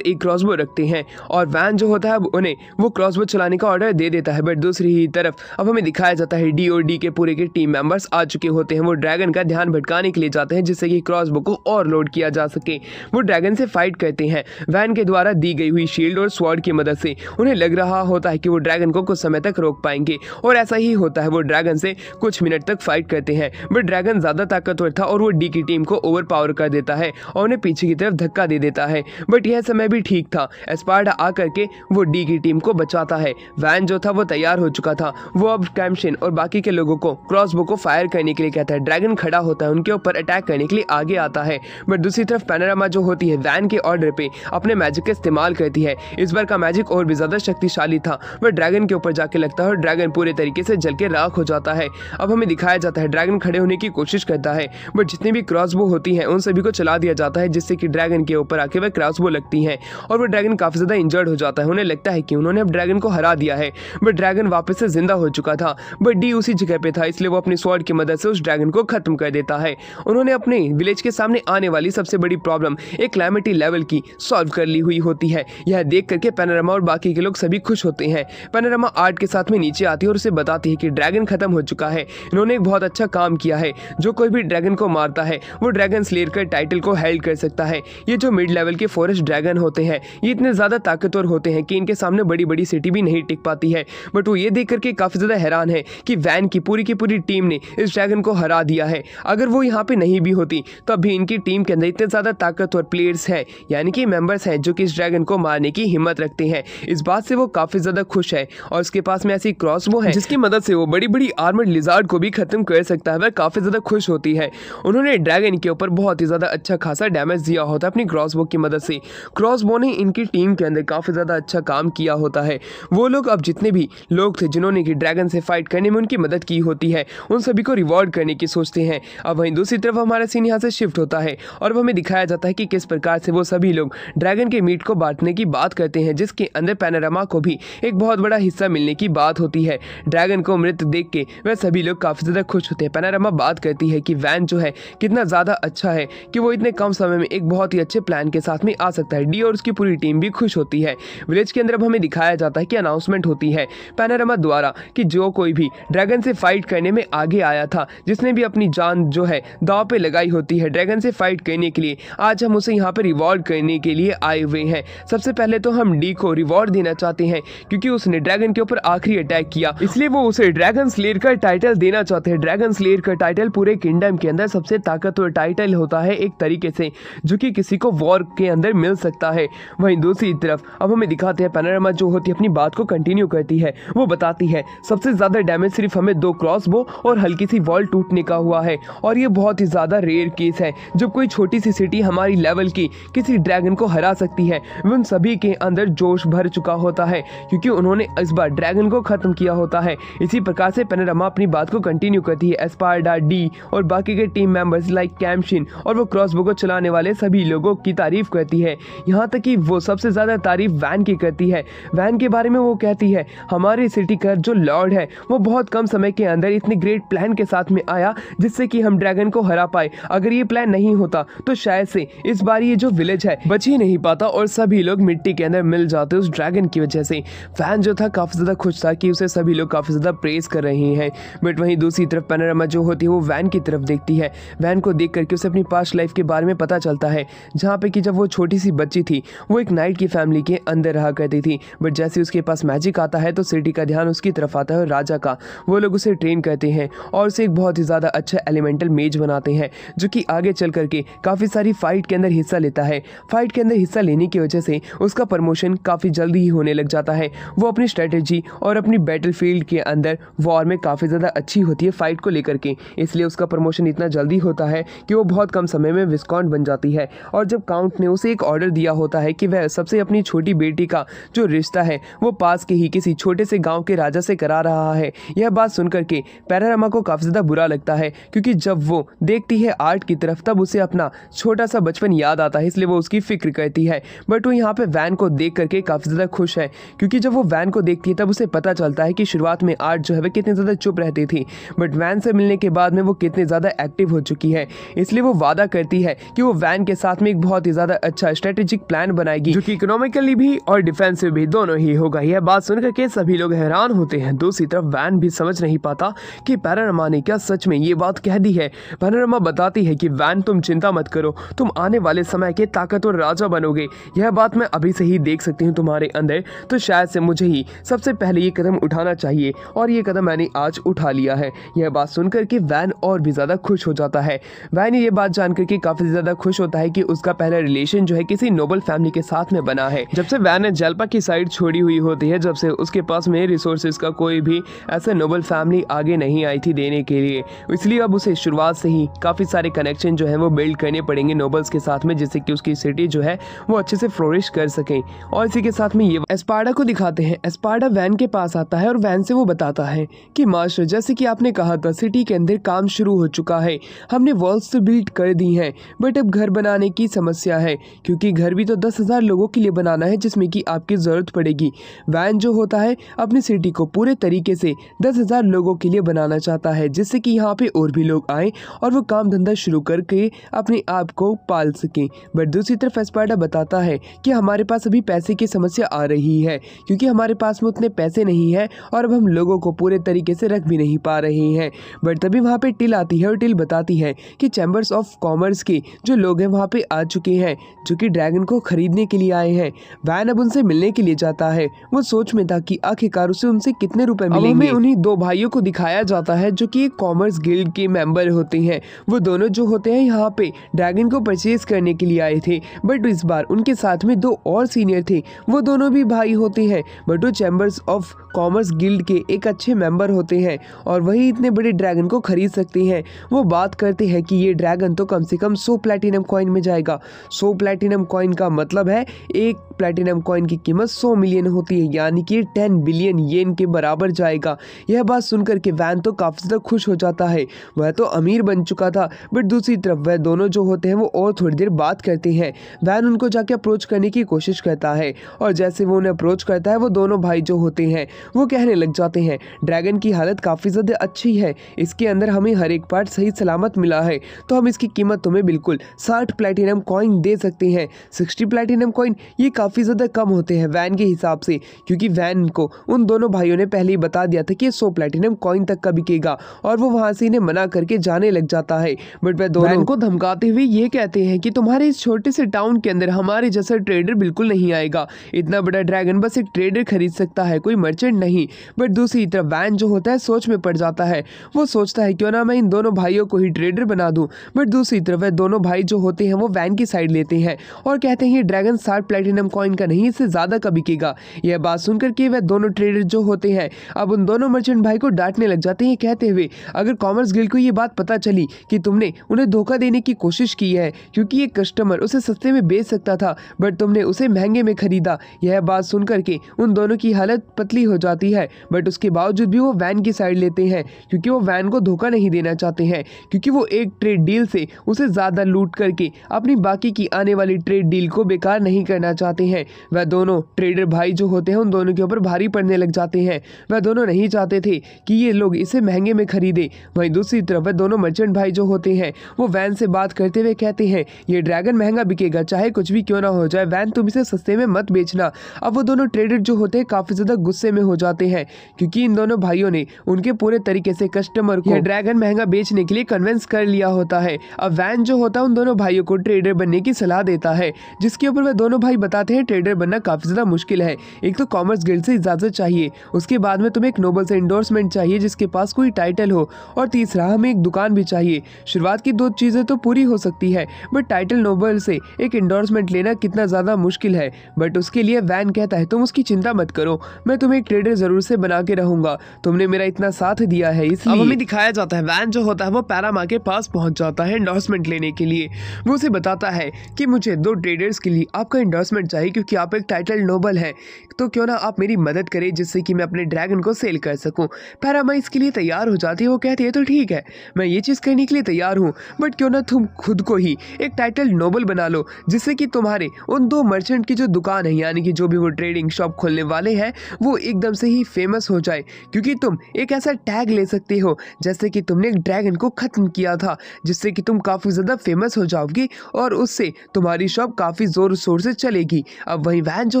एक क्रॉसबो रखते हैं और वैन जो होता है उन्हें वो क्रॉसबो चलाने का ऑर्डर दे देता है। बट दूसरी ही तरफ अब हमें दिखाया जाता है DOD के पूरे के टीम मेंबर्स आ चुके होते हैं। वो ड्रैगन का ध्यान भटकाने के लिए जाते हैं जिससे कि क्रॉसबो को और लोड किया जा सके। वो ड्रैगन से फाइट करते हैं। वैन के द्वारा दी गई हुई शील्ड और स्वॉर्ड की मदद से उन्हें लग रहा होता है कि वो ड्रैगन को कुछ समय तक रोक पाएंगे और ऐसा ही होता है। वो ड्रैगन से कुछ मिनट तक फाइट करते हैं बट ड्रैगन ज़्यादा ताकतवर था और वो डी की टीम को ओवर पावर कर देता है और उन्हें पीछे की तरफ धक्का दे देता है। बट यह समय भी ठीक था। एस्पार्डा आकर के वो डी की टीम को बचाता है। वैन जो था वो तैयार हो चुका था। वो अब कैम्शन और बाकी के लोगों को क्रॉसबो को फायर करने के लिए कहता है। ड्रैगन खड़ा होता है, उनके ऊपर अटैक करने के लिए आगे आता है। बट दूसरी तरफ पैनोरामा जो होती है वैन के ऑर्डर पे अपने मैजिक का इस्तेमाल करती है। इस बार का मैजिक और भी ज़्यादा शक्तिशाली था। वह ड्रैगन के ऊपर जाके लगता है और ड्रैगन पूरे तरीके से जल के राख हो जाता है। अब हमें दिखाया जाता है ड्रैगन खड़े होने की कोशिश करता है बट जितनी भी क्रॉसबो होती हैं उन सभी को चला दिया जाता है जिससे कि ड्रैगन के ऊपर आके वह क्रॉसबो लगती हैं और वो ड्रैगन काफ़ी ज़्यादा इंजर्ड हो जाता है। उन्हें लगता है कि उन्होंने अब ड्रैगन को हरा दिया है बट ड्रैगन वापस से जिंदा हो चुका था। बट डी उसी जगह पे था इसलिए वो अपनी स्वॉर्ड की मदद से उस ड्रैगन को खत्म कर देता है। उन्होंने अपने विलेज के सामने आने वाली सबसे बड़ी प्रॉब्लम एक क्लैमिटी लेवल की सॉल्व कर ली हुई होती है। यह देख करके पैनोरामा और बाकी के लोग सभी खुश होते हैं। पैनोरामा आर्ट के साथ में नीचे आती है और उसे बताती है कि ड्रैगन खत्म हो चुका है, इन्होंने एक बहुत अच्छा काम किया है। जो कोई भी ड्रैगन को मारता है वो ड्रैगन स्लेयर का टाइटल को हेल्ड कर सकता है। ये जो मिड लेवल के फॉरेस्ट ड्रैगन होते हैं ये इतने ज़्यादा ताकतवर होते हैं कि इनके सामने बड़ी बड़ी सिटी भी नहीं टिक पाती है। बट वो ये देख करके काफ़ी ज़्यादा हैरान है कि वैन की पूरी टीम ने इस ड्रैगन को हरा दिया है। अगर वो यहाँ पे नहीं भी होती तो अभी इनकी टीम के अंदर इतने ज़्यादा ताकतवर प्लेयर्स हैं यानी कि मेंबर्स हैं जो कि इस ड्रैगन को मारने की हिम्मत रखते हैं। इस बात से वो काफ़ी ज़्यादा खुश है और उसके पास में ऐसी क्रॉसबो है जिसकी मदद से वो बड़ी बड़ी आर्मर्ड लिजार्ड को भी खत्म कर सकता है। वह काफ़ी ज़्यादा खुश होती है। उन्होंने ड्रैगन के ऊपर बहुत ही ज़्यादा अच्छा खासा डैमेज डैमेज दिया होता है अपनी क्रॉसबो की मदद से। क्रॉसबो ने इनकी टीम के अंदर काफ़ी ज़्यादा अच्छा काम किया होता है। वो लोग अब जितने भी लोग थे जिन्होंने कि ड्रैगन से फाइट करने में उनकी मदद की होती है, उन सभी को रिवॉर्ड करने की सोचते हैं। अब वहीं दूसरी तरफ हमारा सीन यहाँ से शिफ्ट होता है और हमें दिखाया जाता है कि किस प्रकार से वो सभी लोग ड्रैगन के मीट को बांटने की बात करते हैं, जिसके अंदर पैनोरामा को भी एक बहुत बड़ा हिस्सा मिलने की बात होती है। ड्रैगन को मृत देख के वह सभी लोग काफ़ी ज़्यादा खुश होते हैं। पैनोरामा बात करती है कि वैन जो है कितना ज़्यादा अच्छा है कि वो इतने कम समय में एक बहुत ही अच्छे प्लान के साथ में आ सकता है। डी और उसकी पूरी टीम भी खुश होती है। विलेज के अंदर अब हमें दिखाया जाता है कि अनाउंसमेंट होती है पैनोरामा द्वारा कि जो कोई भी ड्रैगन से फाइट करने में आगे आया था, जिसने भी अपनी जान जो है दांव पे लगाई होती है ड्रैगन से फाइट करने के लिए, आज हम उसे यहाँ पे रिवॉर्ड करने के लिए आए हुए हैं। सबसे पहले तो हम डी को रिवॉर्ड देना चाहते हैं क्योंकि उसने ड्रैगन के ऊपर आखिरी अटैक किया, इसलिए वो उसे ड्रैगन स्लेयर का टाइटल देना चाहते हैं। ड्रैगन स्लेयर का टाइटल पूरे किंगडम के अंदर सबसे ताकतवर टाइटल होता है एक तरीके से, जो कि किसी को वॉर के अंदर मिल सकता है। वहीं दूसरी तरफ अब हमें दिखाते हैं पैनोरामा जो होती है अपनी बात को कंटिन्यू करती है। वो बताती है सबसे ज़्यादा डैमेज सिर्फ हमें 2 क्रॉसबो और हल्की सी वॉल टूटने का हुआ है, और ये बहुत ही ज़्यादा रेयर केस है जब कोई छोटी सी सिटी हमारी लेवल की किसी ड्रैगन को हरा सकती है। उन सभी के अंदर जोश भर चुका होता है क्योंकि उन्होंने इस बार ड्रैगन को खत्म किया होता है। इसी प्रकार से पैनोरामा अपनी बात को कंटिन्यू करती है। एस्पार्डा, डी और बाकी के टीम मेंबर्स लाइक कैम्शिन और वो क्रॉसबो को चलाने वाले सभी लोगों की तारीफ करती है, यहाँ तक कि वो सबसे ज़्यादा तारीफ वैन की करती है। वैन के बारे में वो कहती है हमारी सिटी का जो लॉर्ड है वो बहुत कम समय के अंदर इतने ग्रेट प्लान के साथ में आया जिससे कि हम ड्रैगन को हरा पाए। अगर ये प्लान नहीं होता तो शायद से इस बार ये जो विलेज है बच ही नहीं पाता और सभी लोग मिट्टी के अंदर मिल जाते उस ड्रैगन की वजह से। फैन जो था काफ़ी ज़्यादा खुश था कि उसे सभी लोग काफ़ी ज़्यादा प्रेज कर रहे हैं। बट वहीं दूसरी तरफ पैनोरामा जो होती है वो वैन की तरफ देखती है। वैन को देख करके उसे अपनी पास्ट लाइफ के बारे में पता चलता है, जहाँ पे कि जब वो छोटी सी बच्ची थी वो एक नाइट की फैमिली के अंदर रहा करती थी। बट जैसे उसके पास मैजिक आता है तो सिटी का ध्यान उसकी तरफ आता है और राजा का। वो लोग उसे ट्रेन करते हैं और उसे एक बहुत ही ज़्यादा अच्छा एलिमेंटल मेज बनाते हैं, जो कि आगे चल करके काफ़ी सारी फाइट के अंदर हिस्सा लेता है। फाइट के अंदर हिस्सा लेने की वजह से उसका प्रमोशन काफ़ी जल्दी ही होने लग जाता है। वो अपनी स्ट्रेटेजी और अपनी बैटलफील्ड के अंदर वॉर में काफ़ी ज़्यादा अच्छी होती है फाइट को लेकर के, इसलिए उसका प्रमोशन इतना जल्दी होता है कि वो बहुत कम समय में विस्काउंट बन जाती है। और जब काउंट ने उसे एक ऑर्डर दिया होता है कि वह सबसे अपनी छोटी बेटी का जो रिश्ता है वो पास के ही किसी छोटे से गांव के राजा से करा रहा है, यह बात सुनकर के पैनोरामा को काफ़ी ज़्यादा बुरा लगता है क्योंकि जब वो देखती है आर्ट की तरफ तब उसे अपना छोटा सा बचपन याद आता है, इसलिए वो उसकी फिक्र करती है। बट वो यहाँ पे वैन को देख करके काफ़ी ज़्यादा खुश है क्योंकि जब वो वैन को देखती है तब उसे पता चलता है कि शुरुआत में आर्ट जो है वह कितनी ज़्यादा चुप रहती थी, बट वैन से मिलने के बाद में वो कितनी ज़्यादा एक्टिव हो चुकी है। इसलिए वो वादा करती है कि वो वैन के साथ में एक बहुत ही ज़्यादा अच्छा स्ट्रेटेजिक प्लान बनाएगी जो कि इकोनॉमिकली भी और डिफेंसिव भी दोनों ही होगा। यह बात सुनकर के सभी लोग हैरान होते हैं। दूसरी तरफ वैन भी समझ नहीं पाता कि पैनोरामा ने क्या सच में ये बात कह दी है। पैनोरामा बताती है कि वैन तुम चिंता मत करो, तुम आने वाले समय के ताकतवर राजा बनोगे। यह बात मैं अभी से ही देख सकती हूँ तुम्हारे अंदर, तो शायद से मुझे ही सबसे पहले ये कदम उठाना चाहिए और ये कदम मैंने आज उठा लिया है। यह बात सुनकर के वैन और भी ज़्यादा खुश हो जाता है। वैन ये बात जानकर के काफ़ी ज़्यादा खुश होता है कि उसका पहला रिलेशन जो है किसी नोबल फैमिली के साथ में बना है। जब से वैन ने जेल्पा की साइड छोड़ी हुई होती है, जब से उसके पास में रिसोर्सेज का कोई भी ऐसा नोबल फैमिली आगे नहीं आई थी देने के लिए, इसलिए अब उसे शुरुआत से ही काफ़ी सारे कनेक्शन जो है वो बिल्ड करने पड़ेंगे नोबल्स के साथ में, जिससे कि उसकी सिटी जो है वो अच्छे से फ्लोरिश कर सकें। और इसी के साथ में ये एस्पार्डा को दिखाते हैं। एस्पार्डा वैन के पास आता है और वैन से वो बताता है कि मास्टर, जैसे कि आपने कहा था सिटी के अंदर काम शुरू हो चुका है, हमने वॉल्स तो बिल्ड कर दी हैं, बट अब घर बनाने की समस्या है क्योंकि घर भी तो 10,000 लोगों के लिए बनाना है जिसमें कि आपकी ज़रूरत पड़ेगी। वैन जो होता है अपनी सिटी को पूरे तरीके से 10,000 लोगों के लिए बनाना चाहता है, जिससे कि यहाँ पे और भी लोग आएँ और वो काम धंधा शुरू करके अपने आप को पाल सकें। बट दूसरी तरफ एस्पार्डा बताता है कि हमारे पास अभी पैसे की समस्या आ रही है क्योंकि हमारे पास में उतने पैसे नहीं हैं और अब हम लोगों को पूरे तरीके से रख भी नहीं पा रहे हैं। बट तभी वहाँ पे टिल आती है और टिल बताती है कि चैम्बर्स ऑफ कॉमर्स के जो लोग हैं वहाँ पे आ चुके हैं जो कि ड्रैगन को खरीदने के लिए आए हैं। वैन अब उनसे मिलने के लिए जाता है। वो सोच में था कि आखिरकार उसे उनसे कितने रुपए मिलेंगे। हमें उन्हीं 2 भाइयों को दिखाया जाता है जो कि एक कॉमर्स गिल्ड के मेंबर होते हैं। वो दोनों जो होते हैं यहाँ पे ड्रैगन को परचेज करने के लिए आए थे, बट इस बार उनके साथ में 2 और सीनियर थे। वो दोनों भी भाई होते हैं बट वो चैम्बर्स ऑफ कॉमर्स गिल्ड के एक अच्छे मेंबर होते हैं और वही इतने बड़े ड्रैगन को खरीद सकते हैं। वो बात करते हैं कि ये ड्रैगन तो कम से कम 100 प्लैटिनम कॉइन में जाएगा। 100 प्लैटिनम कॉइन का मतलब है एक प्लैटिनम कॉइन की कीमत 100 मिलियन होती है, यानी कि 10 बिलियन येन के बराबर जाएगा। यह बात सुनकर के वैन तो काफ़ी ज़्यादा खुश हो जाता है। वह तो अमीर बन चुका था, बट दूसरी तरफ वह दोनों जो होते हैं वो और थोड़ी देर बात करते हैं। वैन उनको जाके अप्रोच करने की कोशिश करता है और जैसे वो उन्हें अप्रोच करता है वो दोनों भाई जो होते हैं वो कहने लग जाते हैं ड्रैगन की हालत काफ़ी ज़्यादा अच्छी है, इसके अंदर हमें हर एक पार्ट सही सलामत मिला है, तो हम इसकी कीमत तुम्हें बिल्कुल 60 प्लैटिनम कॉइन दे सकते हैं। 60 प्लैटिनम कॉइन ये काफ़ी ज़्यादा कम होते हैं वैन के हिसाब से, क्योंकि वैन को उन दोनों भाइयों ने पहले ही बता दिया था कि ये 100 प्लैटिनम कॉइन तक का बिकेगा और वो वहाँ से इन्हें मना करके जाने लग जाता है। बट वह दोनों को धमकाते हुए ये कहते हैं कि तुम्हारे इस छोटे से टाउन के अंदर हमारे जैसा ट्रेडर बिल्कुल नहीं आएगा, इतना बड़ा ड्रैगन बस एक ट्रेडर खरीद सकता है, कोई मर्चेंट नहीं। बट दूसरी तरफ वैन जो होता है सोच में पड़ जाता है, वो सोचता है क्यों ना मैं इन दोनों भाइयों को ही ट्रेडर बना दूं। बट दूसरी तरफ वह दोनों भाई जो होते हैं वो वैन की साइड लेते हैं और कहते हैं ये ड्रैगन 60 प्लैटिनम कॉइन का नहीं, इससे ज़्यादा का बिकेगा। यह बात सुनकर के वह दोनों ट्रेडर जो होते हैं अब उन दोनों मर्चेंट भाई को डांटने लग जाते हैं, कहते हुए अगर कॉमर्स गिल्ड को ये बात पता चली कि तुमने उन्हें धोखा देने की कोशिश की है, क्योंकि ये कस्टमर उसे सस्ते में बेच सकता था बट तुमने उसे महंगे में खरीदा। यह बात सुनकर के उन दोनों की हालत पतली हो जाती है, बट उसके बावजूद भी वो वैन की साइड लेते हैं क्योंकि वो वैन को धोखा नहीं देना चाहते हैं, क्योंकि वो एक ट्रेड डील से उसे ज़्यादा लूट करके अपनी बाकी की आने वाली ट्रेड डील को बेकार नहीं करना चाहते हैं। वह दोनों ट्रेडर भाई जो होते हैं उन दोनों के ऊपर भारी पड़ने लग जाते हैं। वह दोनों नहीं चाहते थे कि ये लोग इसे महंगे में खरीदे। वहीं दूसरी तरफ वह दोनों मर्चेंट भाई जो होते हैं वो वैन से बात करते हुए कहते हैं ये ड्रैगन महंगा बिकेगा, चाहे कुछ भी क्यों ना हो जाए, वैन तुम इसे सस्ते में मत बेचना। अब वो दोनों ट्रेडर जो होते हैं काफ़ी ज़्यादा गुस्से में हो जाते हैं, क्योंकि इन दोनों भाइयों ने उनके पूरे तरीके से कस्टमर को ड्रैगन महंगा बेचने के लिए कन्विंस कर लिया होता है। अब वैन जो होता है उन दोनों भाइयों को ट्रेडर बनने की सलाह देता है, जिसके ऊपर वह दोनों भाई बताते हैं ट्रेडर बनना काफ़ी ज़्यादा मुश्किल है। एक तो कॉमर्स गिल्ड से इजाज़त चाहिए, उसके बाद में तुम्हें एक नोबल से इंडोर्समेंट चाहिए जिसके पास कोई टाइटल हो, और तीसरा हमें एक दुकान भी चाहिए। शुरुआत की 2 चीज़ें तो पूरी हो सकती है, बट टाइटल नोबल से एक इंडोर्समेंट लेना कितना ज़्यादा मुश्किल है। बट उसके लिए वैन कहता है तुम उसकी चिंता मत करो, मैं तुम्हें एक ट्रेडर ज़रूर से बना के रहूँगा, तुमने मेरा इतना साथ दिया है इसलिए। अब हमें दिखाया जाता है वैन जो होता है वो पैरामा के पास पहुँच जाता है इंडोर्समेंट लेने के लिए। वो उसे बताता है कि मुझे 2 ट्रेडर्स के लिए आपका इंडोर्समेंट चाहिए, क्योंकि आप एक टाइटल नोबल है, तो क्यों ना आप मेरी मदद करें जिससे कि मैं अपने ड्रैगन को सेल कर सकूं। पैरामा इसके लिए तैयार हो जाती है, वो कहती है तो ठीक है मैं ये चीज़ करने के लिए तैयार हूँ, बट क्यों ना तुम खुद को ही एक टाइटल नोबल बना लो, जिससे कि तुम्हारे उन 2 मर्चेंट की जो दुकान है, यानी कि जो भी वो ट्रेडिंग शॉप खोलने वाले हैं, वो एकदम से ही फेमस हो जाए, क्योंकि तुम एक ऐसा टैग ले सकते हो जैसे कि तुमने एक ड्रैगन को ख़त्म किया था, जिससे कि तुम काफ़ी ज़्यादा फेमस हो जाओगी और उससे तुम्हारी शॉप काफ़ी ज़ोर शोर से चलेगी। अब वहीं वैन जो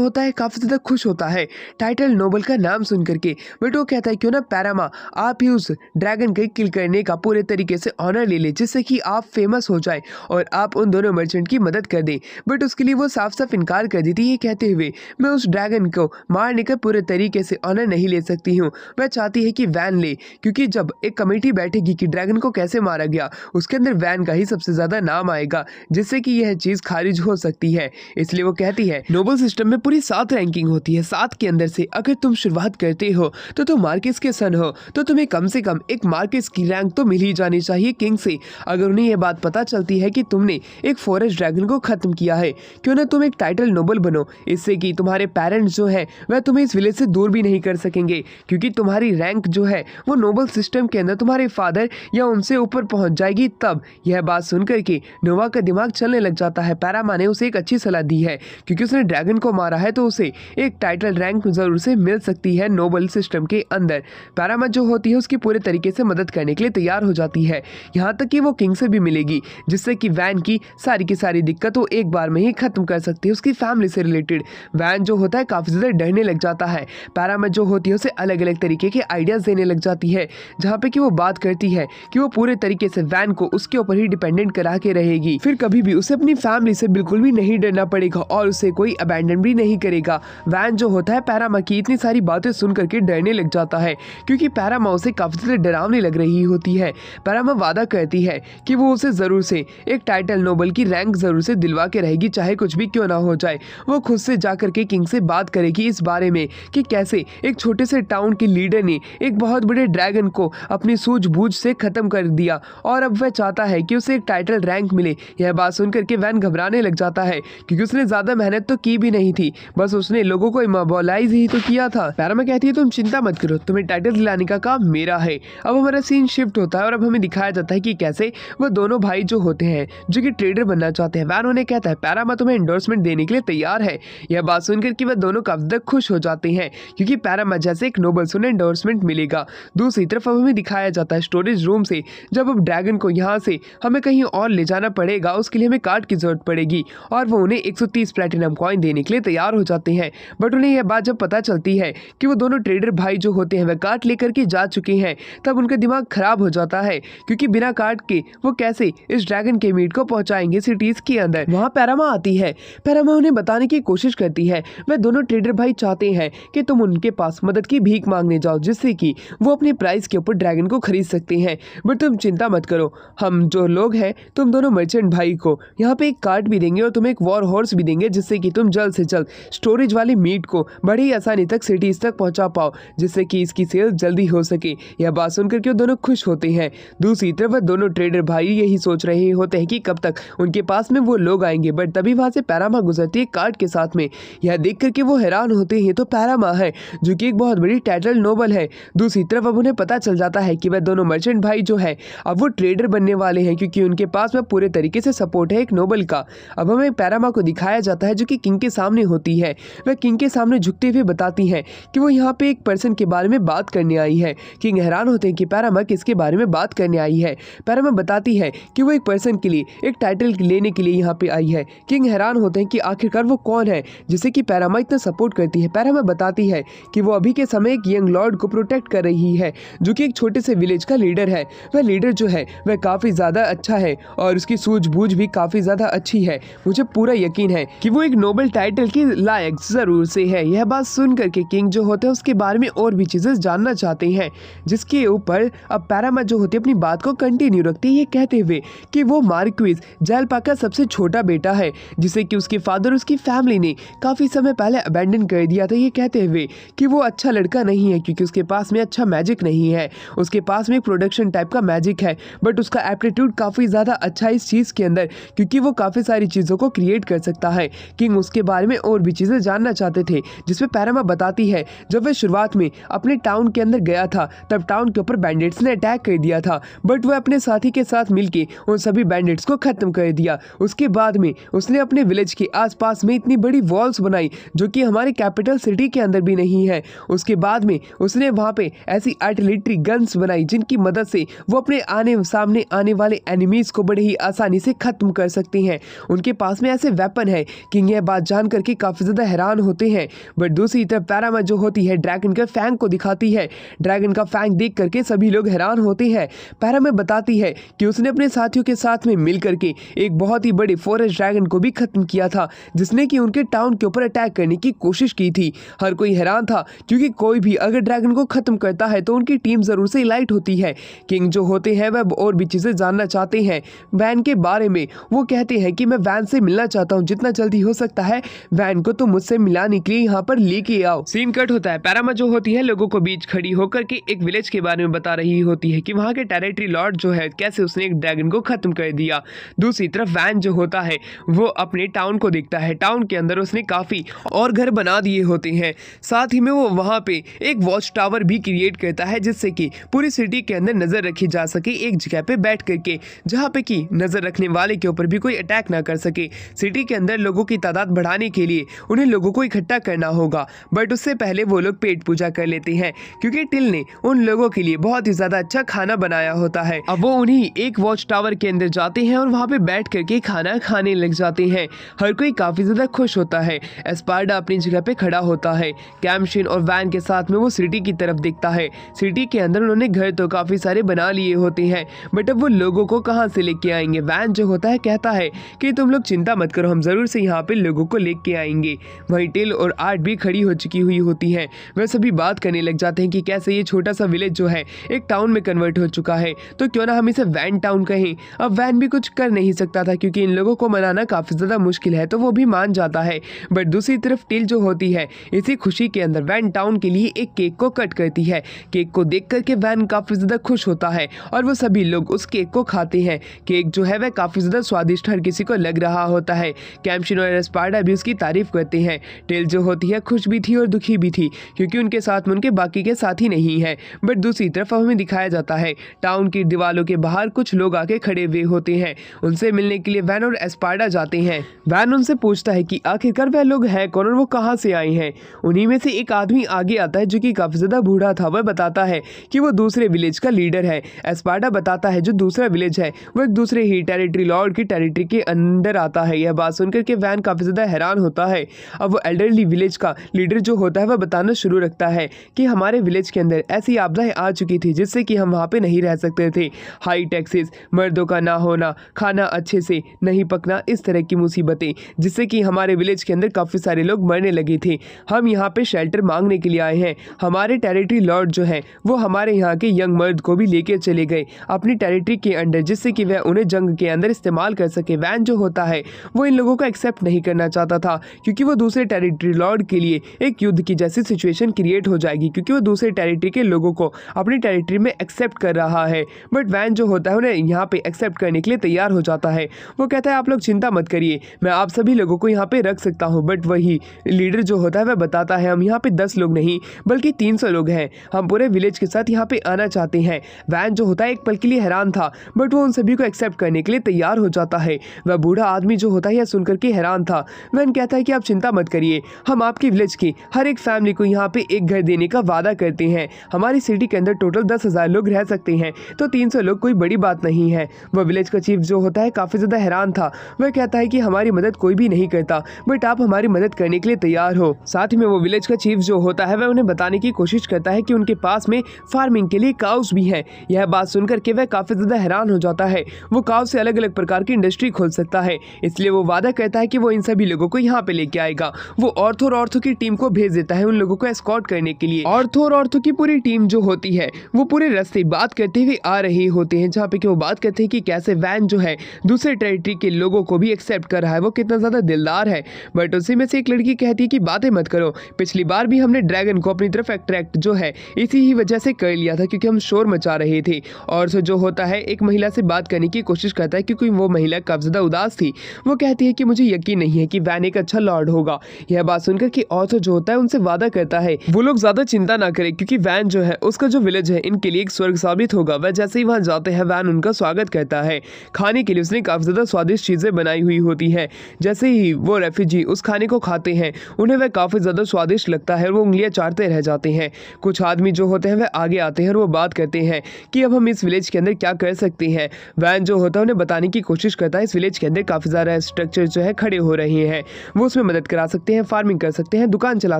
होता है काफ़ी ज़्यादा खुश होता है टाइटल नोबल का नाम सुन करके, बट वो कहता है क्यों ना पैरामा आप ही उस ड्रैगन के किल करने का पूरे तरीके से ऑनर ले ले, जिससे कि आप फेमस हो जाए और आप उन दोनों मर्चेंट की मदद कर दें। बट उसके लिए वो साफ साफ इनकार कर देती है, कहते हुए मैं उस ड्रैगन को मारने का पूरे तरीके से ऑनर नहीं ले सकती हूँ। वह चाहती है कि वैन ले, क्योंकि जब एक कमेटी बैठेगी कि ड्रैगन को कैसे मारा गया, उसके अंदर वैन का ही सबसे ज़्यादा नाम आएगा, जिससे कि यह चीज़ खारिज हो सकती है। इसलिए वो कहती है नोबल सिस्टम में पूरी 7 रैंकिंग होती है, 7 के अंदर से अगर तुम शुरुआत करते हो तो तुम मार्किस के सन हो, तो तुम्हें कम से कम एक मार्किस की रैंक तो मिल ही जानी चाहिए किंग से। अगर उन्हें यह बात पता चलती है कि तुमने एक फॉरेस्ट ड्रैगन को खत्म किया है, क्यों ना तुम एक टाइटल नोबल बनो, इससे कि तुम्हारे पेरेंट्स जो है वह तुम्हें इस विलेज से दूर भी नहीं कर सकेंगे, क्योंकि तुम्हारी रैंक जो है वो नोबल सिस्टम के अंदर तुम्हारे फादर या उनसे ऊपर पहुंच जाएगी। तब यह बात सुनकर के नोवा का दिमाग चलने लग जाता है। पैरामा ने उसे एक अच्छी सलाह दी है, क्योंकि उसने ड्रैगन को मारा है तो उसे एक टाइटल रैंक जरूर से मिल सकती है नोबल सिस्टम के अंदर। पैरामा जो होती है उसकी पूरे तरीके से मदद करने के लिए तैयार हो जाती है, यहाँ तक कि वो किंग से भी मिलेगी, जिससे कि वैन की सारी दिक्कत वो एक बार में ही खत्म कर सकती है उसकी फैमिली से रिलेटेड। वैन जो होता है काफ़ी ज़्यादा डरने लग जाता है। पैरामा जो होती है उसे अलग अलग तरीके के आइडियाज़ देने लग जाती है, जहाँ पे कि वो बात करती है कि वो पूरे तरीके से वैन को उसके ऊपर ही डिपेंडेंट करा के रहेगी, फिर कभी भी उसे अपनी फैमिली से बिल्कुल भी नहीं डरना पड़ेगा और उसे कोई अबैंडन भी नहीं करेगा। वैन जो होता है पैरामा की इतनी सारी बातें सुन करके डरने लग जाता है, क्योंकि पैरामा उसे काफ़ी ज़्यादा डरावनी लग रही होती है। पैरामा वादा करती है कि वो उसे ज़रूर से एक टाइटल नोबल की रैंक ज़रूर से दिलवा के रहेगी, चाहे कुछ भी क्यों ना हो जाए। वो खुद से जाकर के किंग से बात करेगी इस बारे में कि कैसे एक छोटे से टाउन के लीडर ने एक बहुत बड़े ड्रैगन को अपनी सूझबूझ से ख़त्म कर दिया और अब वह चाहता है कि उसे एक टाइटल रैंक मिले, यह बात सुनकर के वैन घबराने लग जाता है क्योंकि उसने ज्यादा मेहनत तो की भी नहीं थी, बस उसने लोगों को इमोबलाइज ही तो किया था। पैरामा कहती है तुम चिंता मत करो, तुम्हें टाइटल दिलाने का काम मेरा है। अब हमारा सीन शिफ्ट होता है और अब हमें दिखाया जाता है कि कैसे वो दोनों भाई जो होते हैं जो कि ट्रेडर बनना चाहते हैं। वैन उन्हें कहता है पैरामा तुम्हें एंडोर्समेंट देने के लिए तैयार है। यह बात सुनकर कि वह दोनों काफी ज्यादा खुश हो जाते हैं क्योंकि पैरामा जैसे एक नोबल से उन्हें एंडोर्समेंट मिलेगा। दूसरी तरफ अब हमें दिखाया जाता है स्टोरेज रूम से, जब अब ड्रैगन को यहाँ से हमें कहीं और ले जाना पड़ेगा, उसके लिए हमें कार्ड की जरूरत पड़ेगी और वो उन्हें 130 प्लेटिनम कॉइन देने के लिए तैयार हो जाते हैं। बट उन्हें यह बात जब पता चलती है कि वो दोनों ट्रेडर भाई जो होते हैं वह कार्ड लेकर के जा चुके हैं, तब उनका दिमाग खराब हो जाता है क्योंकि बिना कार्ड के वो कैसे इस ड्रैगन के मीट को पहुंचाएंगे सिटीज के अंदर। वहाँ पैरामा आती है। पैरामा उन्हें बताने की कोशिश करती है वह दोनों ट्रेडर भाई चाहते हैं कि तुम उनके पास मदद की भीख मांगने जाओ जिससे कि वो अपने प्राइस के ऊपर ड्रैगन को खरीद सकते हैं। बट तुम चिंता मत करो, हम जो लोग हैं तुम दोनों मर्चेंट भाई को यहाँ पे एक कार्ड भी देंगे और तुम्हें एक वॉर हॉर्स भी देंगे जिससे कि तुम जल्द से जल्द स्टोरेज वाले मीट को बड़ी आसानी तक सिटीज तक पहुंचा पाओ जिससे कि इसकी सेल जल्दी हो सके। यह बात सुनकर के वो दोनों खुश होते हैं। दूसरी तरफ वह दोनों ट्रेडर भाई यही सोच रहे होते हैं कि कब तक उनके पास में वो लोग आएंगे। बट तभी वहां से पैरामा गुजरती है कार्ड के साथ में। यह देख करके वो हैरान होते हैं तो पैरामा है जो कि एक बहुत बड़ी टाइटल नोबल है। दूसरी तरफ अब उन्हें पता चल जाता है कि वह दोनों मर्चेंट भाई जो है अब वो ट्रेडर बनने वाले हैं क्योंकि उनके पास में पूरे तरीके से सपोर्ट है एक नोबल का। अब हमें पैरामा को दिखाया जाता है जो कि किंग के सामने होती है। वह किंग के सामने झुकते हुए बताती है कि वो यहाँ पे एक पर्सन के बारे में बात करने आई है। किंग हैरान होते हैं कि पैरामा किसके बारे में बात करने आई है। पैरामा बताती है कि वो एक पर्सन के लिए एक टाइटल लेने के लिए यहाँ पे आई है। किंग हैरान होते हैं कि आखिरकार वो कौन है जिसे कि पैरामा इतना सपोर्ट करती है। पैरामा बताती है कि वो अभी के समय एक यंग लॉर्ड को प्रोटेक्ट कर रही है जो कि एक छोटे से विलेज का लीडर है। वह लीडर जो है वह काफी ज्यादा अच्छा है और उसकी सूझबूझ भी काफी ज्यादा अच्छी है। मुझे पूरा यकीन है कि वो एक नोबल टाइटल की लायक जरूर से है। यह बात सुन करके किंग जो होते हैं उसके बारे में और भी चीजें जानना चाहते हैं जिसके ऊपर अब पैरामा जो होती है अपनी बात को कंटिन्यू रखती है ये कहते हुए कि वो मार्क्विस जेलपा का सबसे छोटा बेटा है जिसे कि उसके फादर उसकी फैमिली ने काफी समय पहले अबैंडन कर दिया था। ये कहते हुए कि वो अच्छा लड़का नहीं है क्योंकि उसके पास में अच्छा मैजिक नहीं है, उसके पास में एक प्रोडक्शन टाइप का मैजिक है बट उसका एप्टीट्यूड काफी ज्यादा अच्छा है इस चीज के अंदर क्योंकि वो काफी सारी चीजों को क्रिएट कर सकता है। किंग उसके बारे में और भी चीजें जानना चाहते थे जिसमें पैरामा बताती है जब वह शुरुआत में अपने टाउन के अंदर गया था तब टाउन के ऊपर बैंडिट्स ने अटैक कर दिया था बट वह अपने साथी के साथ मिलके उन सभी बैंडिट्स को खत्म कर दिया। उसके बाद में उसने अपने विलेज के आसपास में इतनी बड़ी वॉल्स बनाई जो कि हमारे कैपिटल सिटी के अंदर भी नहीं है। उसके बाद में उसने वहां पे ऐसी आर्टिलरी गन्स बनाई जिनकी मदद से वो अपने सामने आने वाले एनिमीज को बड़े ही आसानी से खत्म कर सकते हैं। उनके पास में ऐसे वेपन है। किंग यह बात जान करके काफी ज्यादा हैरान होते हैं। बट दूसरी तरफ पैरामा जो होती है ड्रैगन के फैंग को दिखाती है। ड्रैगन का फैंग देख करके सभी लोग हैरान होते हैं। पैरामा बताती है कि उसने अपने साथियों के साथ में मिल करके एक बहुत ही बड़े फॉरेस्ट ड्रैगन को भी खत्म किया था जिसने कि उनके टाउन के ऊपर अटैक करने की कोशिश की थी। हर कोई हैरान था क्योंकि कोई भी अगर ड्रैगन को खत्म करता है तो उनकी टीम जरूर से इलाइट होती है। किंग जो होते हैं वह और भी चीजें जानना चाहते हैं वैन के बारे में। वो कहते हैं कि मैं वैन से मिलना चाहता हूँ, जितना जल्दी हो सकता है वैन को तो मुझसे मिलाने के लिए यहाँ पर लेके आओ। सीन कट होता है। पैरामा जो होती है लोगों को बीच खड़ी होकर के एक विलेज के बारे में बता रही होती है कि वहाँ के टेरिटरी लॉर्ड जो है कैसे उसने एक ड्रैगन को खत्म कर दिया। दूसरी तरफ वैन जो होता है वो अपने टाउन को देखता है। टाउन के अंदर उसने काफी और घर बना दिए होते हैं। साथ ही में वो वहाँ पे एक वॉच टावर भी क्रिएट करता है जिससे कि पूरी सिटी के अंदर नजर रखी जा सके एक जगह पे बैठ करके जहाँ पे कि नजर रखने वाले के ऊपर भी कोई अटैक ना कर सके। सिटी के अंदर लोगों की तादाद बढ़ाने के लिए उन्हें लोगों को इकट्ठा करना होगा बट उससे पहले वो लोग पेट पूजा कर लेते हैं क्योंकि टिल ने उन लोगों के लिए बहुत ही ज्यादा अच्छा खाना बनाया होता है। अब वो उन्हीं एक वॉच टावर के अंदर जाते हैं और वहाँ पे बैठ करके खाना खाने लग जाते हैं। हर कोई काफी ज्यादा खुश होता है। एस्पार्डा अपनी जगह पे खड़ा होता है। कैमशिन और वैन के साथ में वो सिटी की तरफ देखता है। सिटी के अंदर उन्होंने घर तो काफी सारे बना लिए होते हैं बट अब वो लोगों को कहाँ से लेके आएंगे। वैन जो होता है कहता है कि तुम लोग चिंता मत करो, हम जरूर से यहाँ पे लोगों को लेके आएंगे। वहीं टिल और आर्ट भी खड़ी हो चुकी हुई होती है। वह सभी बात करने लग जाते हैं कि कैसे ये छोटा सा विलेज जो है एक टाउन में कन्वर्ट हो चुका है तो क्यों ना हम इसे वैन टाउन कहें। अब वैन भी कुछ कर नहीं सकता था क्योंकि इन लोगों को मनाना काफी ज्यादा मुश्किल है तो वो भी मान जाता है। बट दूसरी तरफ टिल जो होती है इसी खुशी के अंदर वैन टाउन के लिए एक केक को कट करती है। केक को देख करके वैन काफी ज्यादा खुश होता है और वो सभी लोग उस केक को खाते हैं। केक जो है वह वह काफी ज्यादा स्वादिष्ट हर किसी को लग रहा होता है। कैमशिनो और एस्पार्डा भी उसकी तारीफ करते हैं। टेल जो होती है खुश भी थी और दुखी भी थी, क्योंकि उनके साथ में उनके बाकी के साथी नहीं है। बट दूसरी तरफ हमें दिखाया जाता है टाउन की दीवारों के बाहर कुछ लोग आके खड़े हुए होते हैं। उनसे मिलने के लिए वैन और एस्पार्डा जाते हैं। वैन उनसे पूछता है कि आखिरकार वह लोग हैं कौन और वो कहाँ से आए हैं। उन्हीं में से एक आदमी आगे आता है जो कि काफी ज्यादा बूढ़ा था। वह बताता है कि वो दूसरे विलेज का लीडर है। एस्पार्डा बताता है जो दूसरा विलेज है वो एक दूसरे ही टेरिटरी लॉर्ड की टेरिटरी के अंदर आता है। यह बात सुनकर के वैन काफी ज्यादा हैरान होता है। अब वो एल्डरली विलेज का लीडर जो होता है वह बताना शुरू रखता है कि हमारे विलेज के अंदर ऐसी आपदाएं आ चुकी थी जिससे कि हम वहाँ पे नहीं रह सकते थे। हाई टैक्सेस, मर्दों का ना होना, खाना अच्छे से नहीं पकना, इस तरह की मुसीबतें जिससे कि हमारे विलेज के अंदर काफ़ी सारे लोग मरने लगे थे। हम यहाँ पे शेल्टर मांगने के लिए आए हैं। हमारे टेरिटरी लॉर्ड जो है वो हमारे यहाँ के यंग मर्द को भी लेकर चले गए अपनी टेरिटरी के अंदर, जिससे कि वह उन्हें जंग के अंदर इस्तेमाल कर सके। वैन जो होता है वो इन लोगों को एक्सेप्ट नहीं करना चाहता था, क्योंकि वो दूसरे टेरिटरी लॉर्ड के लिए एक युद्ध की जैसी सिचुएशन क्रिएट हो जाएगी, क्योंकि वो दूसरे टेरिटरी के लोगों को अपनी टेरिटरी में एक्सेप्ट कर रहा है। बट वैन जो होता है उन्हें यहाँ पे एक्सेप्ट करने के लिए तैयार हो जाता है। वो कहता है आप लोग चिंता मत करिए, मैं आप सभी लोगों को यहाँ पे रख सकता हूँ। बट वही लीडर जो होता है वह बताता है हम यहाँ पे 10 लोग नहीं बल्कि 300 लोग हैं। हम पूरे विलेज के साथ यहाँ पे आना चाहते हैं। वैन जो होता है एक पल के लिए हैरान था, बट वो उन सभी को एक्सेप्ट करने के लिए तैयार हो जाता है। वह बूढ़ा आदमी जो होता है यह सुनकर के हैरान था। वैन कहता है कि आप चिंता मत करिए, हम आपके विलेज की हर एक फैमिली को यहाँ पे एक घर देने का वादा करते हैं। हमारी सिटी के अंदर टोटल 10,000 लोग रह सकते हैं, तो 300 लोग कोई बड़ी बात नहीं है। वह विलेज का चीफ जो होता है काफी ज्यादा हैरान था। वह कहता है कि हमारी मदद कोई भी नहीं करता, बट आप हमारी मदद करने के लिए तैयार हो। साथ में वो विलेज का चीफ जो होता है वह उन्हें बताने की कोशिश करता है कि उनके पास में फार्मिंग के लिए काउस भी है। यह बात सुनकर के वह काफी ज्यादा हैरान हो जाता है। वो काउ से अलग अलग प्रकार की इंडस्ट्री खोल सकता है, इसलिए वो वादा करता है कि वो इन सभी लोगों को यहाँ पे लेके आएगा। वो ऑर्थो की टीम को भेज देता है उन लोगों को एस्कॉर्ट करने के लिए। ऑर्थो की पूरी टीम जो होती है वो पूरे रास्ते बात करते हुए आ रहे होते हैं, जहाँ पे कि वो बात करते हैं कि कैसे वैन जो है दूसरे टेरिटरी के लोगों को भी एक्सेप्ट कर रहा है, वो कितना ज्यादा दिलदार है। बट उसी में से एक लड़की कहती है कि बातें मत करो, पिछली बार भी हमने ड्रैगन को अपनी तरफ अट्रैक्ट जो है इसी ही वजह से कर लिया था, क्योंकि हम शोर मचा रहे थे। और जो होता है एक महिला से बात करने की कोशिश करता है, क्योंकि वो महिला काफी ज्यादा उदास थी। वो कहती है कि मुझे यकीन नहीं है कि वैन एक अच्छा लॉर्ड होगा। यह बात सुनकर कि ऑर्थो जो होता है उनसे वादा करता है वो लोग ज्यादा चिंता ना करें, क्योंकि वैन जो है उसका जो विलेज है इनके लिए एक स्वर्ग साबित होगा। वह जैसे ही वहां जाते हैं वैन उनका स्वागत करता है। खाने के लिए उसने काफी ज्यादा स्वादिष्ट चीजें बनाई हुई होती है। जैसे ही वो रेफ्यूजी उस खाने को खाते हैं उन्हें वह काफी ज्यादा स्वादिष्ट लगता है, वो उंगलियां चाटते रह जाते हैं। कुछ आदमी जो होते हैं वह आगे आते हैं और वो बात करते हैं कि अब हम इस विलेज के अंदर क्या कर सकते हैं। वैन जो होता है उन्हें बताने की कोशिश करता है इस विलेज के अंदर काफी ज्यादा स्ट्रक्चर जो है खड़े हो रहे हैं, वो उसमें मदद करा सकते हैं, फार्मिंग कर सकते हैं, दुकान चला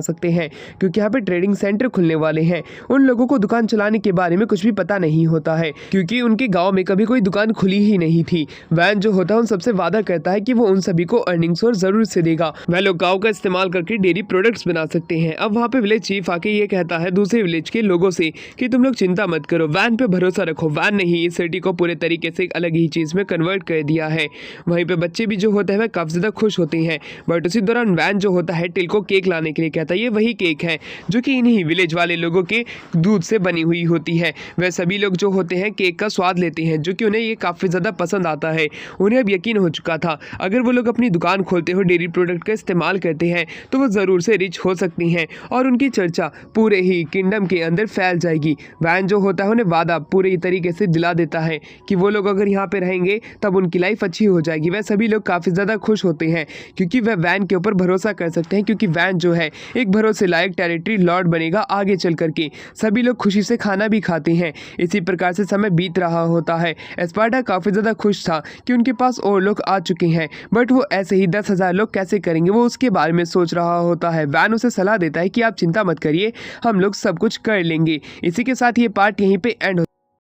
सकते हैं, क्योंकि यहाँ पे ट्रेडिंग सेंटर खुलने वाले हैं। उन लोगों को दुकान चलाने के बारे में कुछ भी पता नहीं होता है, क्योंकि उनके गांव में कभी कोई दुकान खुली ही नहीं थी। वैन जो होता है उन सबसे वादा करता है कि वो उन सभी को अर्निंग सोर्स जरूर से देगा। वह लोग गाँव का इस्तेमाल करके डेयरी प्रोडक्ट्स बना सकते हैं। अब वहाँ पे विलेज चीफ आके ये कहता है दूसरे विलेज के लोगों से कि तुम लोग चिंता मत करो, वैन पे भरोसा रखो। वैन ने ही इस सिटी को पूरे तरीके से एक अलग ही चीज में कन्वर्ट कर दिया है। वहीं पे बच्चे भी जो होते हैं वह काफी ज्यादा खुश होते हैं। बट उसी दौरान वैन जो होता है टिल को केक लाने के लिए कहता है। ये वही केक है जो कि इन्हीं विलेज वाले लोगों के दूध से बनी हुई होती है। वह सभी लोग जो होते हैं केक का स्वाद लेते हैं, जो कि उन्हें ये काफी ज्यादा पसंद आता है। उन्हें अब यकीन हो चुका था अगर वो लोग अपनी दुकान खोलते हो, डेयरी प्रोडक्ट का इस्तेमाल करते हैं, तो वो जरूर से रिच हो सकती हैं और उनकी चर्चा पूरे ही किंगडम के अंदर फैल जाएगी। वैन जो होता है उन्हें वादा पूरे तरीके से दिला देता है कि वो लोग अगर यहाँ पे रहेंगे तब उनकी लाइफ अच्छी हो जाएगी। वह सभी लोग काफी ज्यादा खुश होते हैं क्योंकि वह वैन के ऊपर भरोसा कर सकते हैं, क्योंकि वैन जो है एक भरोसे लायक टेरिटरी लॉर्ड बनेगा आगे चल करके। सभी लोग खुशी से खाना भी खाते हैं। इसी प्रकार से समय बीत रहा होता है। एस्पार्टा काफी ज्यादा खुश था कि उनके पास और लोग आ चुके हैं, बट वो ऐसे ही 10,000 लोग कैसे करेंगे, वो उसके बारे में सोच रहा होता है। वैन उसे सलाह देता है कि आप चिंता मत करिए, हम लोग सब कुछ कर लेंगे। इसी के साथ ये पार्ट यहीं पे एंड